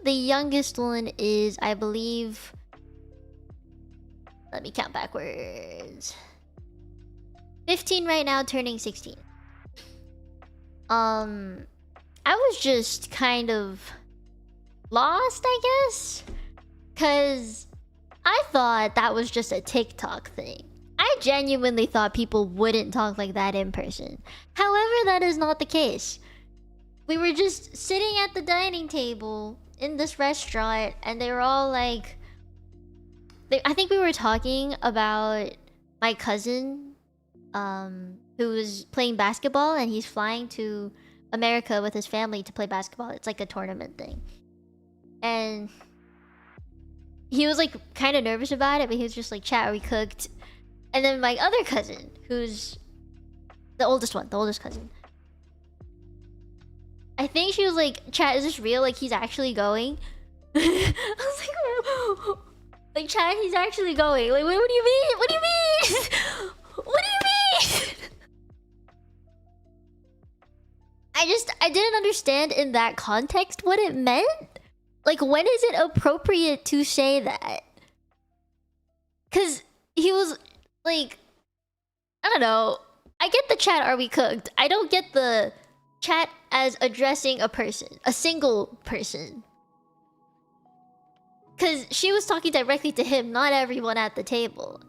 19. The youngest one is, I believe. Let me count backwards. 15 right now, turning 16. I was just kind of lost, I guess, cause I thought that was just a TikTok thing. I genuinely thought people wouldn't talk like that in person. However, that is not the case. We were just sitting at the dining table in this restaurant, and they were all like, I think we were talking about my cousin, who was playing basketball, and he's flying to America with his family to play basketball. It's like a tournament thing. And he was like kind of nervous about it, but he was just like, chat, are we cooked? And then my other cousin, who's the oldest one, the oldest cousin, I think she was like, chat, is this real? Like, he's actually going? I was like, chat, he's actually going. Like, what do you mean? What do you mean? What do you mean? I didn't understand in that context what it meant. Like, when is it appropriate to say that? Cause he was like, I don't know. I get the chat, are we cooked? I don't get the chat as addressing a person, a single person. Cause she was talking directly to him, not everyone at the table.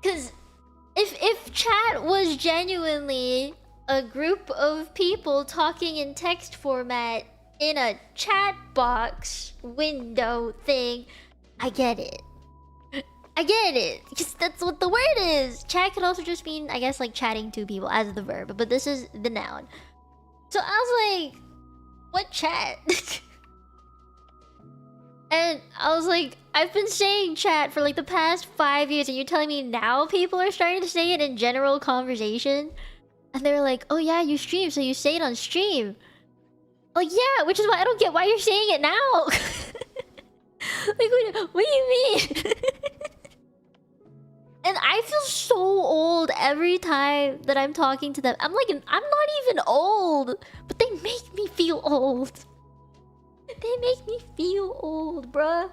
Cause if chat was genuinely a group of people talking in text format in a chat box window thing, I get it. I get it, because that's what the word is. Chat could also just mean, I guess, like chatting to people as the verb, but this is the noun. So I was like, what chat? And I was like, I've been saying chat for like the past 5 years, and you're telling me now people are starting to say it in general conversation? And they were like, oh yeah, you stream, so you say it on stream. Oh yeah, which is why I don't get why you're saying it now. Like, what do you mean? And I feel so old every time that I'm talking to them. I'm like, I'm not even old, but they make me feel old. They make me feel old, bruh.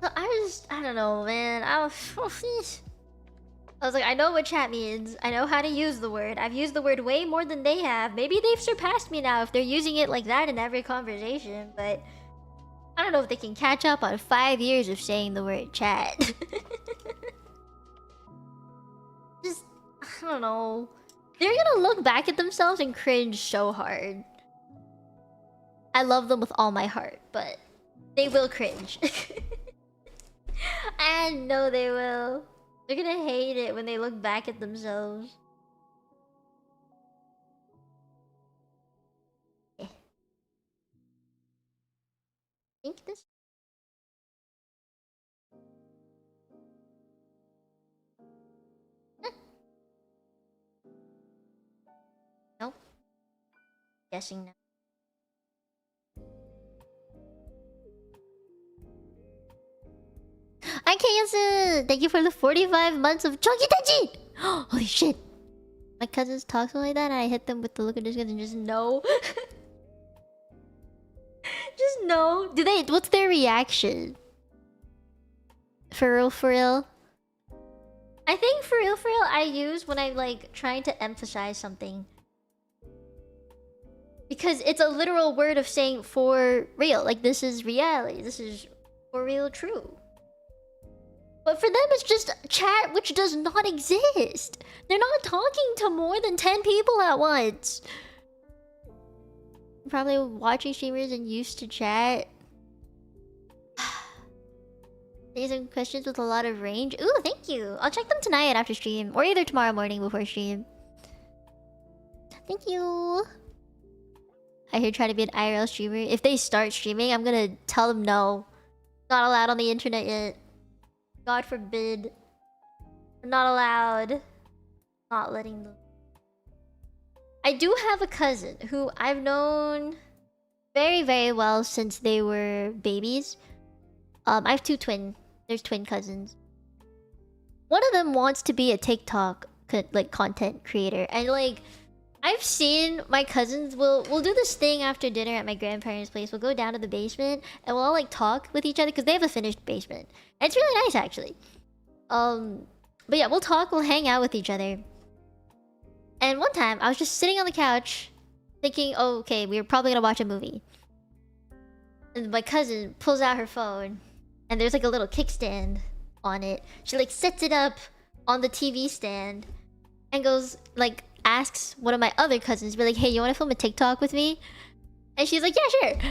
I don't know, man. I was like, I know what chat means. I know how to use the word. I've used the word way more than they have. Maybe they've surpassed me now if they're using it like that in every conversation, but I don't know if they can catch up on 5 years of saying the word chat. Just, I don't know. They're gonna look back at themselves and cringe so hard. I love them with all my heart, but they will cringe. I know they will. They're gonna hate it when they look back at themselves. I think this guessing now. I can't. Thank you for the 45 months of Chunky Tenchi! Holy shit. My cousins talk something like that and I hit them with the look of disgust and just no. Just no. What's their reaction? For real, for real? I think for real, I use when I'm like trying to emphasize something. Because it's a literal word of saying for real. Like, this is reality. This is for real true. But for them, it's just chat which does not exist. They're not talking to more than 10 people at once. Probably watching streamers and used to chat. These are questions with a lot of range. Ooh, thank you. I'll check them tonight after stream. Or either tomorrow morning before stream. Thank you. I hear try to be an IRL streamer. If they start streaming, I'm gonna tell them no. Not allowed on the internet yet. God forbid. Not allowed. Not letting them. I do have a cousin who I've known very, very well since they were babies. I have there's twin cousins. One of them wants to be a TikTok like content creator, and like I've seen my cousins we'll do this thing after dinner at my grandparents' place. We'll go down to the basement and we'll all like talk with each other because they have a finished basement. And it's really nice actually. But yeah, we'll talk, we'll hang out with each other. And one time I was just sitting on the couch thinking, oh, okay, we were probably gonna watch a movie. And my cousin pulls out her phone and there's like a little kickstand on it. She like sets it up on the TV stand and goes like asks one of my other cousins, be like, hey, you want to film a TikTok with me? And she's like, yeah, sure.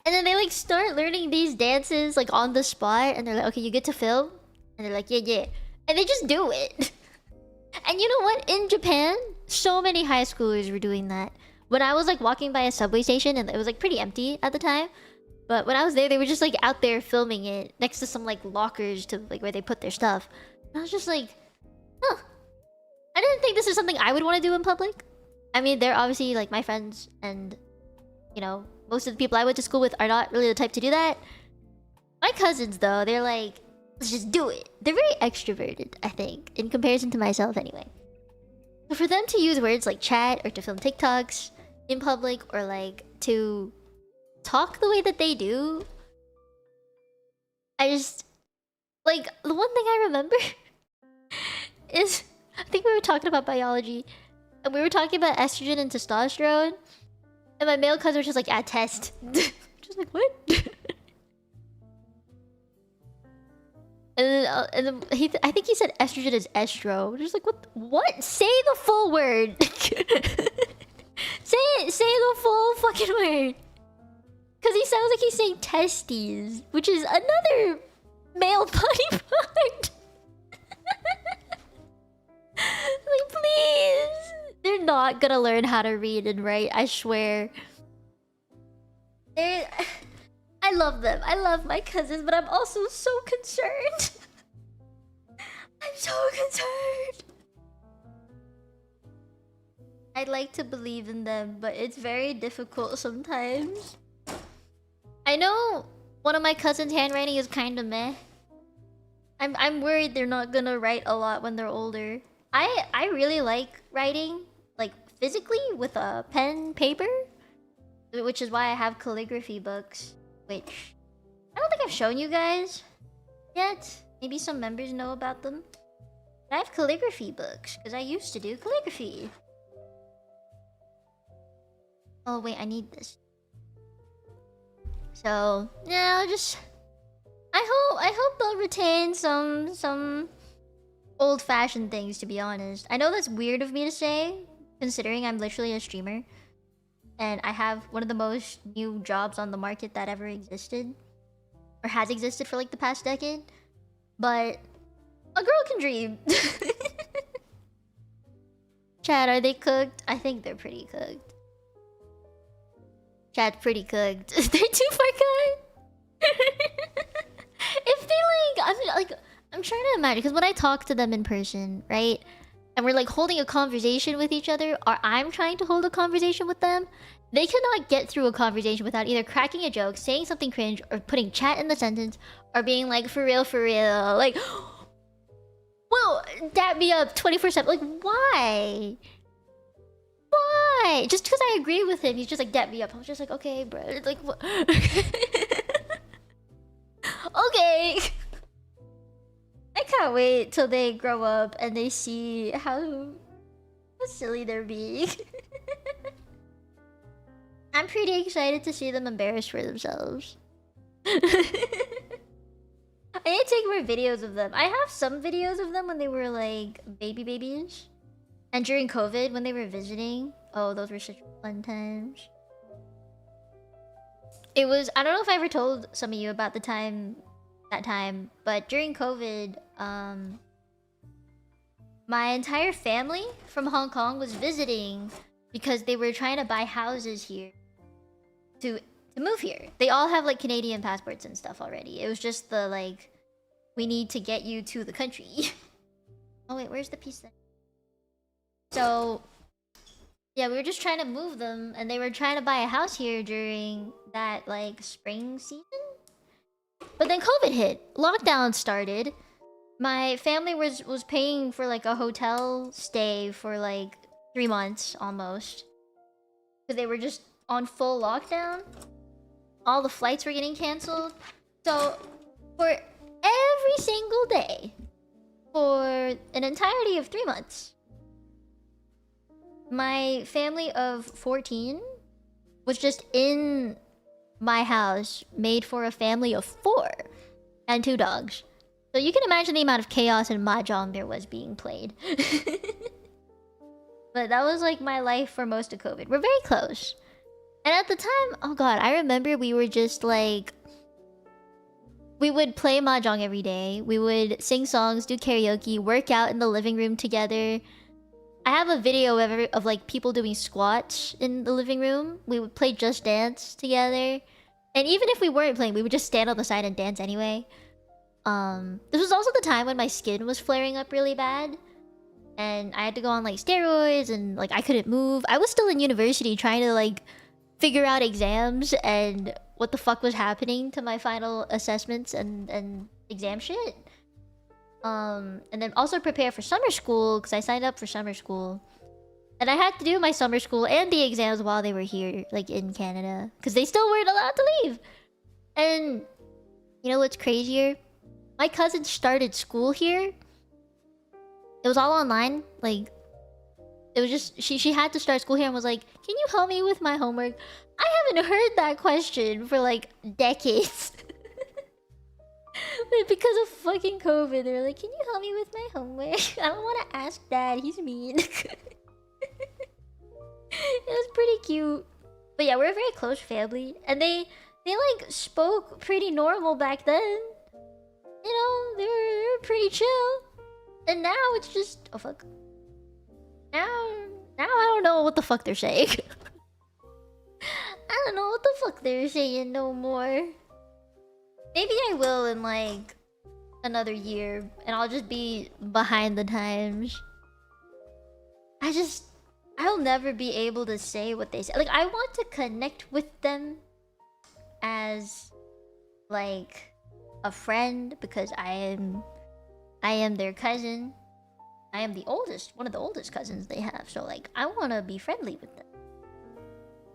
And then they like start learning these dances like on the spot, and they're like, okay, you get to film? And they're like, yeah. And they just do it. And you know what? In Japan, so many high schoolers were doing that. When I was like walking by a subway station, and it was like pretty empty at the time, but when I was there, they were just like out there filming it next to some like lockers to like where they put their stuff. And I was just like, huh. I didn't think this is something I would want to do in public. I mean, they're obviously like my friends, and you know, most of the people I went to school with are not really the type to do that. My cousins, though, they're like, let's just do it. They're very extroverted, I think, in comparison to myself anyway. So for them to use words like chat or to film TikToks in public or like to talk the way that they do, I just like the one thing I remember is I think we were talking about biology and we were talking about estrogen and testosterone, and my male cousin was just like, yeah, test. Just like, what? And then I think he said estrogen is estro. Just like, what? Say the full word. Say the full fucking word. Because he sounds like he's saying testes, which is another male body part. Like, please. They're not gonna learn how to read and write, I swear. I love them. I love my cousins, but I'm also so concerned. I'm so concerned. I'd like to believe in them, but it's very difficult sometimes. I know one of my cousins' handwriting is kind of meh. I'm worried they're not gonna write a lot when they're older. I really like writing, like physically with a pen, paper, which is why I have calligraphy books, which I don't think I've shown you guys yet. Maybe some members know about them. But I have calligraphy books because I used to do calligraphy. Oh wait, I need this. So yeah, I hope they'll retain some old-fashioned things, to be honest. I know that's weird of me to say, considering I'm literally a streamer and I have one of the most new jobs on the market that ever existed, or has existed for like the past decade. But a girl can dream. Chad, are they cooked? I think they're pretty cooked. Chad, pretty cooked. They're too far cooked. If they I'm trying to imagine, because when I talk to them in person, right? and we're like holding a conversation with each other, or I'm trying to hold a conversation with them, they cannot get through a conversation without either cracking a joke, saying something cringe, or putting chat in the sentence, or being like, for real, like, well, dap me up 24/7. Like, why? Why? Just because I agree with him, he's just like, dap me up. I was just like, okay, bro. Like, what? Okay. I can't wait till they grow up and they see how silly they're being. I'm pretty excited to see them embarrassed for themselves. I need to take more videos of them. I have some videos of them when they were like babies. And during COVID when they were visiting. Oh, those were such fun times. It was, I don't know if I ever told some of you about that time, but during COVID, my entire family from Hong Kong was visiting because they were trying to buy houses here to move here. They all have like Canadian passports and stuff already. It was just the like, we need to get you to the country. Oh wait, where's the piece then? So yeah, we were just trying to move them, and they were trying to buy a house here during that like spring season. But then COVID hit, lockdown started. My family was paying for like a hotel stay for like 3 months almost, because they were just on full lockdown. All the flights were getting canceled. So for every single day for an entirety of 3 months, my family of 14 was just in my house, made for a family of 4 and 2 dogs. So you can imagine the amount of chaos and mahjong there was being played. But that was like my life for most of COVID. We're very close. And at the time, oh god, I remember we were just like, we would play mahjong every day. We would sing songs, do karaoke, work out in the living room together. I have a video of like people doing squats in the living room. We would play Just Dance together. And even if we weren't playing, we would just stand on the side and dance anyway. This was also the time when my skin was flaring up really bad. And I had to go on like steroids and like I couldn't move. I was still in university trying to like figure out exams and what the fuck was happening to my final assessments and exam shit. And then also prepare for summer school, because I signed up for summer school. And I had to do my summer school and the exams while they were here, like in Canada, because they still weren't allowed to leave. And you know what's crazier? My cousin started school here. It was all online. Like, it was just, she had to start school here and was like, can you help me with my homework? I haven't heard that question for like decades. Because of fucking COVID, they're like, can you help me with my homework? I don't want to ask dad, he's mean. It was pretty cute. But yeah, we're a very close family. And they like spoke pretty normal back then. You know, they were pretty chill. And now it's just, oh fuck. Now I don't know what the fuck they're saying. I don't know what the fuck they're saying no more. Maybe I will in like another year, and I'll just be behind the times. I'll never be able to say what they say. Like, I want to connect with them as like a friend, because I am their cousin. I am the oldest, one of the oldest cousins they have. So like, I want to be friendly with them.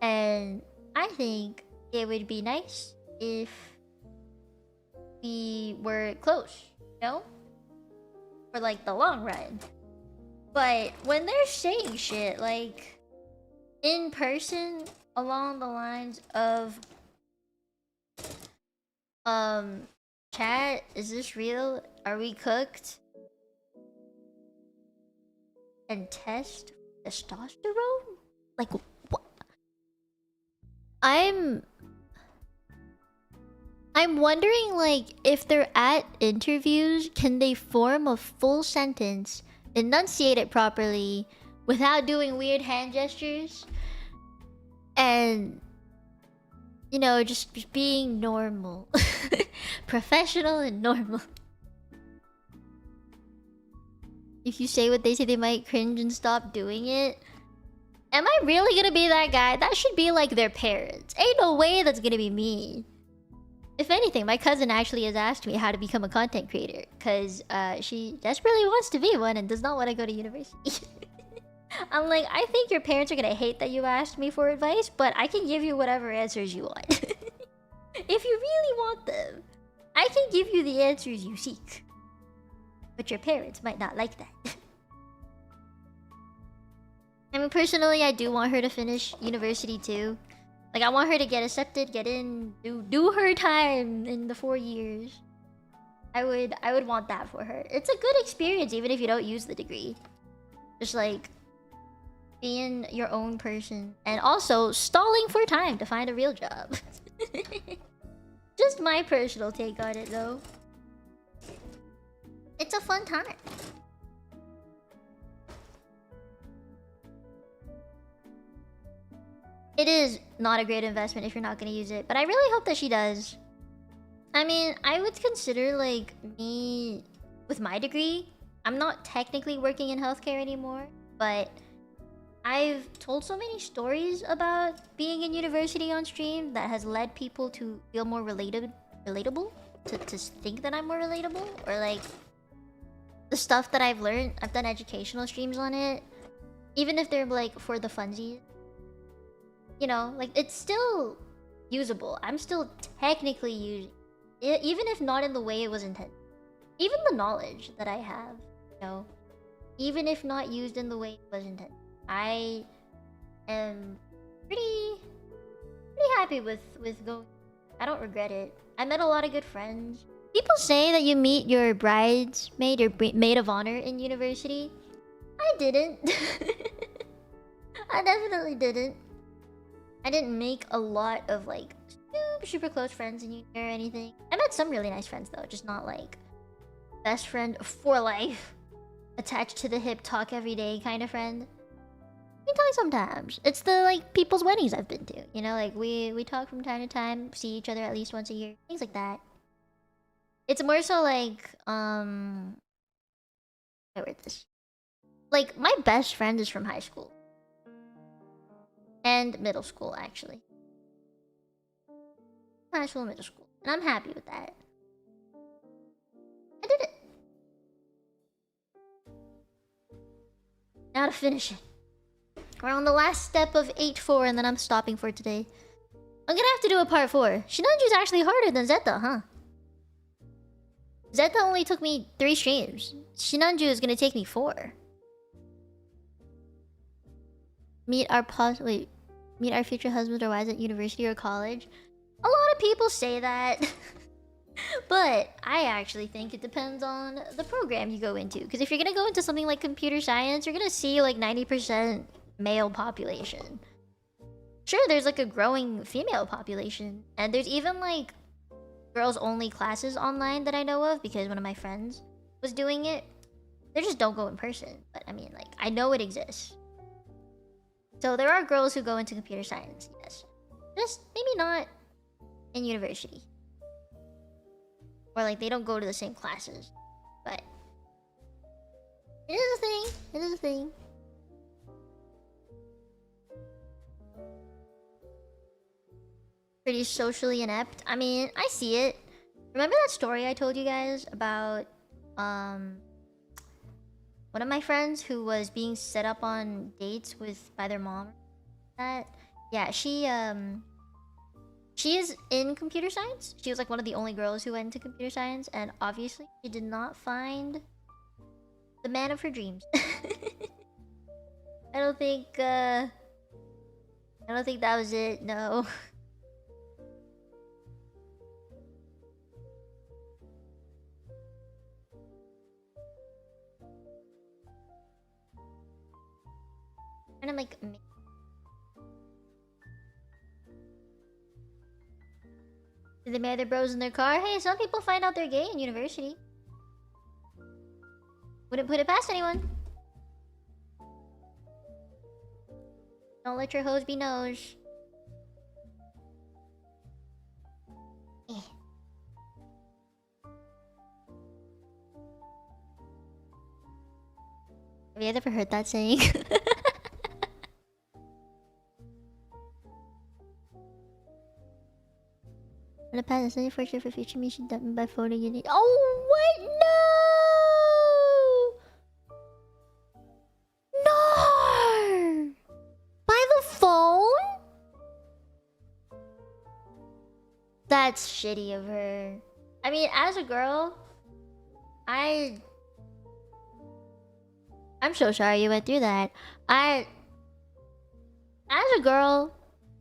And I think it would be nice if we were close, you know? For like the long run. But when they're saying shit like in person along the lines of chat, is this real? Are we cooked? And test testosterone? Like what? I'm wondering, like, if they're at interviews, can they form a full sentence, enunciate it properly, without doing weird hand gestures? And, you know, just being normal. Professional and normal. If you say what they say, they might cringe and stop doing it. Am I really gonna be that guy? That should be like their parents. Ain't no way that's gonna be me. If anything, my cousin actually has asked me how to become a content creator. Because she desperately wants to be one and does not want to go to university. I'm like, I think your parents are gonna hate that you asked me for advice, but I can give you whatever answers you want. If you really want them, I can give you the answers you seek. But your parents might not like that. I mean, personally, I do want her to finish university too. Like, I want her to get accepted, get in, do her time in the 4 years. I would want that for her. It's a good experience, even if you don't use the degree. Just like being your own person, and also stalling for time to find a real job. Just my personal take on it, though. It's a fun time. It is not a great investment if you're not going to use it, but I really hope that she does. I mean, I would consider, like, me... With my degree, I'm not technically working in healthcare anymore, but I've told so many stories about being in university on stream that has led people to feel more relatable? To think that I'm more relatable? Or, like, the stuff that I've learned, I've done educational streams on it. Even if they're, like, for the funsies. You know, like, it's still usable. I'm still technically using it, even if not in the way it was intended. Even the knowledge that I have, you know, even if not used in the way it was intended, I am pretty happy with going. I don't regret it. I met a lot of good friends. People say that you meet your bridesmaid, your maid of honor in university. I didn't. I definitely didn't. I didn't make a lot of, like, super close friends in uni or anything. I met some really nice friends, though. Just not, like, best friend for life. Attached to the hip, talk every day kind of friend. We talk sometimes. It's the, like, people's weddings I've been to. You know, like, we talk from time to time. See each other at least once a year. Things like that. It's more so, like, I read this. Like, my best friend is from high school. And middle school, actually. High school and middle school. And I'm happy with that. I did it. Now to finish it. We're on the last step of 8-4 and then I'm stopping for today. I'm gonna have to do a part 4. Sinanju's actually harder than Zeta, huh? Zeta only took me 3 streams. Sinanju is gonna take me 4. Meet our future husbands or wives at university or college. A lot of people say that. But I actually think it depends on the program you go into. Because if you're gonna go into something like computer science, you're gonna see like 90% male population. Sure, there's like a growing female population. And there's even like girls-only classes online that I know of because one of my friends was doing it. They just don't go in person. But I mean, like, I know it exists. So there are girls who go into computer science, yes. Just maybe not in university. Or like they don't go to the same classes. But it is a thing. It is a thing. Pretty socially inept. I mean, I see it. Remember that story I told you guys about one of my friends who was being set up on dates by their mom? That yeah, she is in computer science. She was like one of the only girls who went into computer science, and obviously she did not find the man of her dreams. I don't think that was it, no. Trying to like did they marry their bros in their car? Hey, some people find out they're gay in university. Wouldn't put it past anyone. Don't let your hoes be nose. Eh. Have you ever heard that saying? For the past, study for sure for future me should dump me by phone again. Oh, what? No! No! By the phone? That's shitty of her. I mean, as a girl, I'm so sorry you went through that. As a girl,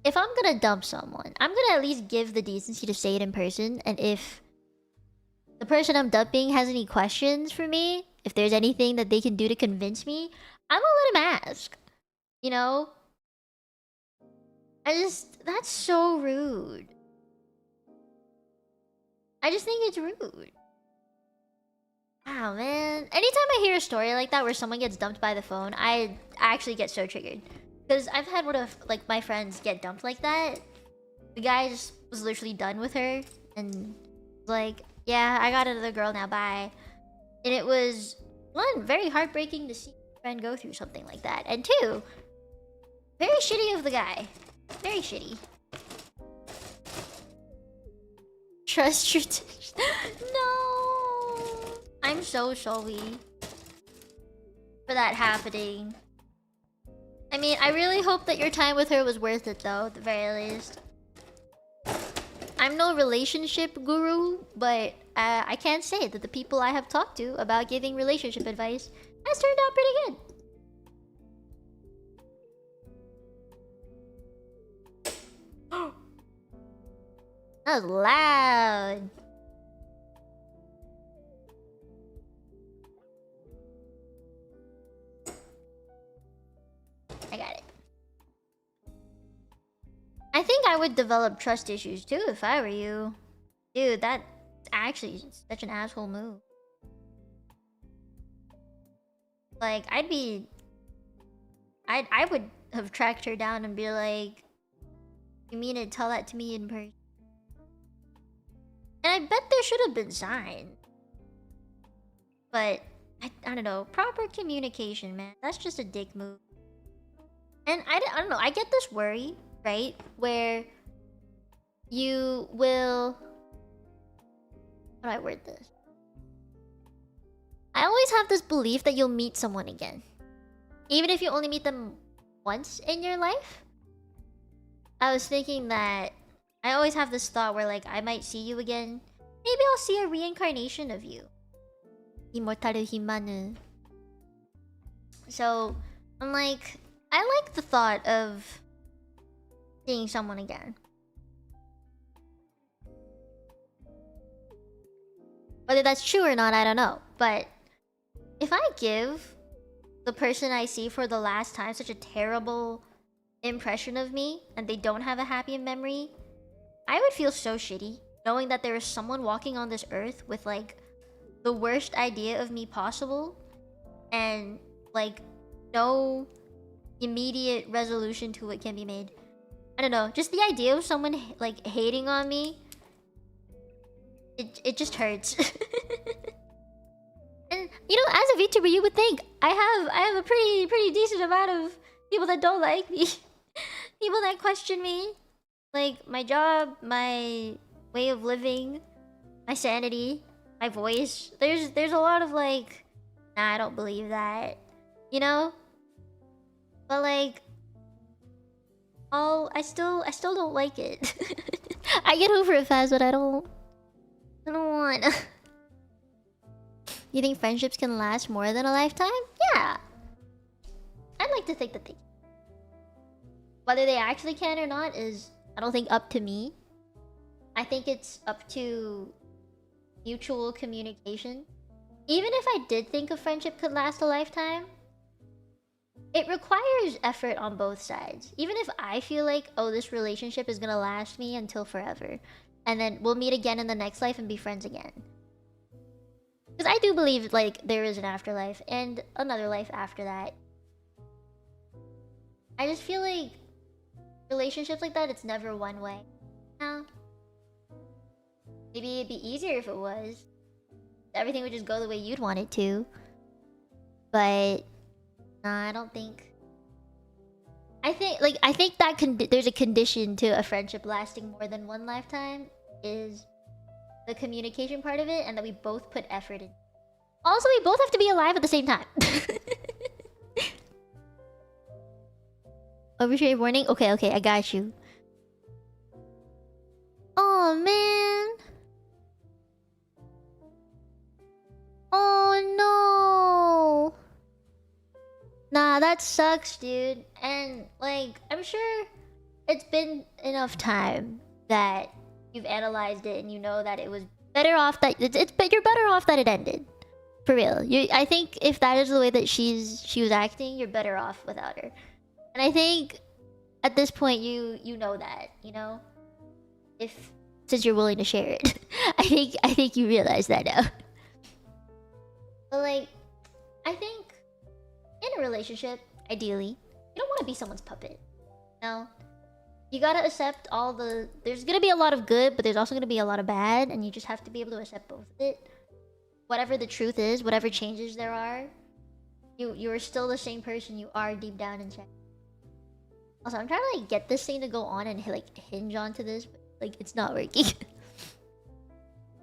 if I'm gonna dump someone, I'm gonna at least give the decency to say it in person. And if the person I'm dumping has any questions for me, if there's anything that they can do to convince me, I'm gonna let him ask. You know? That's so rude. I just think it's rude. Wow, man. Anytime I hear a story like that where someone gets dumped by the phone, I actually get so triggered. Because I've had one of, like, my friends get dumped like that. The guy just was literally done with her. And was like, yeah, I got another girl now, bye. And it was, one, very heartbreaking to see a friend go through something like that. And two, very shitty of the guy. Very shitty. Trust your No! I'm so sorry for that happening. I mean, I really hope that your time with her was worth it, though, at the very least. I'm no relationship guru, but I can say that the people I have talked to about giving relationship advice has turned out pretty good. That was loud. I got it. I think I would develop trust issues too if I were you. Dude, that's actually such an asshole move. Like, I would have tracked her down and be like, you mean to tell that to me in person? And I bet there should have been signs. But, I don't know. Proper communication, man. That's just a dick move. And I don't know. I get this worry, right? Where you will... How do I word this? I always have this belief that you'll meet someone again. Even if you only meet them once in your life. I was thinking that I always have this thought where, like, I might see you again. Maybe I'll see a reincarnation of you. Immortal himanu. So, I'm like, I like the thought of seeing someone again. Whether that's true or not, I don't know. But if I give the person I see for the last time such a terrible impression of me, and they don't have a happy memory, I would feel so shitty knowing that there is someone walking on this earth with, like, the worst idea of me possible, and, like, no immediate resolution to it can be made. I don't know, just the idea of someone like hating on me, it just hurts. And you know, as a VTuber, you would think I have a pretty decent amount of people that don't like me. People that question me, like my job, my way of living, my sanity, my voice. There's a lot of like, nah, I don't believe that, you know. But like, I still don't like it. I get over it fast, but I don't want. You think friendships can last more than a lifetime? Yeah, I'd like to think that they can. Whether they actually can or not is, I don't think, up to me. I think it's up to mutual communication. Even if I did think a friendship could last a lifetime, it requires effort on both sides. Even if I feel like, oh, this relationship is gonna last me until forever, and then we'll meet again in the next life and be friends again. Because I do believe, like, there is an afterlife and another life after that. I just feel like relationships like that, it's never one way. No. Maybe it'd be easier if it was. Everything would just go the way you'd want it to. But Nah, I don't think. I think that there's a condition to a friendship lasting more than one lifetime is the communication part of it, and that we both put effort in. Also, we both have to be alive at the same time. Overshare warning? Okay, I got you. Oh, man. Oh, no. Nah, that sucks, dude. And, like, I'm sure it's been enough time that you've analyzed it and you know that it was better off that... you're better off that it ended. For real. I think if that is the way that she was acting, you're better off without her. And I think at this point you know that, you know? Since you're willing to share it. I think you realize that now. But like, I think in a relationship, ideally, you don't want to be someone's puppet. No. You gotta accept all the... There's gonna be a lot of good, but there's also gonna be a lot of bad, and you just have to be able to accept both of it. Whatever the truth is, whatever changes there are, you are still the same person you are deep down inside. Also, I'm trying to like get this thing to go on and like hinge onto this, but like it's not working.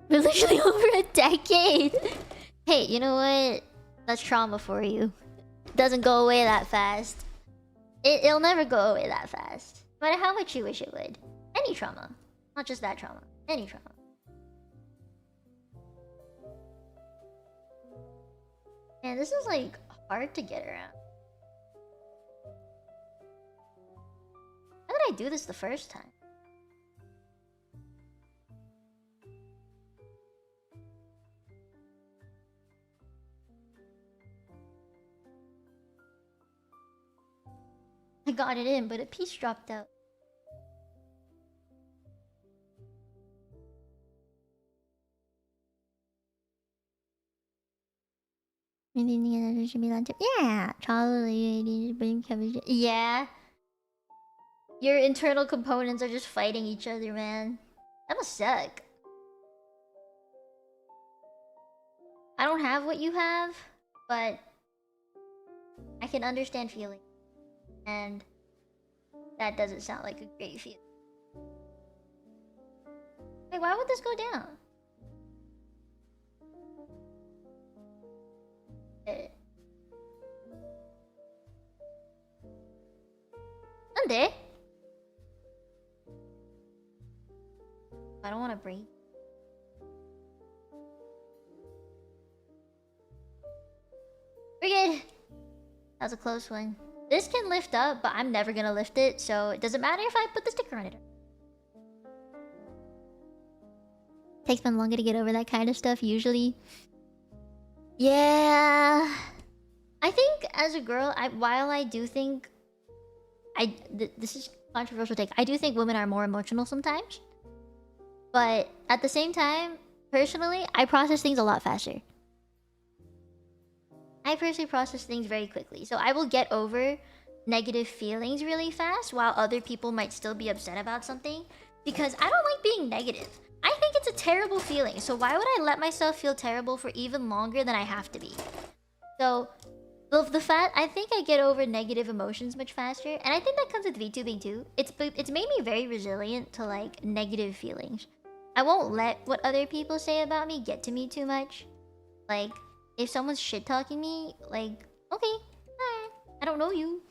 We're literally over a decade. Hey, you know what? That's trauma for you. It doesn't go away that fast. It'll never go away that fast. No matter how much you wish it would. Any trauma. Not just that trauma. Any trauma. Man, this is like hard to get around. How did I do this the first time? I got it in, but a piece dropped out. Yeah, yeah. Your internal components are just fighting each other, man. That must suck. I don't have what you have, but I can understand feeling. And that doesn't sound like a great feeling. Wait, why would this go down? Nande? I don't want to break. We're good. That was a close one. This can lift up, but I'm never gonna lift it, so it doesn't matter if I put the sticker on it. Takes me longer to get over that kind of stuff, usually. Yeah. I think as a girl, while I do think... this is a controversial take. I do think women are more emotional sometimes. But at the same time, personally, I process things a lot faster. I personally process things very quickly. So I will get over negative feelings really fast, while other people might still be upset about something. Because I don't like being negative. I think it's a terrible feeling. So why would I let myself feel terrible for even longer than I have to be? So the fact, I think I get over negative emotions much faster. And I think that comes with VTubing too. It's made me very resilient to like negative feelings. I won't let what other people say about me get to me too much. Like, if someone's shit-talking me, like, okay, I don't know you.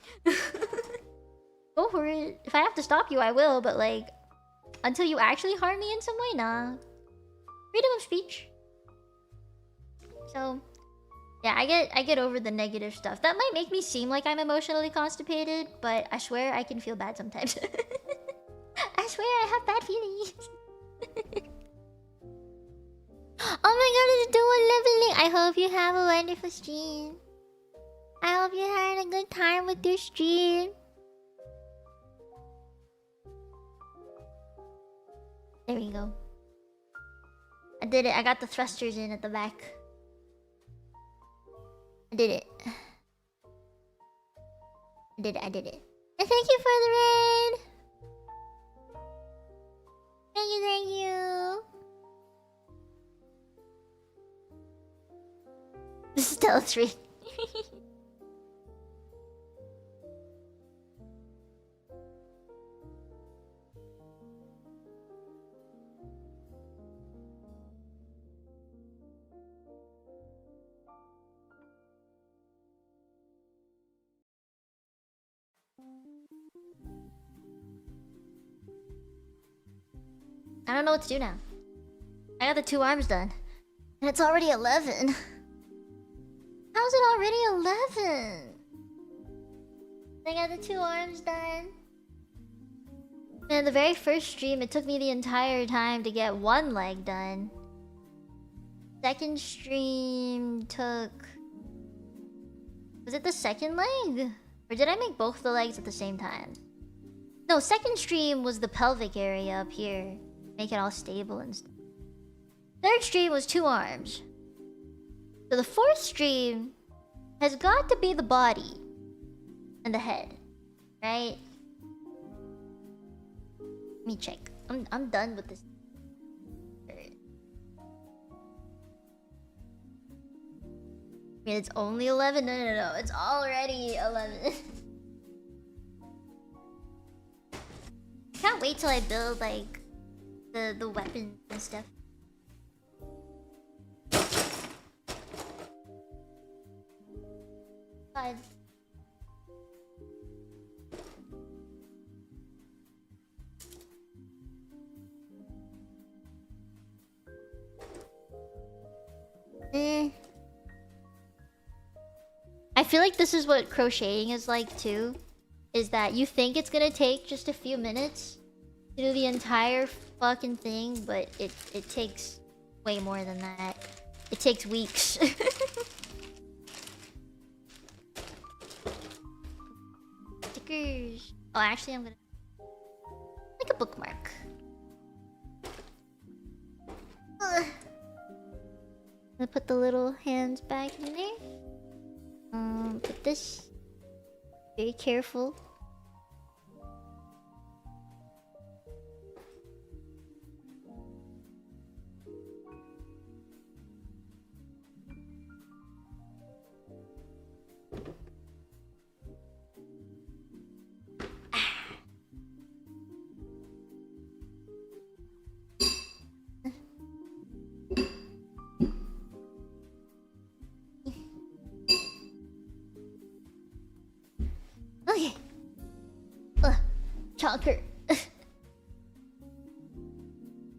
Go for it. If I have to stop you, I will, but like, until you actually harm me in some way, nah. Freedom of speech. So, yeah, I get over the negative stuff. That might make me seem like I'm emotionally constipated, but I swear I can feel bad sometimes. I swear I have bad feelings. Oh my god, it's dual leveling! I hope you have a wonderful stream. I hope you had a good time with your stream. There we go. I did it. I got the thrusters in at the back. I did it. I did it. And thank you for the raid! Thank you. This is Tele 3. I don't know what to do now. I got the 2 arms done. And it's already 11. How's it already 11? I got the 2 arms done. And the very first stream, it took me the entire time to get 1 leg done. Second stream took... Was it the second leg? Or did I make both the legs at the same time? No, second stream was the pelvic area up here. Make it all stable and stuff. Third stream was 2 arms. So the fourth stream has got to be the body and the head, right? Let me check. I'm done with this. It's only 11. No. It's already 11. Can't wait till I build like the weapons and stuff. God. I feel like this is what crocheting is like too. Is that you think it's gonna take just a few minutes to do the entire fucking thing, but it takes way more than that. It takes weeks. Stickers. Oh, actually, I'm gonna like a bookmark. Ugh. I'm gonna put the little hands back in there. Put this. Very careful. Okay. Chonker.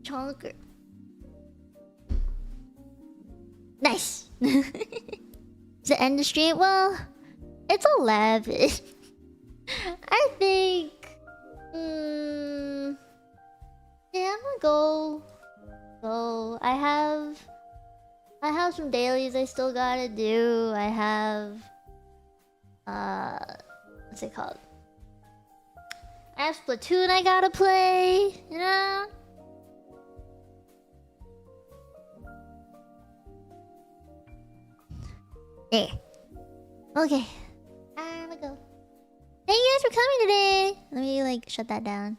Chonker. Nice. Is it end the stream? Well, it's 11. I think. Yeah, I'm gonna go. I have some dailies I still gotta do. I have. What's it called? I have Splatoon I gotta play, you know? Yeah. Okay. I'm gonna go. Thank you guys for coming today! Let me, like, shut that down.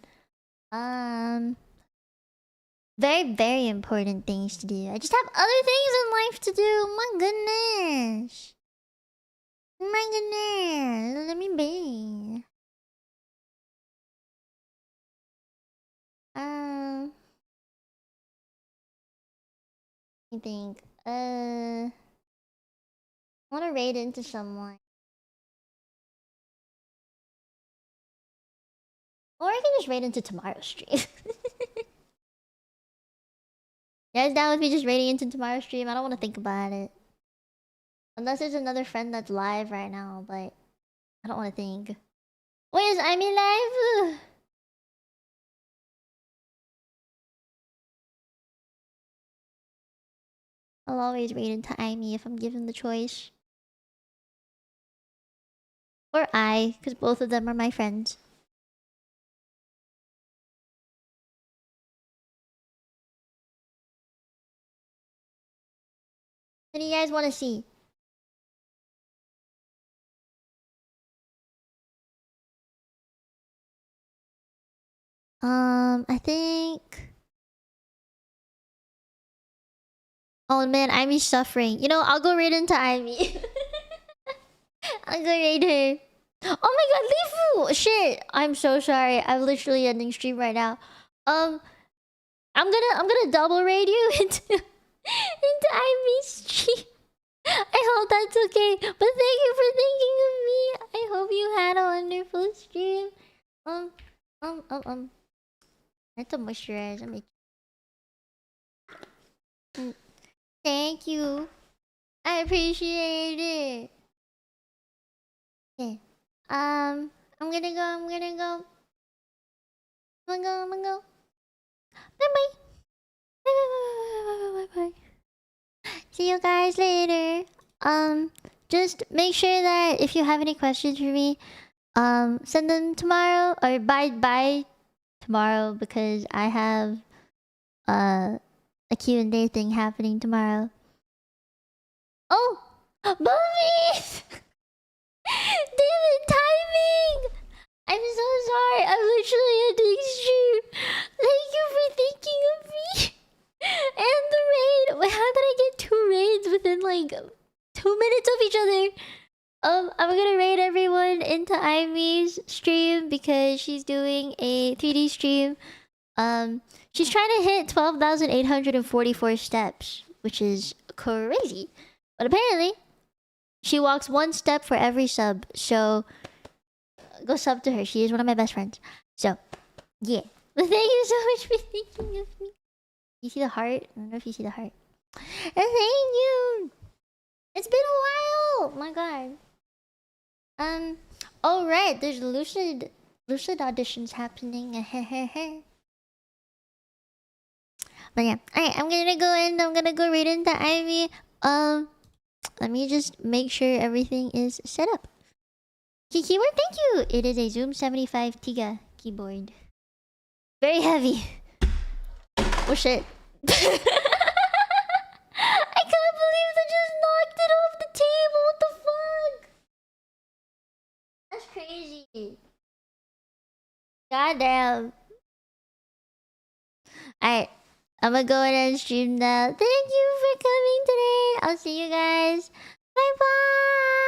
Very, very important things to do. I just have other things in life to do. My goodness. My goodness. Let me be. I think. I want to raid into someone. Or I can just raid into tomorrow's stream. You guys down with me just raiding into tomorrow's stream? I don't want to think about it. Unless there's another friend that's live right now, but I don't want to think. Wait, is I mean live? I'll always raid into Aimee if I'm given the choice. Or I, because both of them are my friends. What do you guys want to see? I think... Oh man, Aimee's suffering. You know, I'll go right into Aimee. I'll go right her. Oh my god, Lifu! Shit! I'm so sorry. I'm literally ending stream right now. I'm gonna double raid you into into Aimee's stream. I hope that's okay. But thank you for thinking of me. I hope you had a wonderful stream. I have to moisturize. Thank you. I appreciate it. Okay. I'm gonna go. I'm gonna go. I'm gonna go. I'm gonna go. Bye bye. Bye bye bye bye bye bye bye. See you guys later. Just make sure that if you have any questions for me, send them tomorrow or by tomorrow because I have a Q&A thing happening tomorrow. Oh, Bummies! Damn it, timing! I'm so sorry. I'm literally ending stream. Thank you for thinking of me. And the raid. Wait, how did I get 2 raids within like 2 minutes of each other? I'm gonna raid everyone into Ivy's stream because she's doing a 3D stream. She's trying to hit 12,844 steps, which is crazy. But apparently, she walks 1 step for every sub. So, go sub to her. She is one of my best friends. So, yeah. But thank you so much for thinking of me. You see the heart? I don't know if you see the heart. And thank you. It's been a while. Oh my god. Oh right, there's Lucid auditions happening. But yeah, alright, I'm gonna go in. I'm gonna go right into Ivy. Let me just make sure everything is set up. Keyboard, thank you. It is a Zoom 75 Tiga keyboard. Very heavy. Oh shit. I can't believe they just knocked it off the table. What the fuck? That's crazy. Goddamn. Alright. I'm gonna go ahead and stream now. Thank you for coming today. I'll see you guys. Bye bye.